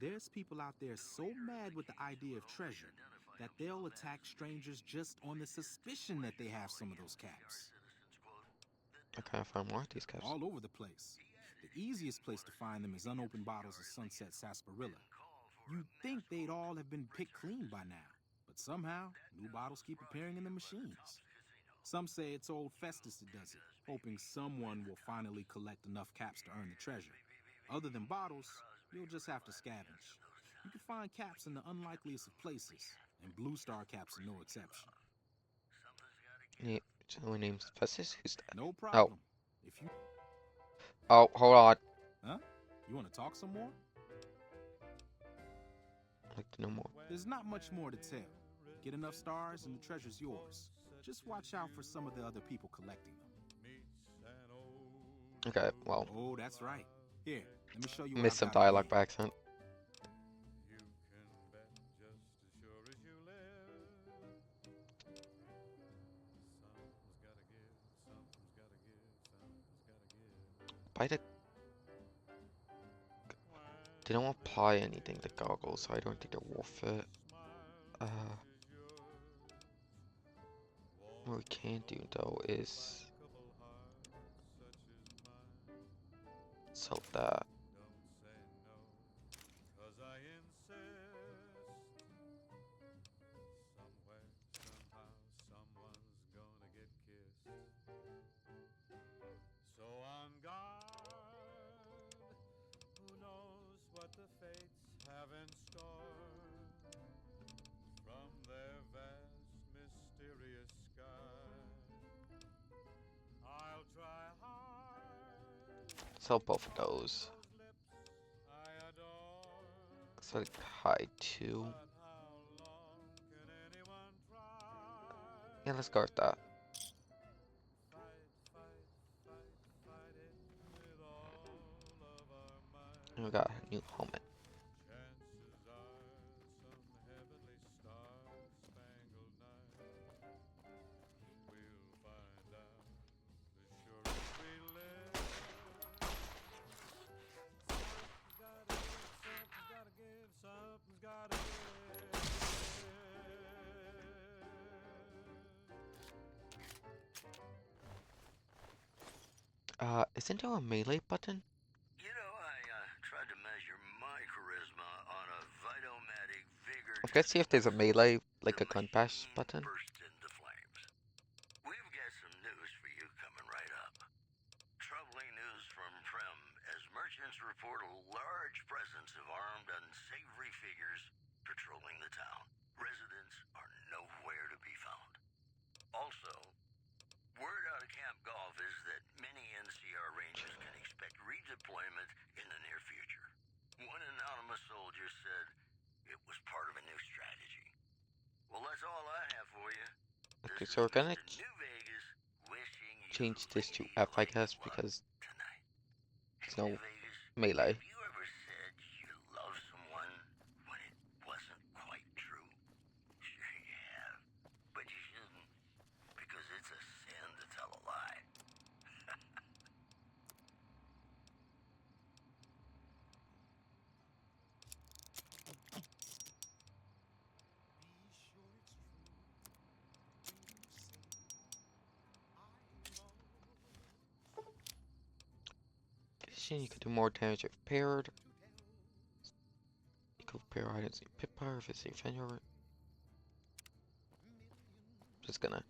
There's people out there so mad with the idea of treasure that they'll attack strangers just on the suspicion that they have some of those caps. I can't find more of these caps. All over the place. The easiest place to find them is unopened bottles of Sunset Sarsaparilla. You'd think they'd all have been picked clean by now, but somehow, new bottles keep appearing in the machines. Some say it's old Festus that does it, hoping someone will finally collect enough caps to earn the treasure. Other than bottles, you'll just have to scavenge. You can find caps in the unlikeliest of places, and Blue Star caps are no exception. Yeah, so my name's Festus. Who's that? No problem. If you... Oh, hold on. Huh? You want to talk some more? I'd like to know more. There's not much more to tell. Get enough stars and the treasure's yours. Just watch out for some of the other people collecting them. Okay, well. Oh, that's right. Here, let me show you. Missed some dialogue by accident. By the... They don't apply anything to goggles, so I don't think they're worth it. What we can do though is sell that. Sell both of those. So hide 2. Yeah, let's go with that. And we got a new helmet. Isn't there a melee button? You know, I tried to measure my charisma on a Vitomatic Vigor. Let's see if there's a melee, like a gun bash button. Burst into flames. We've got some news for you coming right up. Troubling news from Prem as merchants report a large presence of armed, unsavory figures patrolling the town. Residents are nowhere to be found. Also, word out of Camp Golf is that many NCR Rangers can expect redeployment in the near future. One anonymous soldier said it was part of a new strategy. Well, that's all I have for you. Okay, so we're gonna change this to F, I guess, because there's no melee. Have you ever said you love someone when it wasn't quite mission. You can do more damage if paired. You can pair items in Pitfire if it's a vendor. Just gonna.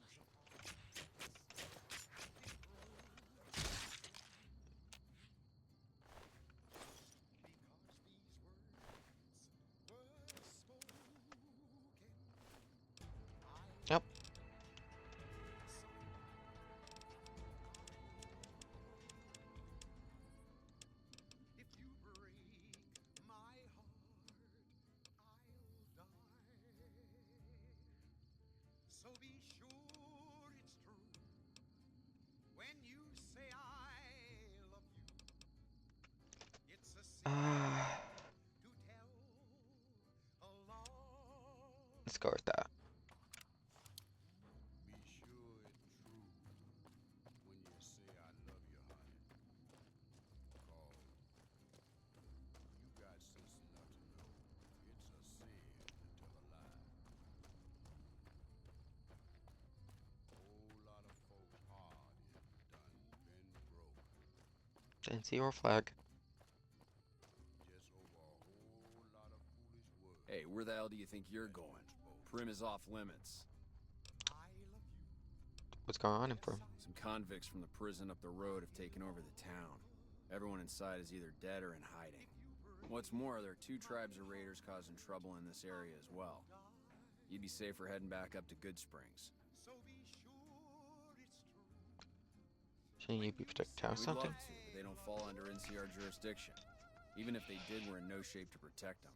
Yep. So be sure it's true when you say I love you. It's a sin to tell a lie. Let's go with that. Be sure it's true when you say I love you, honey. 'Cause you got sense enough to know it's a sin to tell a lie. Whole lot of folks' heart is done been broken. NCR flag. Just over a whole lot of foolish words. Hey, where the hell do you think you're going? Prim is off limits. What's going on in Prim? Some convicts from the prison up the road have taken over the town. Everyone inside is either dead or in hiding. What's more, there are 2 tribes of raiders causing trouble in this area as well. You'd be safer heading back up to Goodsprings. Shouldn't you be protected town or We'd something? love to, but they don't fall under NCR jurisdiction. Even if they did, we're in no shape to protect them.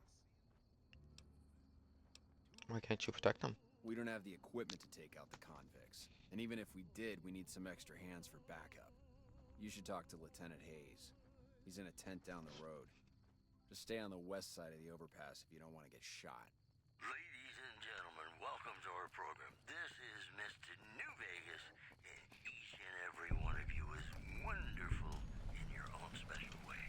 Why can't you protect them? We don't have the equipment to take out the convicts. And even if we did, we need some extra hands for backup. You should talk to Lieutenant Hayes. He's in a tent down the road. Just stay on the west side of the overpass if you don't want to get shot. Ladies and gentlemen, welcome to our program. This is Mr. New Vegas, and each and every one of you is wonderful in your own special way.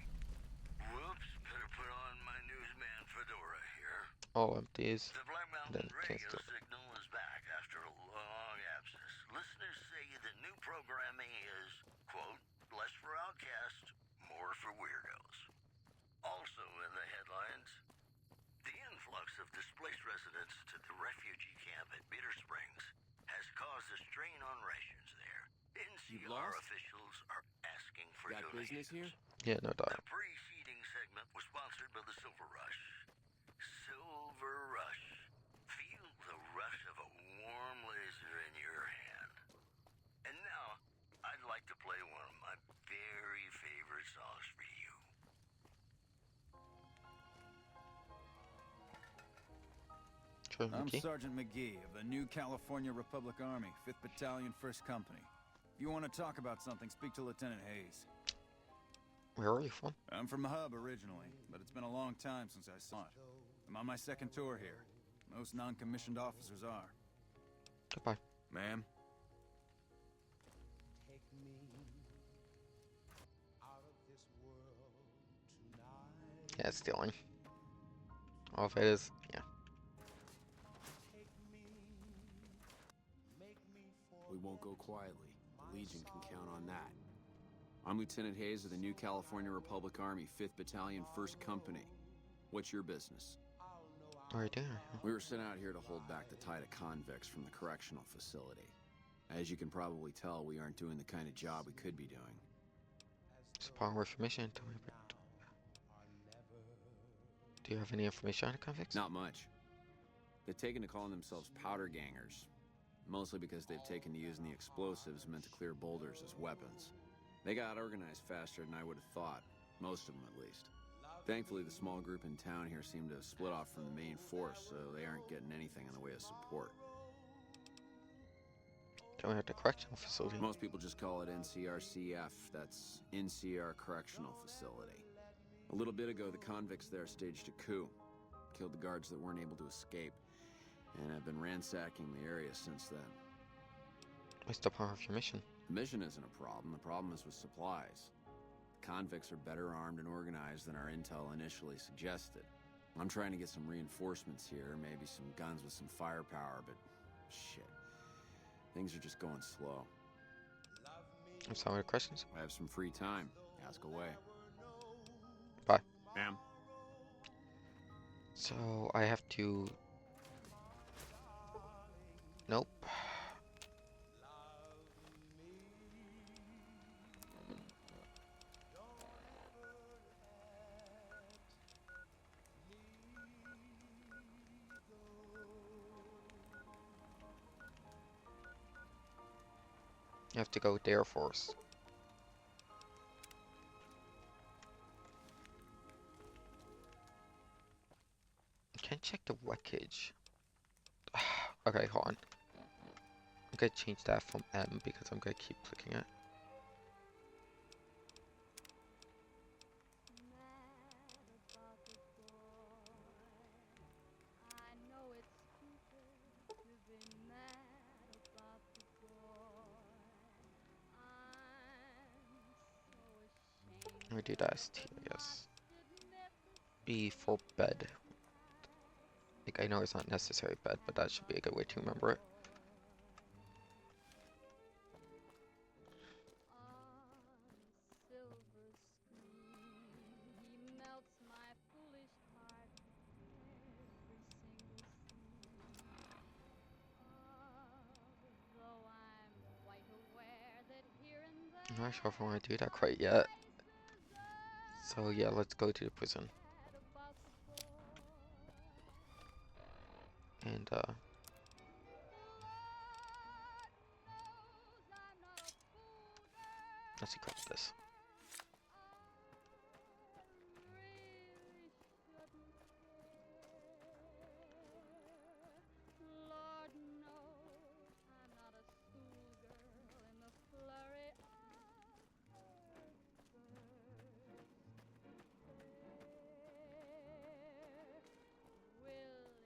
Whoops, better put on my newsman fedora here. All empties. The Black And then Mountain can't radio still. signal is back after a long absence. Listeners say the new programming is, quote, less for outcasts, more for weirdos. Also in the headlines, the influx of displaced residents to the refugee camp at Bitter Springs has caused a strain on rations there. NCR lost? officials are asking for Got donations. business here? Yeah, no doubt. The preceding segment was sponsored by the Silver Rush. Silver Rush. Feel the rush of a warm laser in your hand. And now, I'd like to play one of my very favorite songs for you. I'm Mickey. Sergeant McGee of the New California Republic Army, 5th Battalion, 1st Company. If you want to talk about something, speak to Lieutenant Hayes. Where are you from? I'm from the hub originally, but it's been a long time since I saw it. I'm on my 2nd tour here. Most non-commissioned officers are. Goodbye. Ma'am? Yeah, it's stealing. All of it is, yeah. We won't go quietly. The Legion can count on that. I'm Lieutenant Hayes of the New California Republic Army, 5th Battalion, 1st Company. What's your business? What are you doing? We were sent out here to hold back the tide of convicts from the correctional facility. As you can probably tell, we aren't doing the kind of job we could be doing. It's upon information. Do you have any information on the convicts? Not much. They've taken to calling themselves powder gangers, mostly because they've taken to using the explosives meant to clear boulders as weapons. They got organized faster than I would have thought, most of them at least. Thankfully, the small group in town here seem to have split off from the main force, so they aren't getting anything in the way of support. Can we have the correctional facility? Most people just call it NCRCF, that's NCR Correctional Facility. A little bit ago, the convicts there staged a coup, killed the guards that weren't able to escape, and have been ransacking the area since then. What's the power of your mission? The mission isn't a problem, the problem is with supplies. The convicts are better armed and organized than our intel initially suggested. I'm trying to get some reinforcements here, maybe some guns with some firepower, but shit. Things are just going slow. Have some other questions? I have some free time. Ask away. Ma'am? So I have to. Nope. You have to go with the Air Force. Can't check the wreckage. Okay, hold on. I'm gonna change that from M because I'm gonna keep clicking it. Let me do that as T, I guess. B for bed. Like, I know it's not necessary bed, but that should be a good way to remember it. I'm not sure if I want to do that quite yet. So yeah, let's go to the prison. And let's equip this.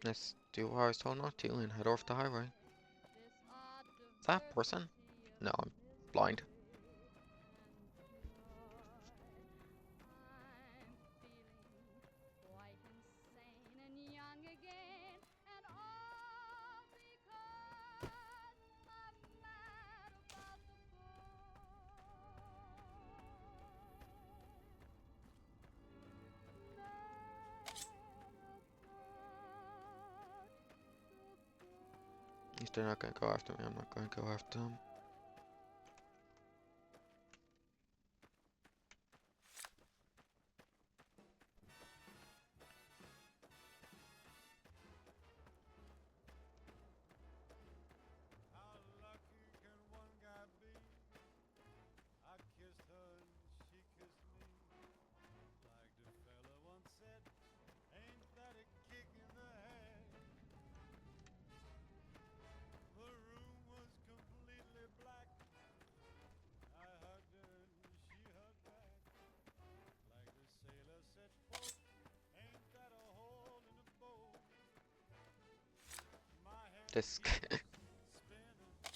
Let's do what I was told not to and head off the highway. Is that a person? No, I'm blind. If they're not gonna go after me, I'm not gonna go after them. How lucky can one guy be? I kissed her and she kissed me. Like the fella once said, ain't that a kick in the head? The room was completely black. I hugged her and she hugged back. Like the sailor said, quote, ain't that a hole in the boat? My head This spinning.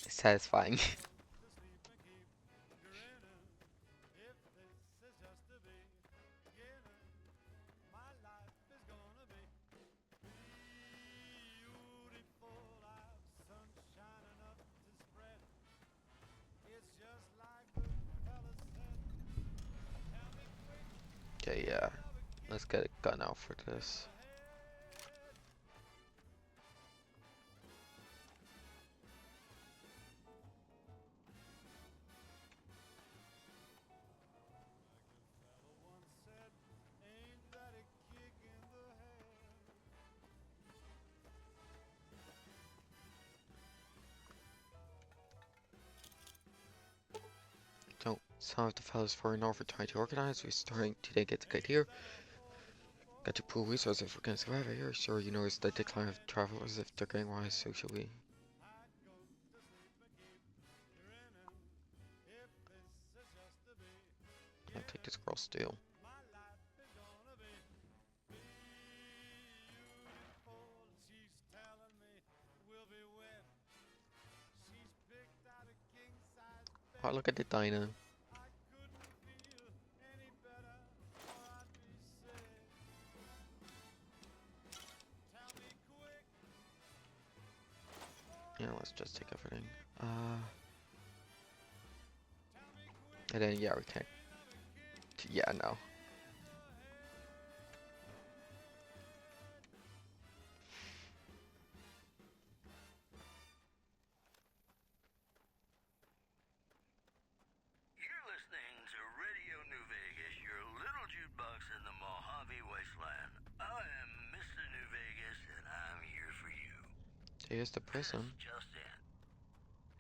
is satisfying. To sleep and keep grinning. If this is just the beginning, my life is gonna be beautiful. I've sunshine enough to spread. It's just like the fella said. Tell me quick, Okay, yeah. Let's get a gun out for this. fella once said, ain't that a kick in the head? So, some of the fellows for North are trying to organize. We're starting to get the good here. Got to pool resources if we're gonna survive here. Sure, you notice the decline of travelers if they're getting wise socially. I'll take this girl still. Oh, look at the diner. Yeah, let's just take everything. And then, yeah, we can't. Yeah, no. Here's the prison. Just in.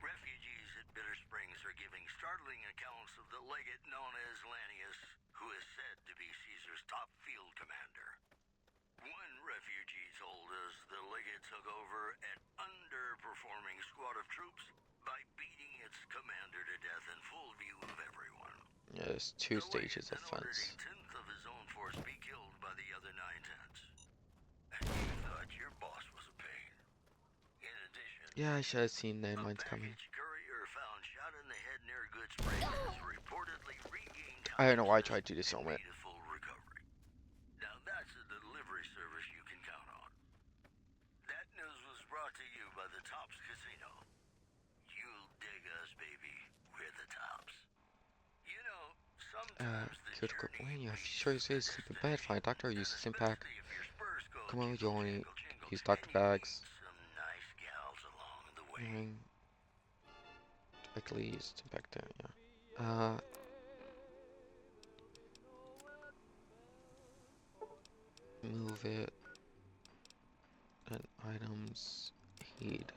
Refugees at Bitter Springs are giving startling accounts of the legate known as Lanius, who is said to be Caesar's top field commander. One refugee told us the legate took over an underperforming squad of troops by beating its commander to death in full view of everyone. Yeah, there's two stages of Ordered fence. a tenth of his own force be killed by the other 9/10. And you thought your boss was a pain. In addition, Yeah, I should have seen landmines coming. courier found shot in the head near Good Springs has reportedly regained I don't know why I tried to do this moment. made a full recovery. Now that's a delivery service you can count on. That news was brought to you by the Tops Casino. You'll dig us, baby. We're the Tops. You know, sometimes Critical plan. You have choices. Sleep in bed. Find a doctor. Use the impact. Come on, join. Use doctor bags. nice gals along the way. Directly use impact there. Yeah. Move it. And items. Heed.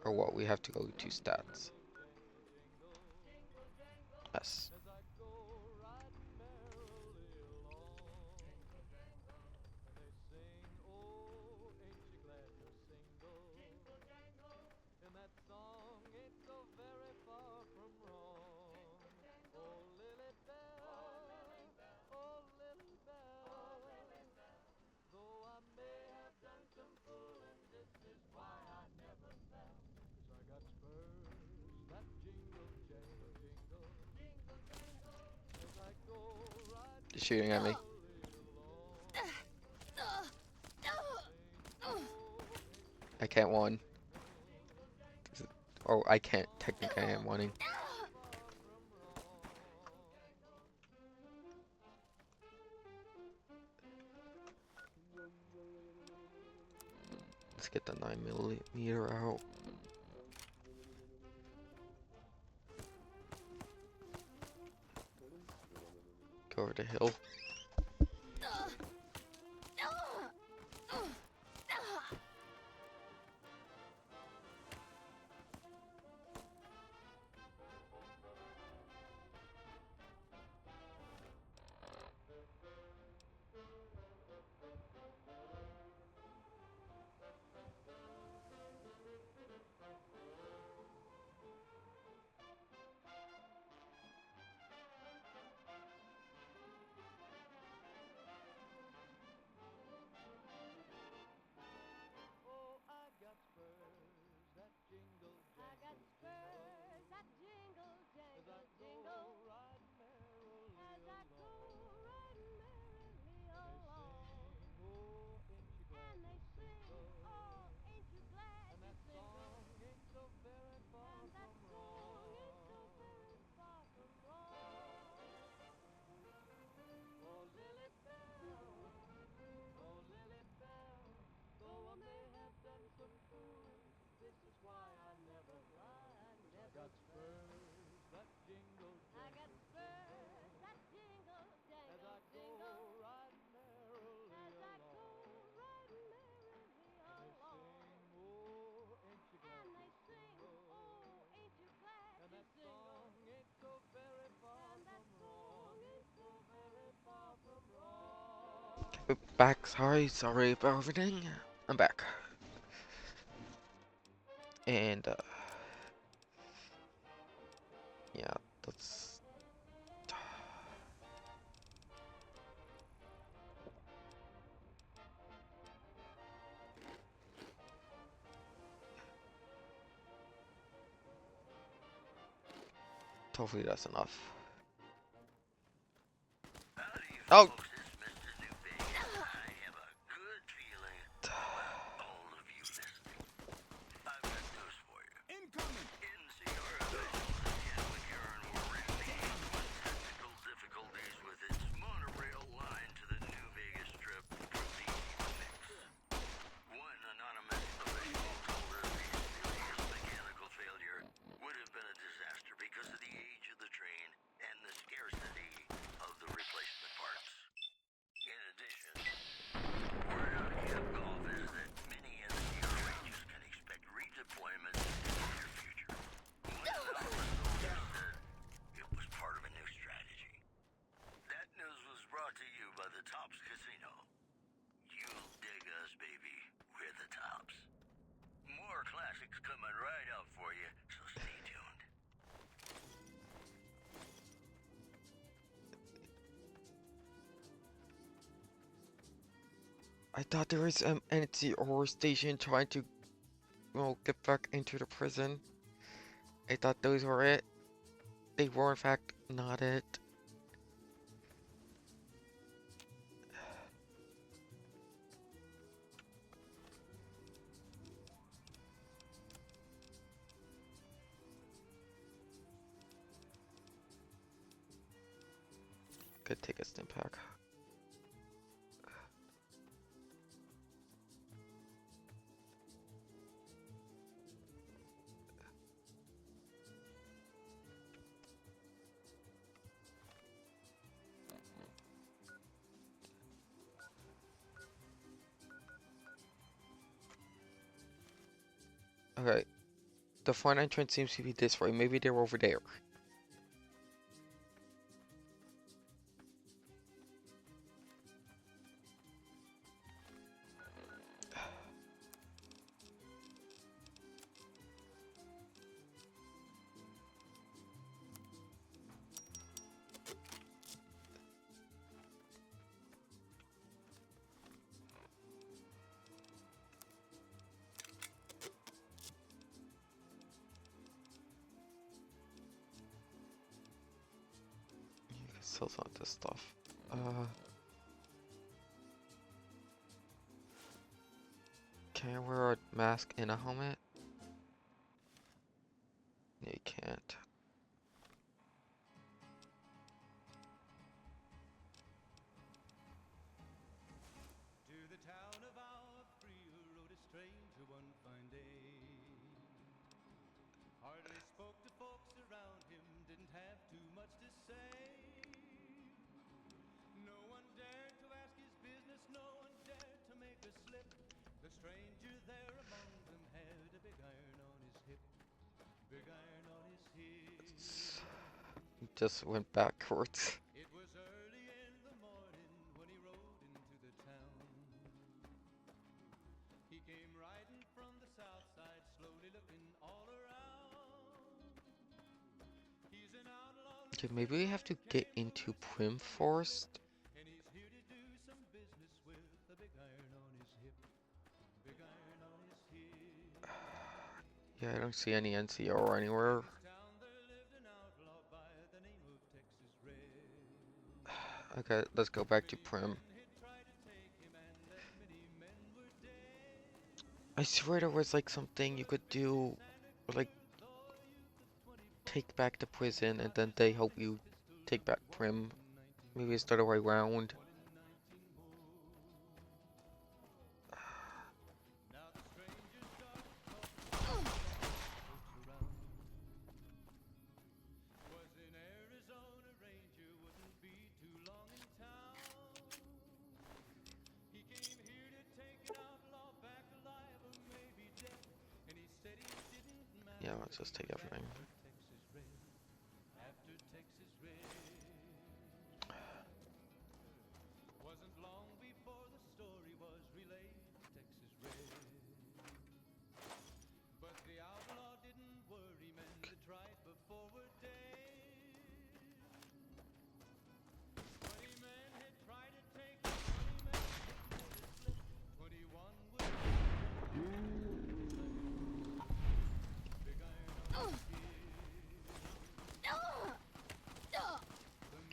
Or what? We have to go to stats. Yes. They're shooting at me. I can't one. Oh, I can't. Technically, I am wanting. Let's get the 9mm out. Go over the hill. Back, sorry about everything. I'm back. And, yeah, that's... Hopefully that's enough. Oh! I thought there was an NCR station trying to, get back into the prison. I thought those were it. They were in fact not it. Could take a stim pack. Okay, the front entrance seems to be this way. Maybe they're over there. You can sell some of this stuff. Can I wear a mask and a helmet? No, you can't. To the town of Alfrea rode a stranger one fine day. Hardly spoke to folks around him, didn't have too much to say. No one dared to ask his business, no one dared to make a slip. The stranger there among them had a big iron on his hip. Big iron on his hip. Just went backwards. It was early in the morning when he rode into the town. He came riding from the south side, slowly looking all around. He's an outlaw. Okay, maybe we have to get into Prim first. And he's here to do some business with a big iron on his hip. Big iron on his hip. Yeah, I don't see any NCR anywhere. Okay, let's go back to Prim. I swear there was like something you could do, like take back the prison and then they help you take back Prim. Maybe it's the other way around. Yeah, let's just take everything. Wasn't long before the story was relayed to Texas Red. But the outlaw didn't worry, men that tried before were dead. 20 men had tried to take 20 men had slip. 21 was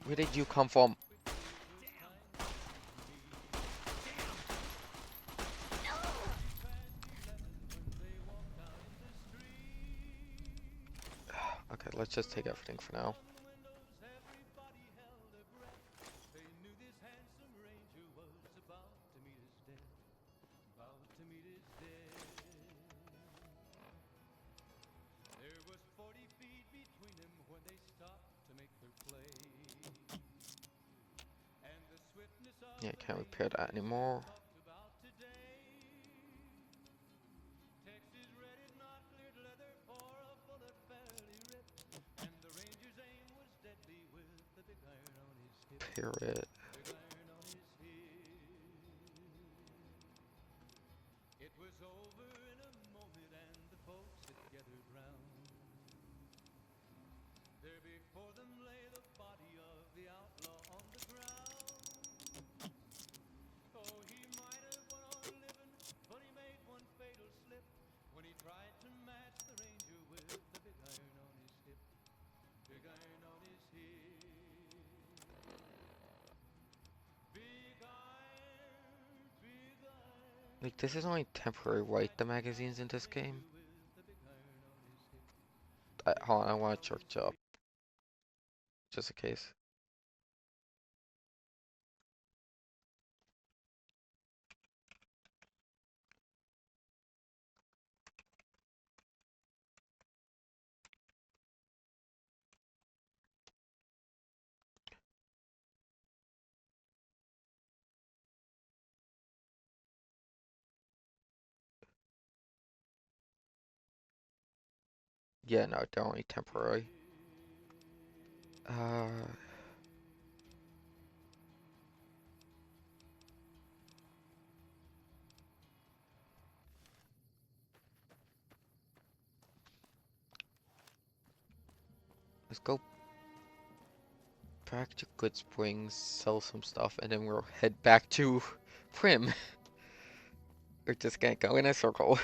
Where did you come from? Okay, let's just take everything for now. There was 40 feet between them when they stopped to make their play. And the swiftness of Yeah, I can't repair that anymore. about today. Texas Red had not cleared leather for a bullet fairly ripped. And the ranger's aim was deadly with the big iron on his hip. Repair it. Big iron on his hip. It was over in a moment and the folks had gathered round. There before them lay the body of the outlaw on the ground. Oh, he might have went Like, this is only temporary, right? The magazines in this game? Hold on, I want to search up. Just in case. Yeah, no, they're only temporary. Let's go back to Good Springs, sell some stuff, and then we'll head back to Prim. We're just gonna go in a circle.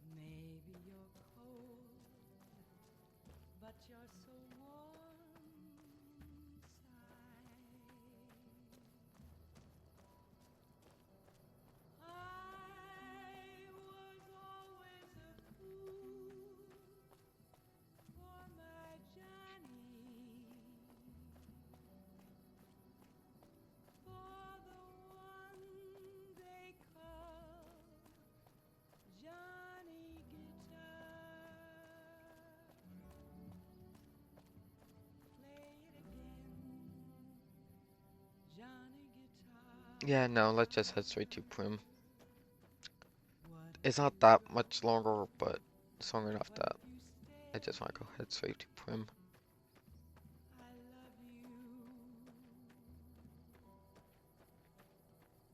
Maybe you're cold, but you're so warm inside. I was always a fool for my Johnny, for the one they call Johnny Guitar. Play it again, Johnny Guitar. Yeah, no, let's just head straight to Prim. It's not that much longer, but it's long enough that I just want to go head straight to Prim. I love you.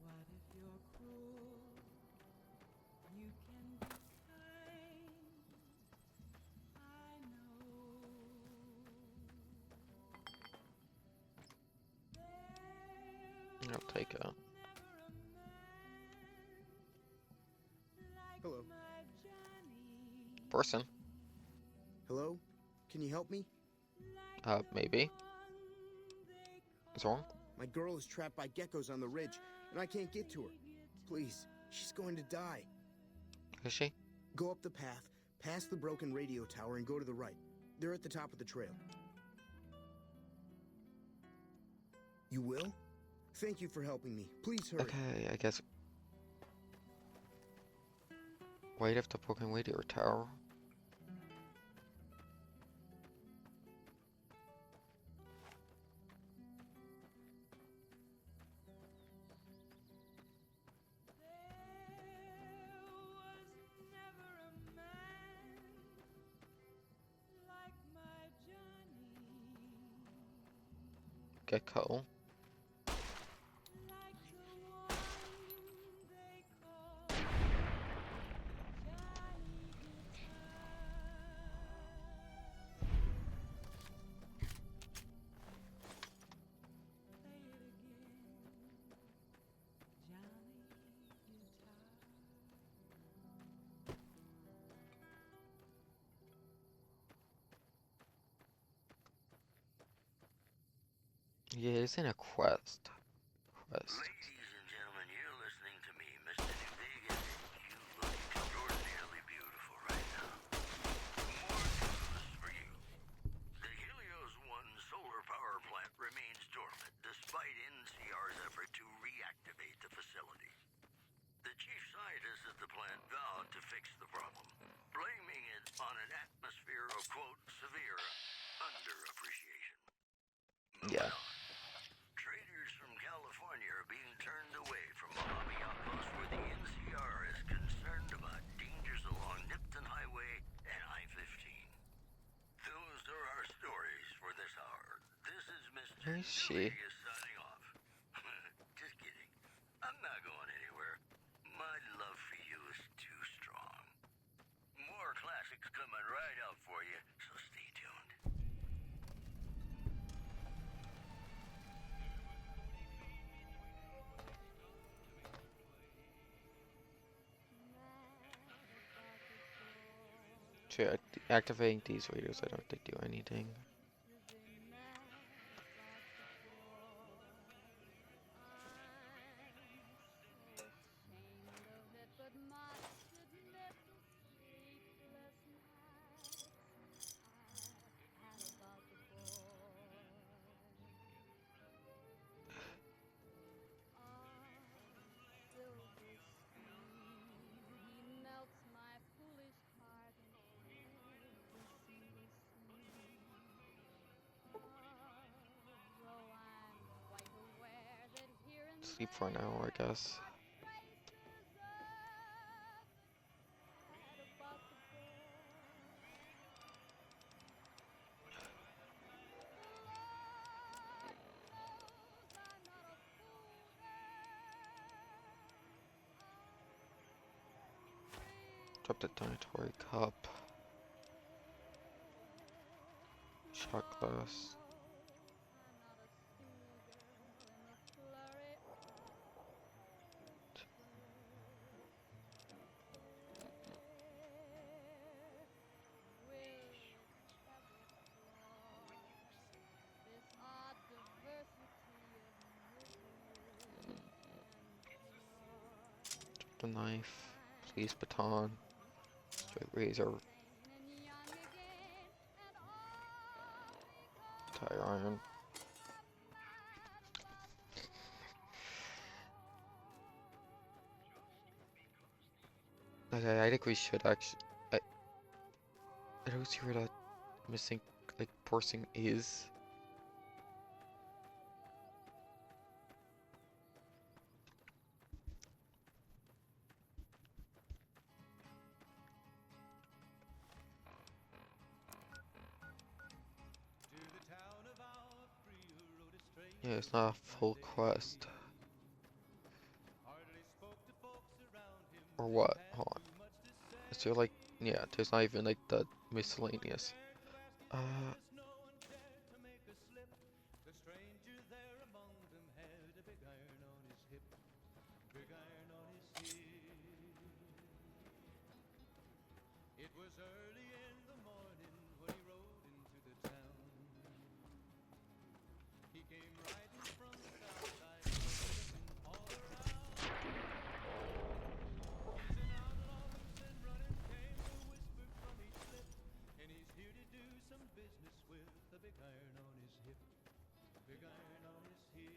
What if you're cruel? You can be kind. I know. I'll take it. Hello. Person. Hello? Can you help me? Maybe. What's wrong? My girl is trapped by geckos on the ridge, and I can't get to her. Please, she's going to die. Is she? Go up the path, past the broken radio tower, and go to the right. They're at the top of the trail. You will? Thank you for helping me. Please hurry. Okay, I guess. Wait at the broken radio tower. Gecko. Yeah, it's in a quest. Ladies and gentlemen, you're listening to me, Mr. New Vegas, and you look extraordinarily beautiful right now. More news for you. The Helios 1 solar power plant remains dormant despite NCR's effort to reactivate the facility. The chief scientist at the plant vowed to fix the problem, blaming it on an atmosphere of, quote, severe underappreciation. Yeah. Traders from California are being turned away from Mojave Outpost where the NCR is concerned about dangers along Nipton Highway and I-15. Those are our stories for this hour. This is Mr. Where is she? Vegas signing off. Just kidding. I'm not going anywhere. My love for you is too strong. More classics coming right up for you, so stay tuned. So activating these radios, I don't think do anything. Sleep for an hour, I guess. Drop the Detonatory Cup. Shot glass. Drop the knife. Please, baton. Straight razor. Tire iron. Okay, I think we should actually. I don't see where that missing like person is. Yeah, it's not a full quest. Or what? Hold on. Is there like, yeah, there's not even like the miscellaneous. It was early in the morning when he rode into the town. He came riding from the south side, looking all around. He's an outlaw loose and running, came the whisper from each lip. And he's here to do some business with the big iron on his hip. Big iron on his hip.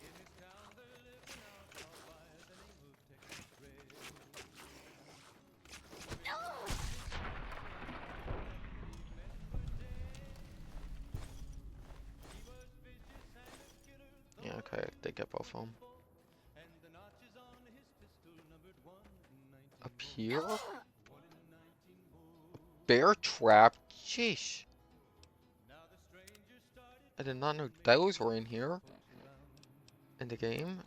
In this town there lived an outlaw by the name of Texas Red. Yeah, okay, they get both of them. Up here? Bear trap? Sheesh. I did not know those were in here. In the game.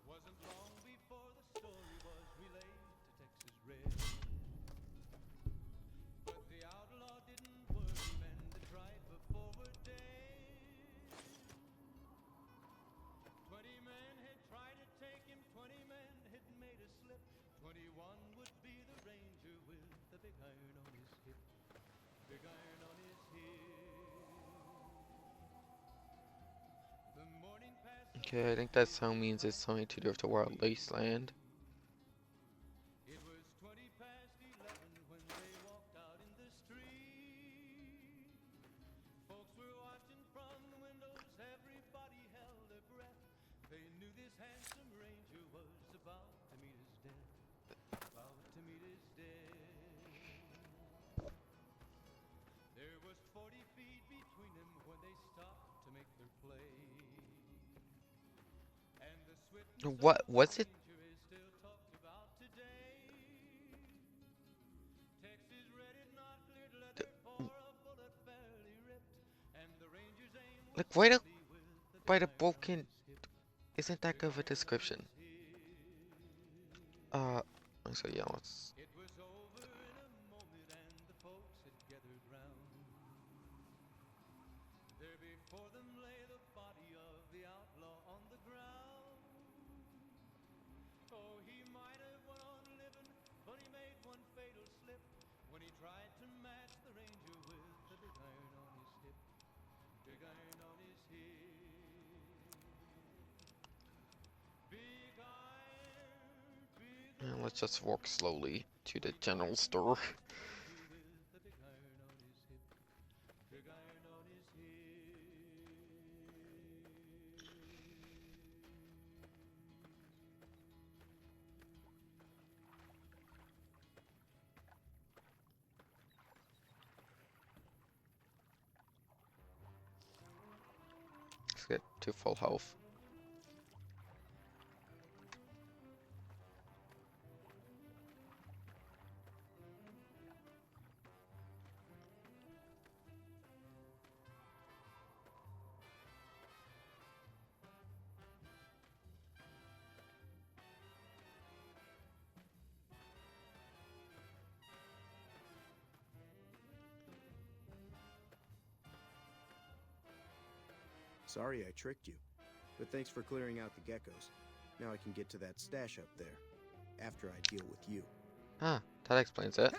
Wasn't long before the story was relayed to Texas Red. But the outlaw didn't worry, men that tried before were dead. 20 men had tried to take him, 20 men had made a slip. 21 would be the ranger with the big iron on his hip. Big iron on his hip. The morning passed. Okay, I think that sound means it's something to do with the Wild Wasteland. It was 20 past 11 when they walked out in the street. Folks were watching from the windows, everybody held their breath. They knew this handsome ranger was about to meet his death. About to meet his death. There was 40 feet between them when they stopped to make their play. And the swiftness of What was it? the ranger is still talked about today. Texas Red had not cleared leather for a bullet fairly ripped. And the ranger's aim was Like right up steady with the by big the iron on broken. his hip. isn't that good of a description. So yeah, let's. It was over in a moment and the folks had gathered round. There before them lay the body of the outlaw on the ground. Oh, he might have went on living, but he made one fatal slip when he tried to match the ranger with the big iron on his hip. Big iron on his hip. Big iron, big And let's just walk slowly to the general store. the big iron on his hip. Big iron on his hip. Let's get to full health. Sorry I tricked you, but thanks for clearing out the geckos. Now I can get to that stash up there, after I deal with you. Ah, that explains it.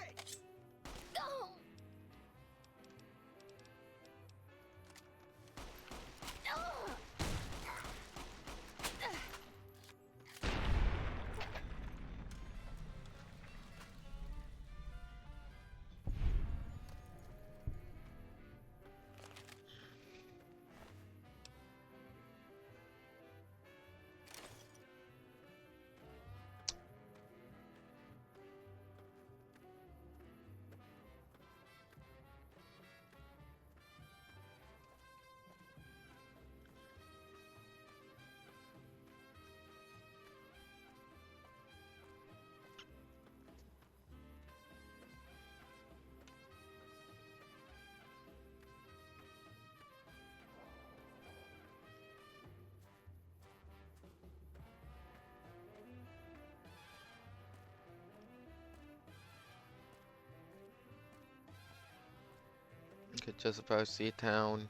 You could just about see town.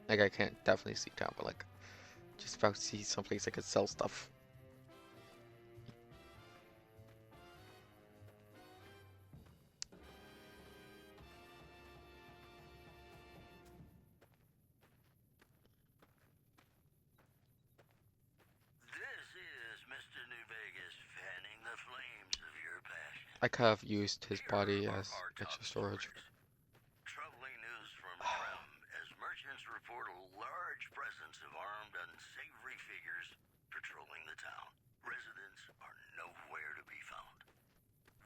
Like I can't definitely see town, but like just about see someplace that could sell stuff. This is Mr. New Vegas fanning the flames of your passion. I could have used his body as extra storage. Troubling news from Trem as merchants report a large presence of armed, unsavory figures patrolling the town. Residents are nowhere to be found.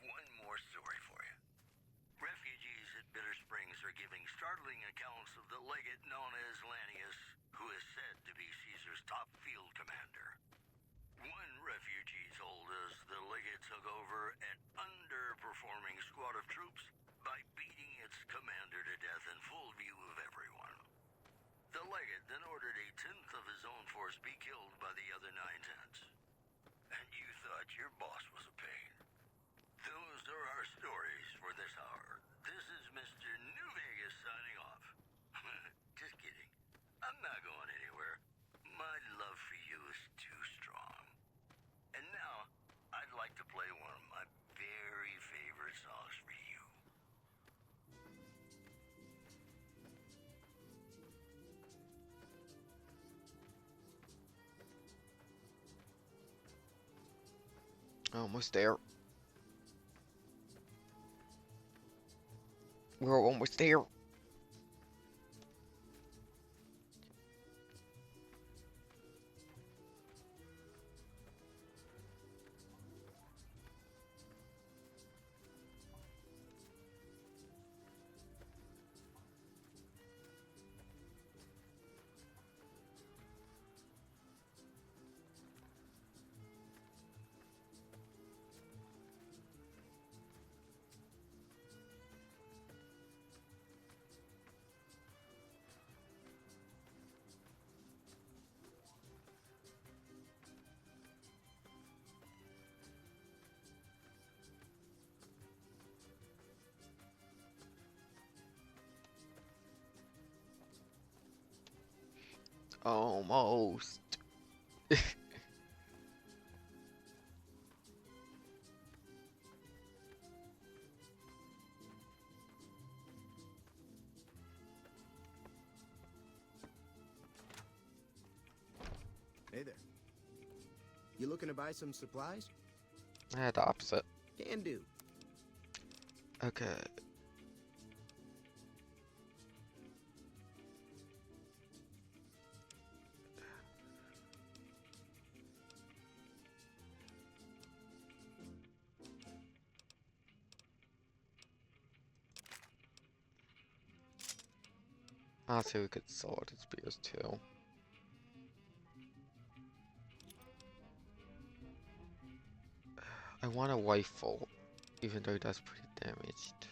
One more story for you. Refugees at Bitter Springs are giving startling accounts of the legate known as Lanius, who is said to be Caesar's top field commander. One refugee told us the legate took over an underperforming squad of troops by beating its commander to death in full view of everyone. The legate then ordered a tenth of his own force be killed by the other 9/10. And you thought your boss was a pain. Those are our stories for this hour. This is Mr. New Vegas signing off. Just kidding. I'm not going anywhere. My love for you is too strong. And now, I'd like to play one of my very favorite songs for you. Almost there. We're almost there. Almost. Hey there. You looking to buy some supplies? The opposite. Can do. Okay. Honestly, we could sell it as beers too. I want a rifle, even though that's pretty damaged.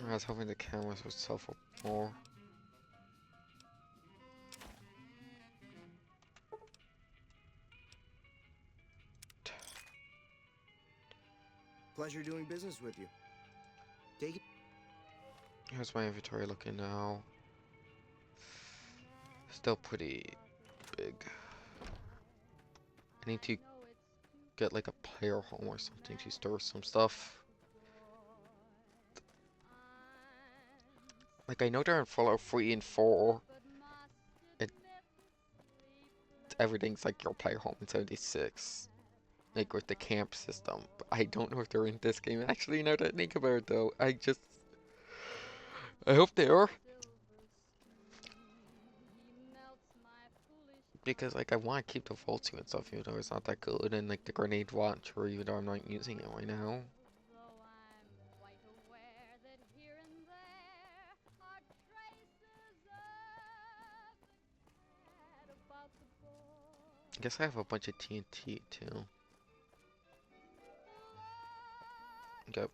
I was hoping the cameras would sell for more. Pleasure doing business with you. Take it. Here's my inventory looking now. Still pretty big. I need to get like a player home or something to store some stuff. Like I know they're in Fallout 3 and 4. Everything's like your player home in 76. Like with the camp system. But I don't know if they're in this game. Actually, now that I think about it though, I hope they are. Because like I want to keep the vault suit and stuff even though it's not that good, and like the grenade launcher even though I'm not using it right now. I guess I have a bunch of TNT too. Yep.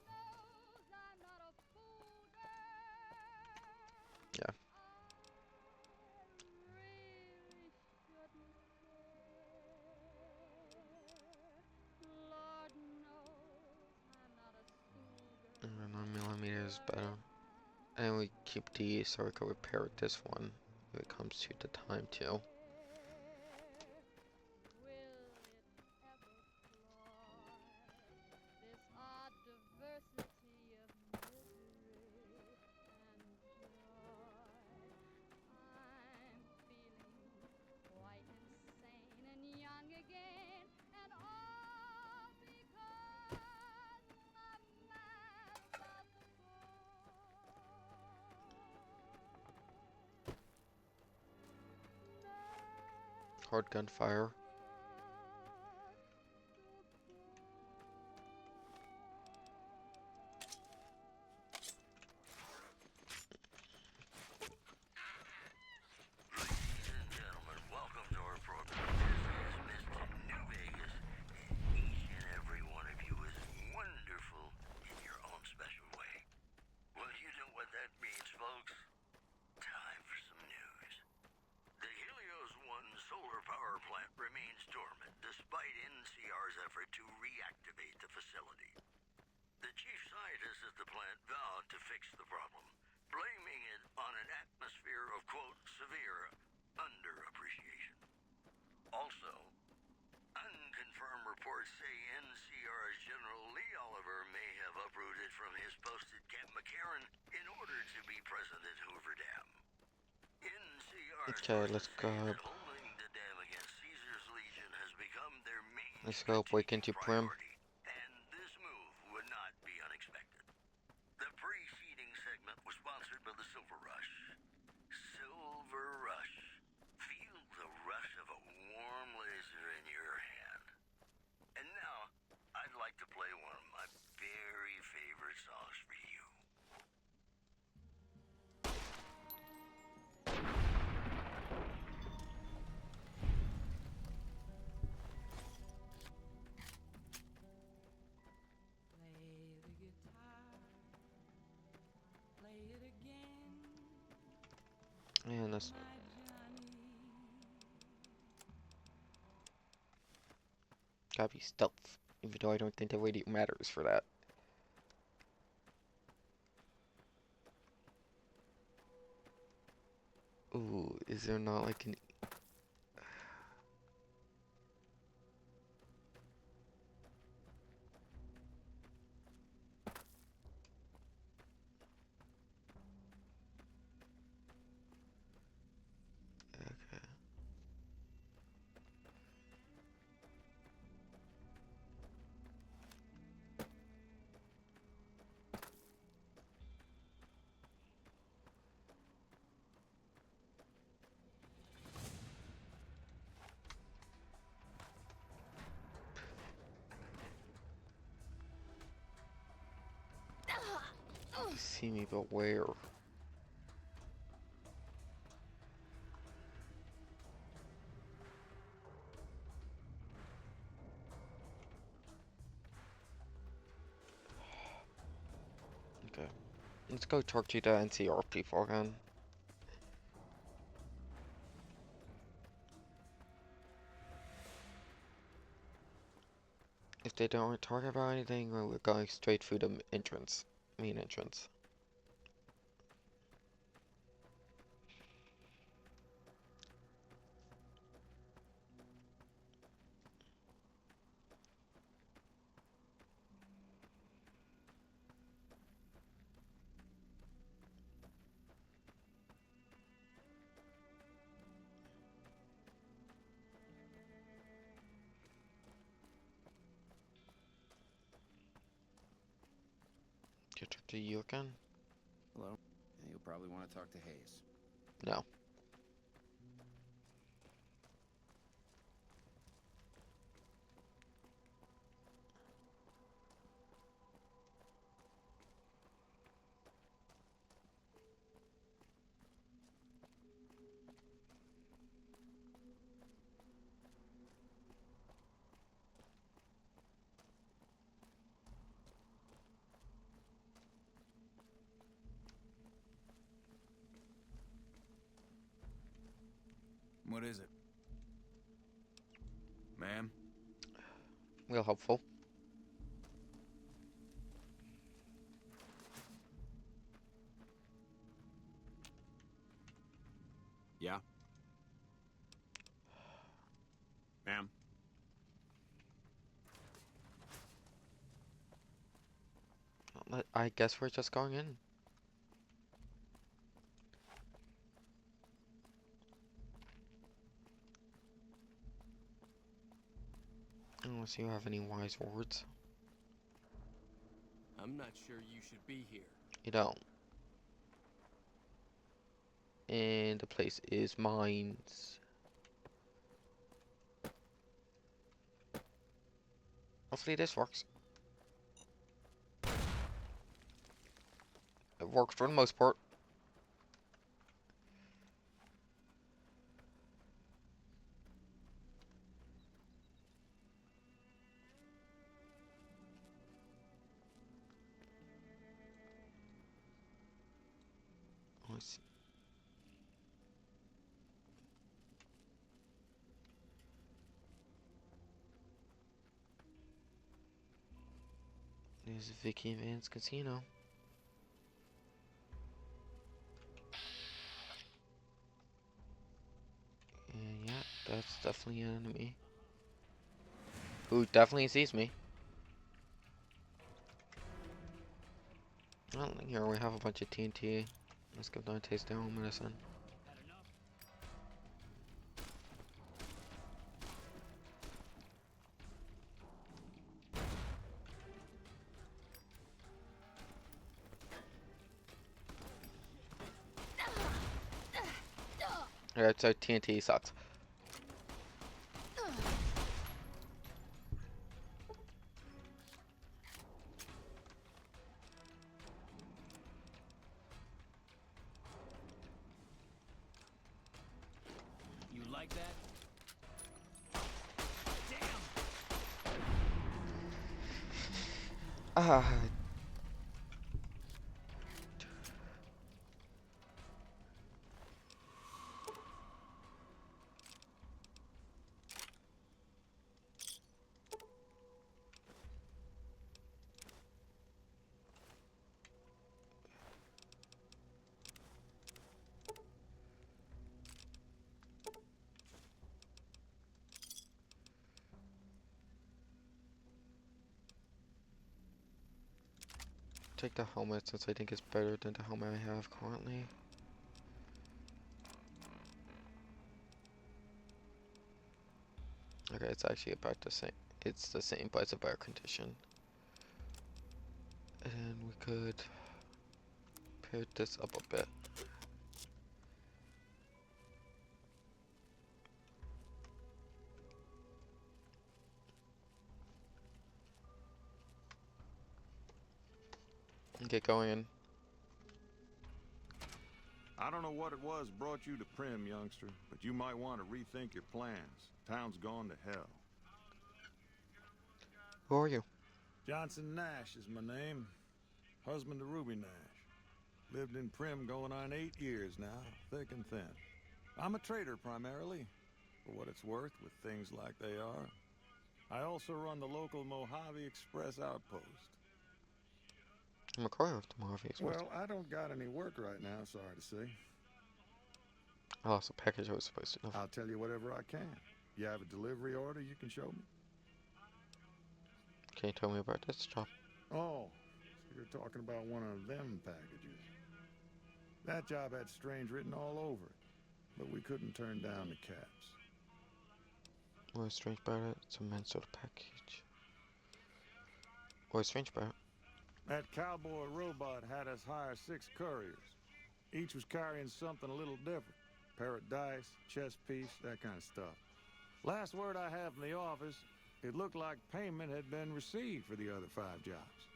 Yeah. And 9mm is better. And we keep these so we can repair this one if it comes to the time too. Hard gunfire. Okay, let's go. Holding the dam against Caesar's Legion has become Let's go break into Prim. and this move would not be unexpected. The preceding segment was sponsored by the Silver Rush. Silver Rush. Feel the rush of a warm laser in your hand. And now, I'd like to play one of my very favorite songs for you. Play the guitar, play it again, And that's my Johnny. gotta be stealth. Even though I don't think the radio matters for that. Ooh, is there not like an... Okay. You see me, but where? Okay. Let's go talk to the NCR people again. If they don't talk about anything, well, we're going straight through the entrance. Main entrance. Can I talk to you again? Hello? You'll probably want to talk to Hayes. No. What is it? Ma'am? Real helpful. Yeah? Ma'am? I guess we're just going in. Unless you have any wise words. I'm not sure you should be here. You don't. And the place is mines. Hopefully this works. It worked for the most part. Let's see. There's Vicky Vance Casino. And yeah, that's definitely an enemy. Who definitely sees me. Well, here we have a bunch of TNT. Let's give Dante's their own medicine. Alright, so TNT sucks. You like that? Ah. Take the helmet since I think it's better than the helmet I have currently. Okay, it's actually about the same. It's the same, but it's a better condition. And we could pair this up a bit. And get going. I don't know what it was brought you to Prim, youngster, but you might want to rethink your plans. Town's gone to hell. Who are you? Johnson Nash is my name. Husband to Ruby Nash. Lived in Prim going on 8 years now, thick and thin. I'm a trader primarily, for what it's worth with things like they are. I also run the local Mojave Express outpost. I'm a courier of the Mojave Express. Well, I don't got any work right now, sorry to say. I lost a package I was supposed to know. I'll tell you whatever I can. You have a delivery order you can show me? Can you tell me about this job? Oh, so you're talking about one of them packages. That job had strange written all over it, but we couldn't turn down the caps. What's strange about it? It's a men's sort of package. What's strange about it? That cowboy robot had us hire 6 couriers. Each was carrying something a little different. Parrot dice, chess piece, that kind of stuff. Last word I have from the office, it looked like payment had been received for the other 5 jobs.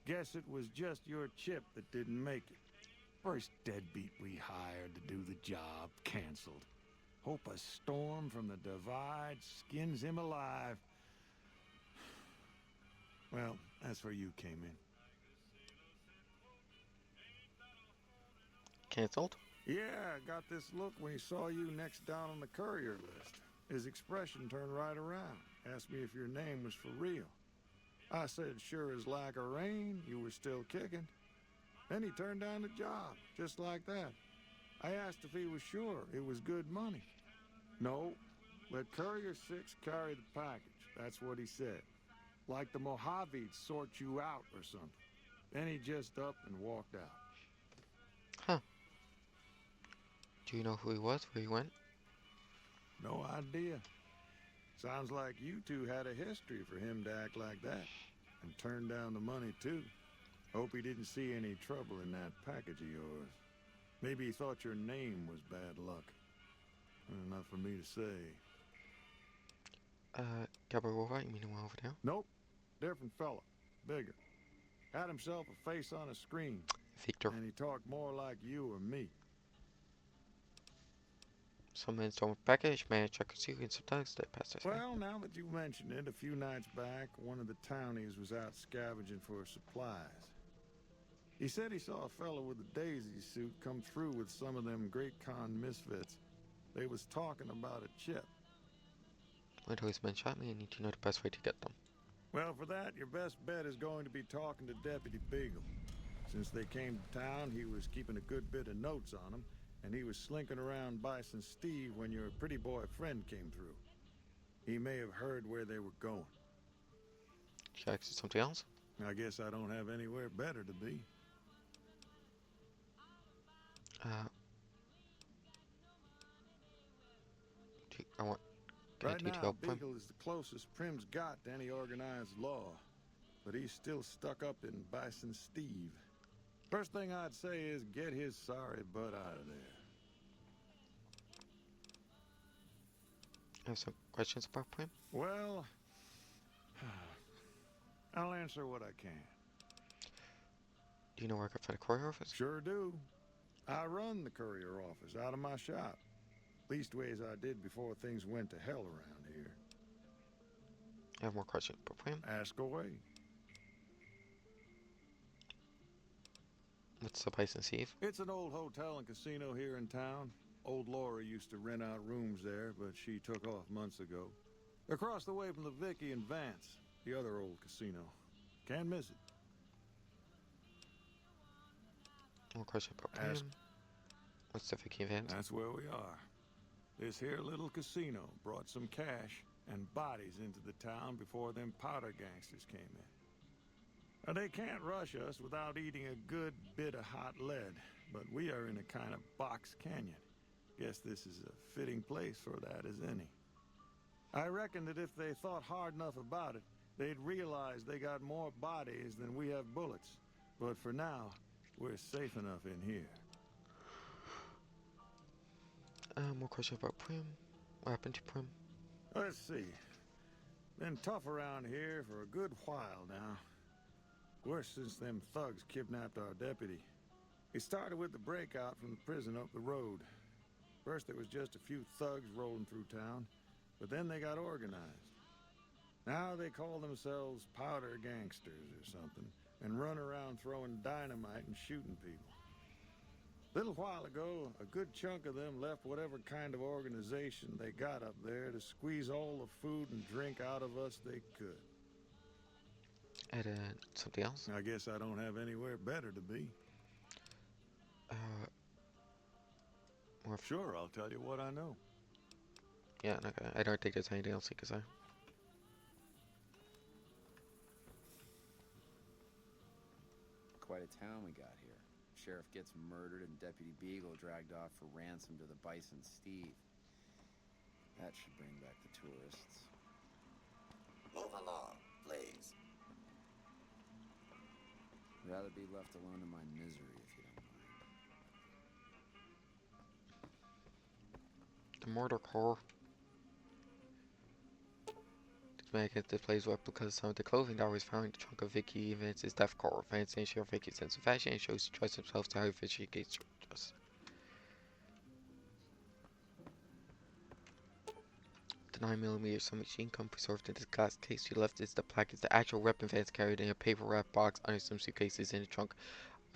Guess it was just your chip that didn't make it. First deadbeat we hired to do the job canceled. Hope a storm from the divide skins him alive. Well, that's where you came in. Cancelled? Yeah, I got this look when he saw you next down on the courier list. His expression turned right around. Asked me if your name was for real. I said, sure as like a rain, you were still kicking. Then he turned down the job, just like that. I asked if he was sure it was good money. No, let Courier 6 carry the package. That's what he said. Like the Mojave'd sort you out or something. Then he just up and walked out. Huh. Do you know who he was, where he went? No idea. Sounds like you two had a history for him to act like that. And turn down the money, too. Hope he didn't see any trouble in that package of yours. Maybe he thought your name was bad luck. Enough for me to say. Gabriel Wolfite, you mean the one over there? Nope. Different fella. Bigger. Had himself a face on a screen. Victor. And he talked more like you or me. Some men stole my package, managed I could see and sometimes they passed us. Well, now that you mention it, a few nights back, one of the townies was out scavenging for supplies. He said he saw a fellow with a daisy suit come through with some of them Great Khan misfits. They was talking about a chip. When those men shot me, I need to know the best way to get them. Well, for that, your best bet is going to be talking to Deputy Beagle. Since they came to town, he was keeping a good bit of notes on them, and he was slinking around Bison Steve when your pretty boy friend came through. He may have heard where they were going. Should I ask you something else? I guess I don't have anywhere better to be. Can I Right do to now, help him? Beagle is the closest Prim's got to any organized law, but he's still stuck up in Bison Steve. First thing I'd say is get his sorry butt out of there. I have some questions about Prim. Well, I'll answer what I can. Do you know where I can find a courier office? Sure do. I run the courier office out of my shop. Leastways I did before things went to hell around here. I have more questions about Prim. Ask away. What's the place in Steve? It's an old hotel and casino here in town. Old Laura used to rent out rooms there, but she took off months ago. Across the way from the Vicky and Vance, the other old casino. Can't miss it. More questions about Prim. Ask. What's the Vicky Vance? That's where we are. This here little casino brought some cash and bodies into the town before them powder gangsters came in. Now, they can't rush us without eating a good bit of hot lead, but we are in a kind of box canyon. Guess this is a fitting place for that as any. I reckon that if they thought hard enough about it, they'd realize they got more bodies than we have bullets. But for now, we're safe enough in here. More questions about Prim. What happened to Prim? Let's see. Been tough around here for a good while now. Worse since them thugs kidnapped our deputy. It started with the breakout from the prison up the road. First there was just a few thugs rolling through town, but then they got organized. Now they call themselves powder gangsters or something, and run around throwing dynamite and shooting people. Little while ago, a good chunk of them left whatever kind of organization they got up there to squeeze all the food and drink out of us they could. And something else? I guess I don't have anywhere better to be. Sure, I'll tell you what I know. Yeah, okay. I don't think there's anything else you can say. Quite a town we got here. Sheriff gets murdered and Deputy Beagle dragged off for ransom to the Bison Steve. That should bring back the tourists. Move along, please. Rather be left alone in my misery if you don't mind. The murder core. This man against displays replicas some of the clothing that was found in the trunk of Vicky Vance's death core. Vance ain't sure Vicky's sense of fashion and shows he trusts himself to how he gets just. The 9mm submachine gun preserved in this glass case she left is the plaque is the actual weapon Vance carried in a paper wrap box under some suitcases in the trunk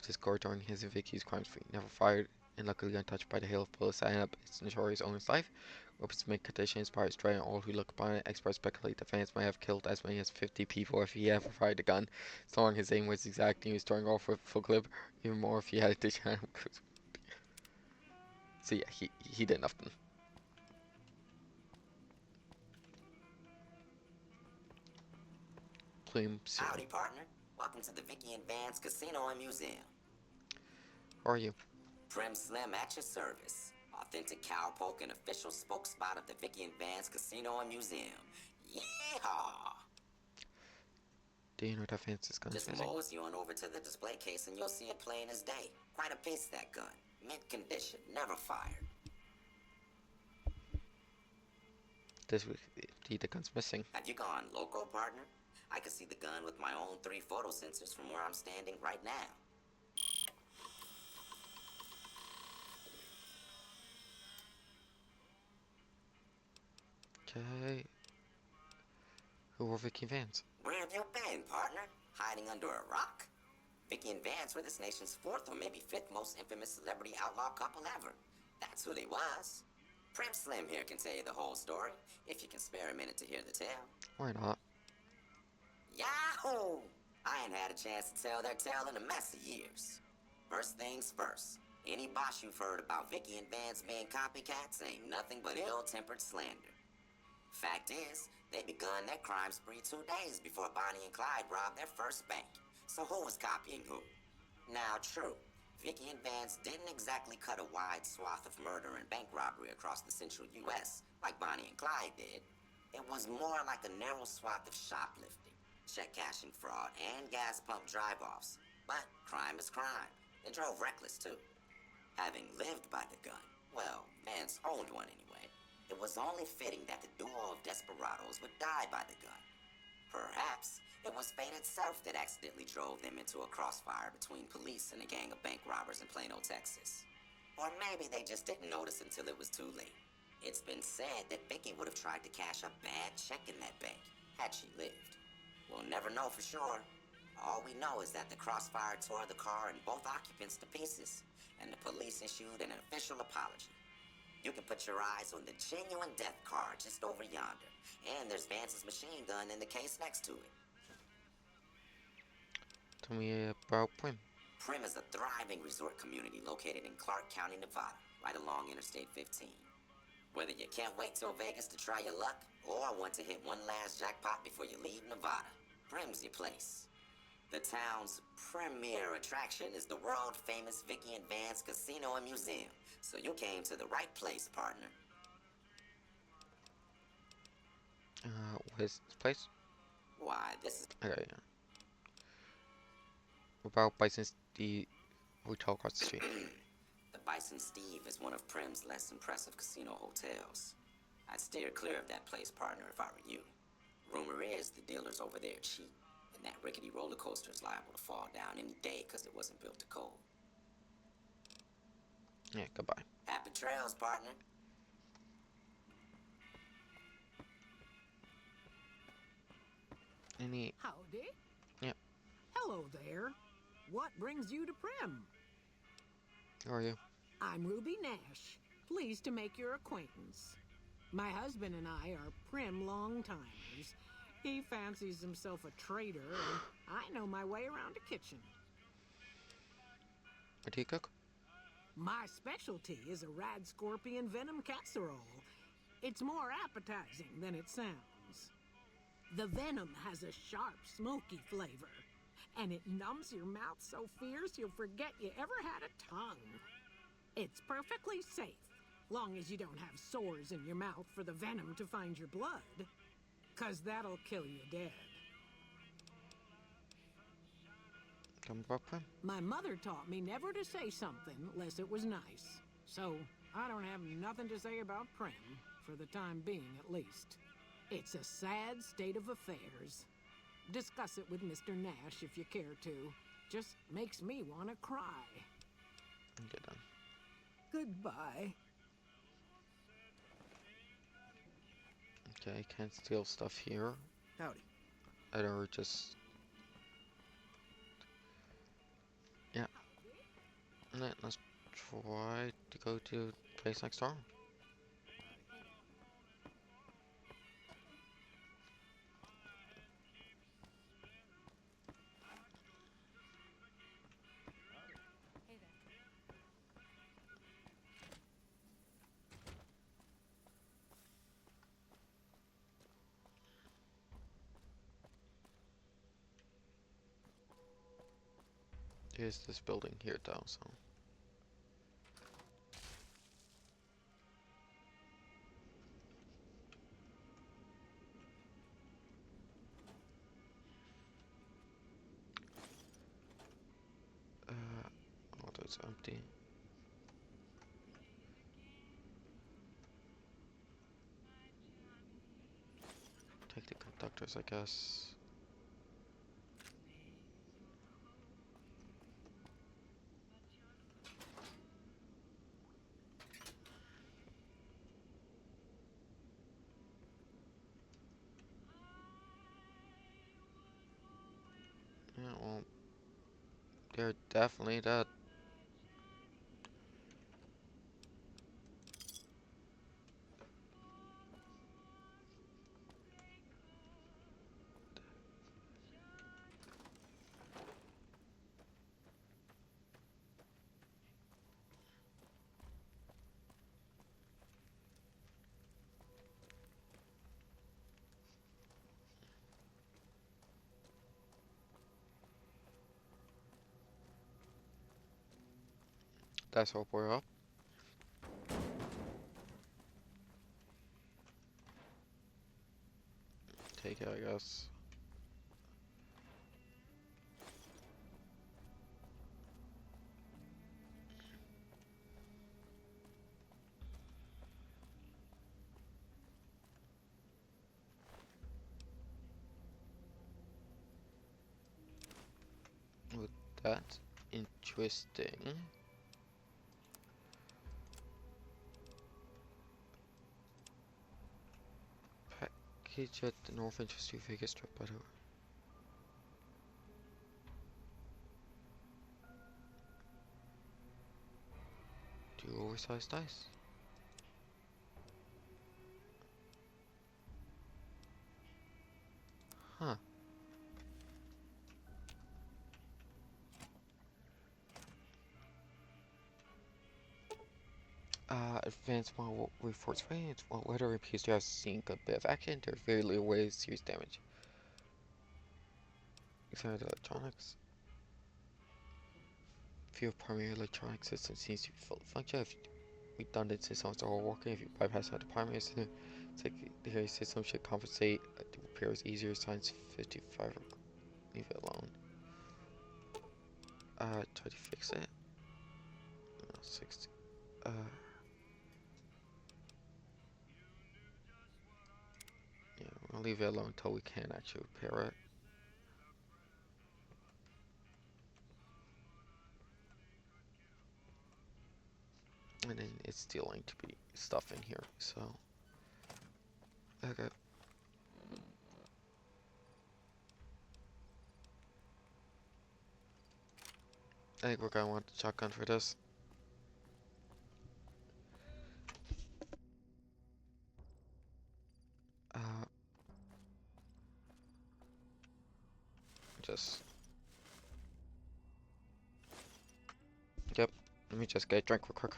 of his car during his and Vicky's crime spree. Never fired and luckily untouched by the hail of bullets that ended up its notorious owner's life. Weapons mint condition inspired Stray and all who look upon it. Experts speculate that Vance might have killed as many as 50 people if he ever fired the gun. So long his aim was exact and he was throwing off with full clip. Even more if he had the chance. So yeah, he did nothing. Plume. Howdy, partner. Welcome to the Vicky and Vance Casino and Museum. How are you? Prim Slim at your service. Authentic cowpoke and official spokesspot of the Vicky and Vance Casino and Museum. Yeehaw! Do you know that Vance's gun is Just missing? mosey on over to the display case and you'll see it plain as day. Quite a piece, that gun. Mint condition, never fired. This week, the gun's missing. Have you gone loco, partner? I can see the gun with my own 3 photo sensors from where I'm standing right now. Okay. Who were Vicky and Vance? Where have you been, partner? Hiding under a rock? Vicky and Vance were this nation's 4th or maybe 5th most infamous celebrity outlaw couple ever. That's who they was. Prim Slim here can tell you the whole story, if you can spare a minute to hear the tale. Why not? Yahoo! I ain't had a chance to tell their tale in a mess of years. First things first, any boss you've heard about Vicky and Vance being copycats ain't nothing but ill-tempered slander. Fact is, they begun their crime spree 2 days before Bonnie and Clyde robbed their first bank. So who was copying who? Now, true, Vicky and Vance didn't exactly cut a wide swath of murder and bank robbery across the central U.S. like Bonnie and Clyde did. It was more like a narrow swath of shoplifting, check cashing fraud, and gas pump drive-offs. But crime is crime. They drove reckless, too. Having lived by the gun, well, Vance owned one anyway. It was only fitting that the duo of desperados would die by the gun. Perhaps it was fate itself that accidentally drove them into a crossfire between police and a gang of bank robbers in Plano, Texas. Or maybe they just didn't notice until it was too late. It's been said that Vicky would have tried to cash a bad check in that bank, had she lived. We'll never know for sure. All we know is that the crossfire tore the car and both occupants to pieces, and the police issued an official apology. You can put your eyes on the genuine death car just over yonder, and there's Vance's machine gun in the case next to it. Tell me about Prim. Prim is a thriving resort community located in Clark County, Nevada, right along Interstate 15. Whether you can't wait till Vegas to try your luck, or want to hit one last jackpot before you leave Nevada, Prim's your place. The town's premier attraction is the world-famous Vicky and Vance Casino and Museum, so you came to the right place, partner. Where's this place? Why, this is... Okay, yeah. About Bison the hotel across the street. The Bison Steve is one of Prim's less impressive casino hotels. I'd steer clear of that place, partner, if I were you. Rumor is the dealers over there cheat, and that rickety roller coaster is liable to fall down any day because it wasn't built to code. Yeah, goodbye. Happy trails, partner. Any... Howdy. Yep. Hello there. What brings you to Prim? How are you? I'm Ruby Nash. Pleased to make your acquaintance. My husband and I are Prim long-timers. He fancies himself a trader, and I know my way around a kitchen. What do you cook? My specialty is a rad scorpion venom casserole. It's more appetizing than it sounds. The venom has a sharp, smoky flavor, and it numbs your mouth so fierce you'll forget you ever had a tongue. It's perfectly safe, long as you don't have sores in your mouth for the venom to find your blood, 'cause that'll kill you dead. Come about Prim. My mother taught me never to say something unless it was nice, so I don't have nothing to say about Prim, for the time being at least. It's a sad state of affairs. Discuss it with Mr. Nash if you care to. Just makes me want to cry. Okay, done. Goodbye. Okay, can't steal stuff here. Howdy. I don't just... Yeah. Let's try to go to the place next door. Here's this building here though, so. Although it's empty. Take the conductors, I guess. Yeah, well, they're definitely dead. Let's hope we're up. Take it, I guess. That's interesting. Package at the north entrance to Vegas Strip, by the way. Two oversized dice. Huh. Advanced model reinforced range. While weather appears to have seen a bit of action, there's very little way of serious damage. Examine the electronics. Few primary electronic system seems to be fully functional. If redundant systems are all working, if you bypass out the primary system, secondary system should compensate. The repair is easier. Science 55. Leave it alone. Try to fix it. No, 60. Yeah, we'll leave it alone until we can actually repair it. And then it's still going to be stuff in here, so. Okay. I think we're gonna want the shotgun for this. Just. Yep. Let me just get a drink real quick.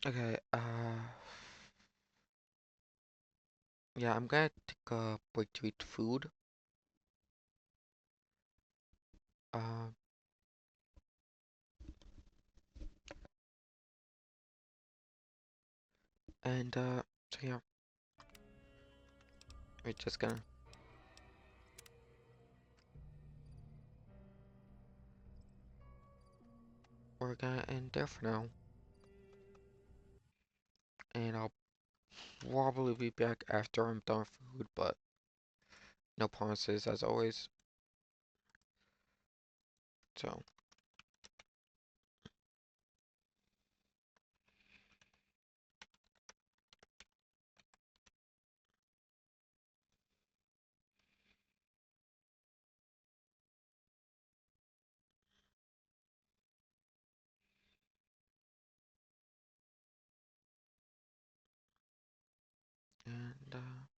Okay, yeah, I'm gonna take a break to eat food. Uh, and, so yeah, we're just gonna. We're gonna end there for now. And I'll probably be back after I'm done with food, but no promises as always. So. And,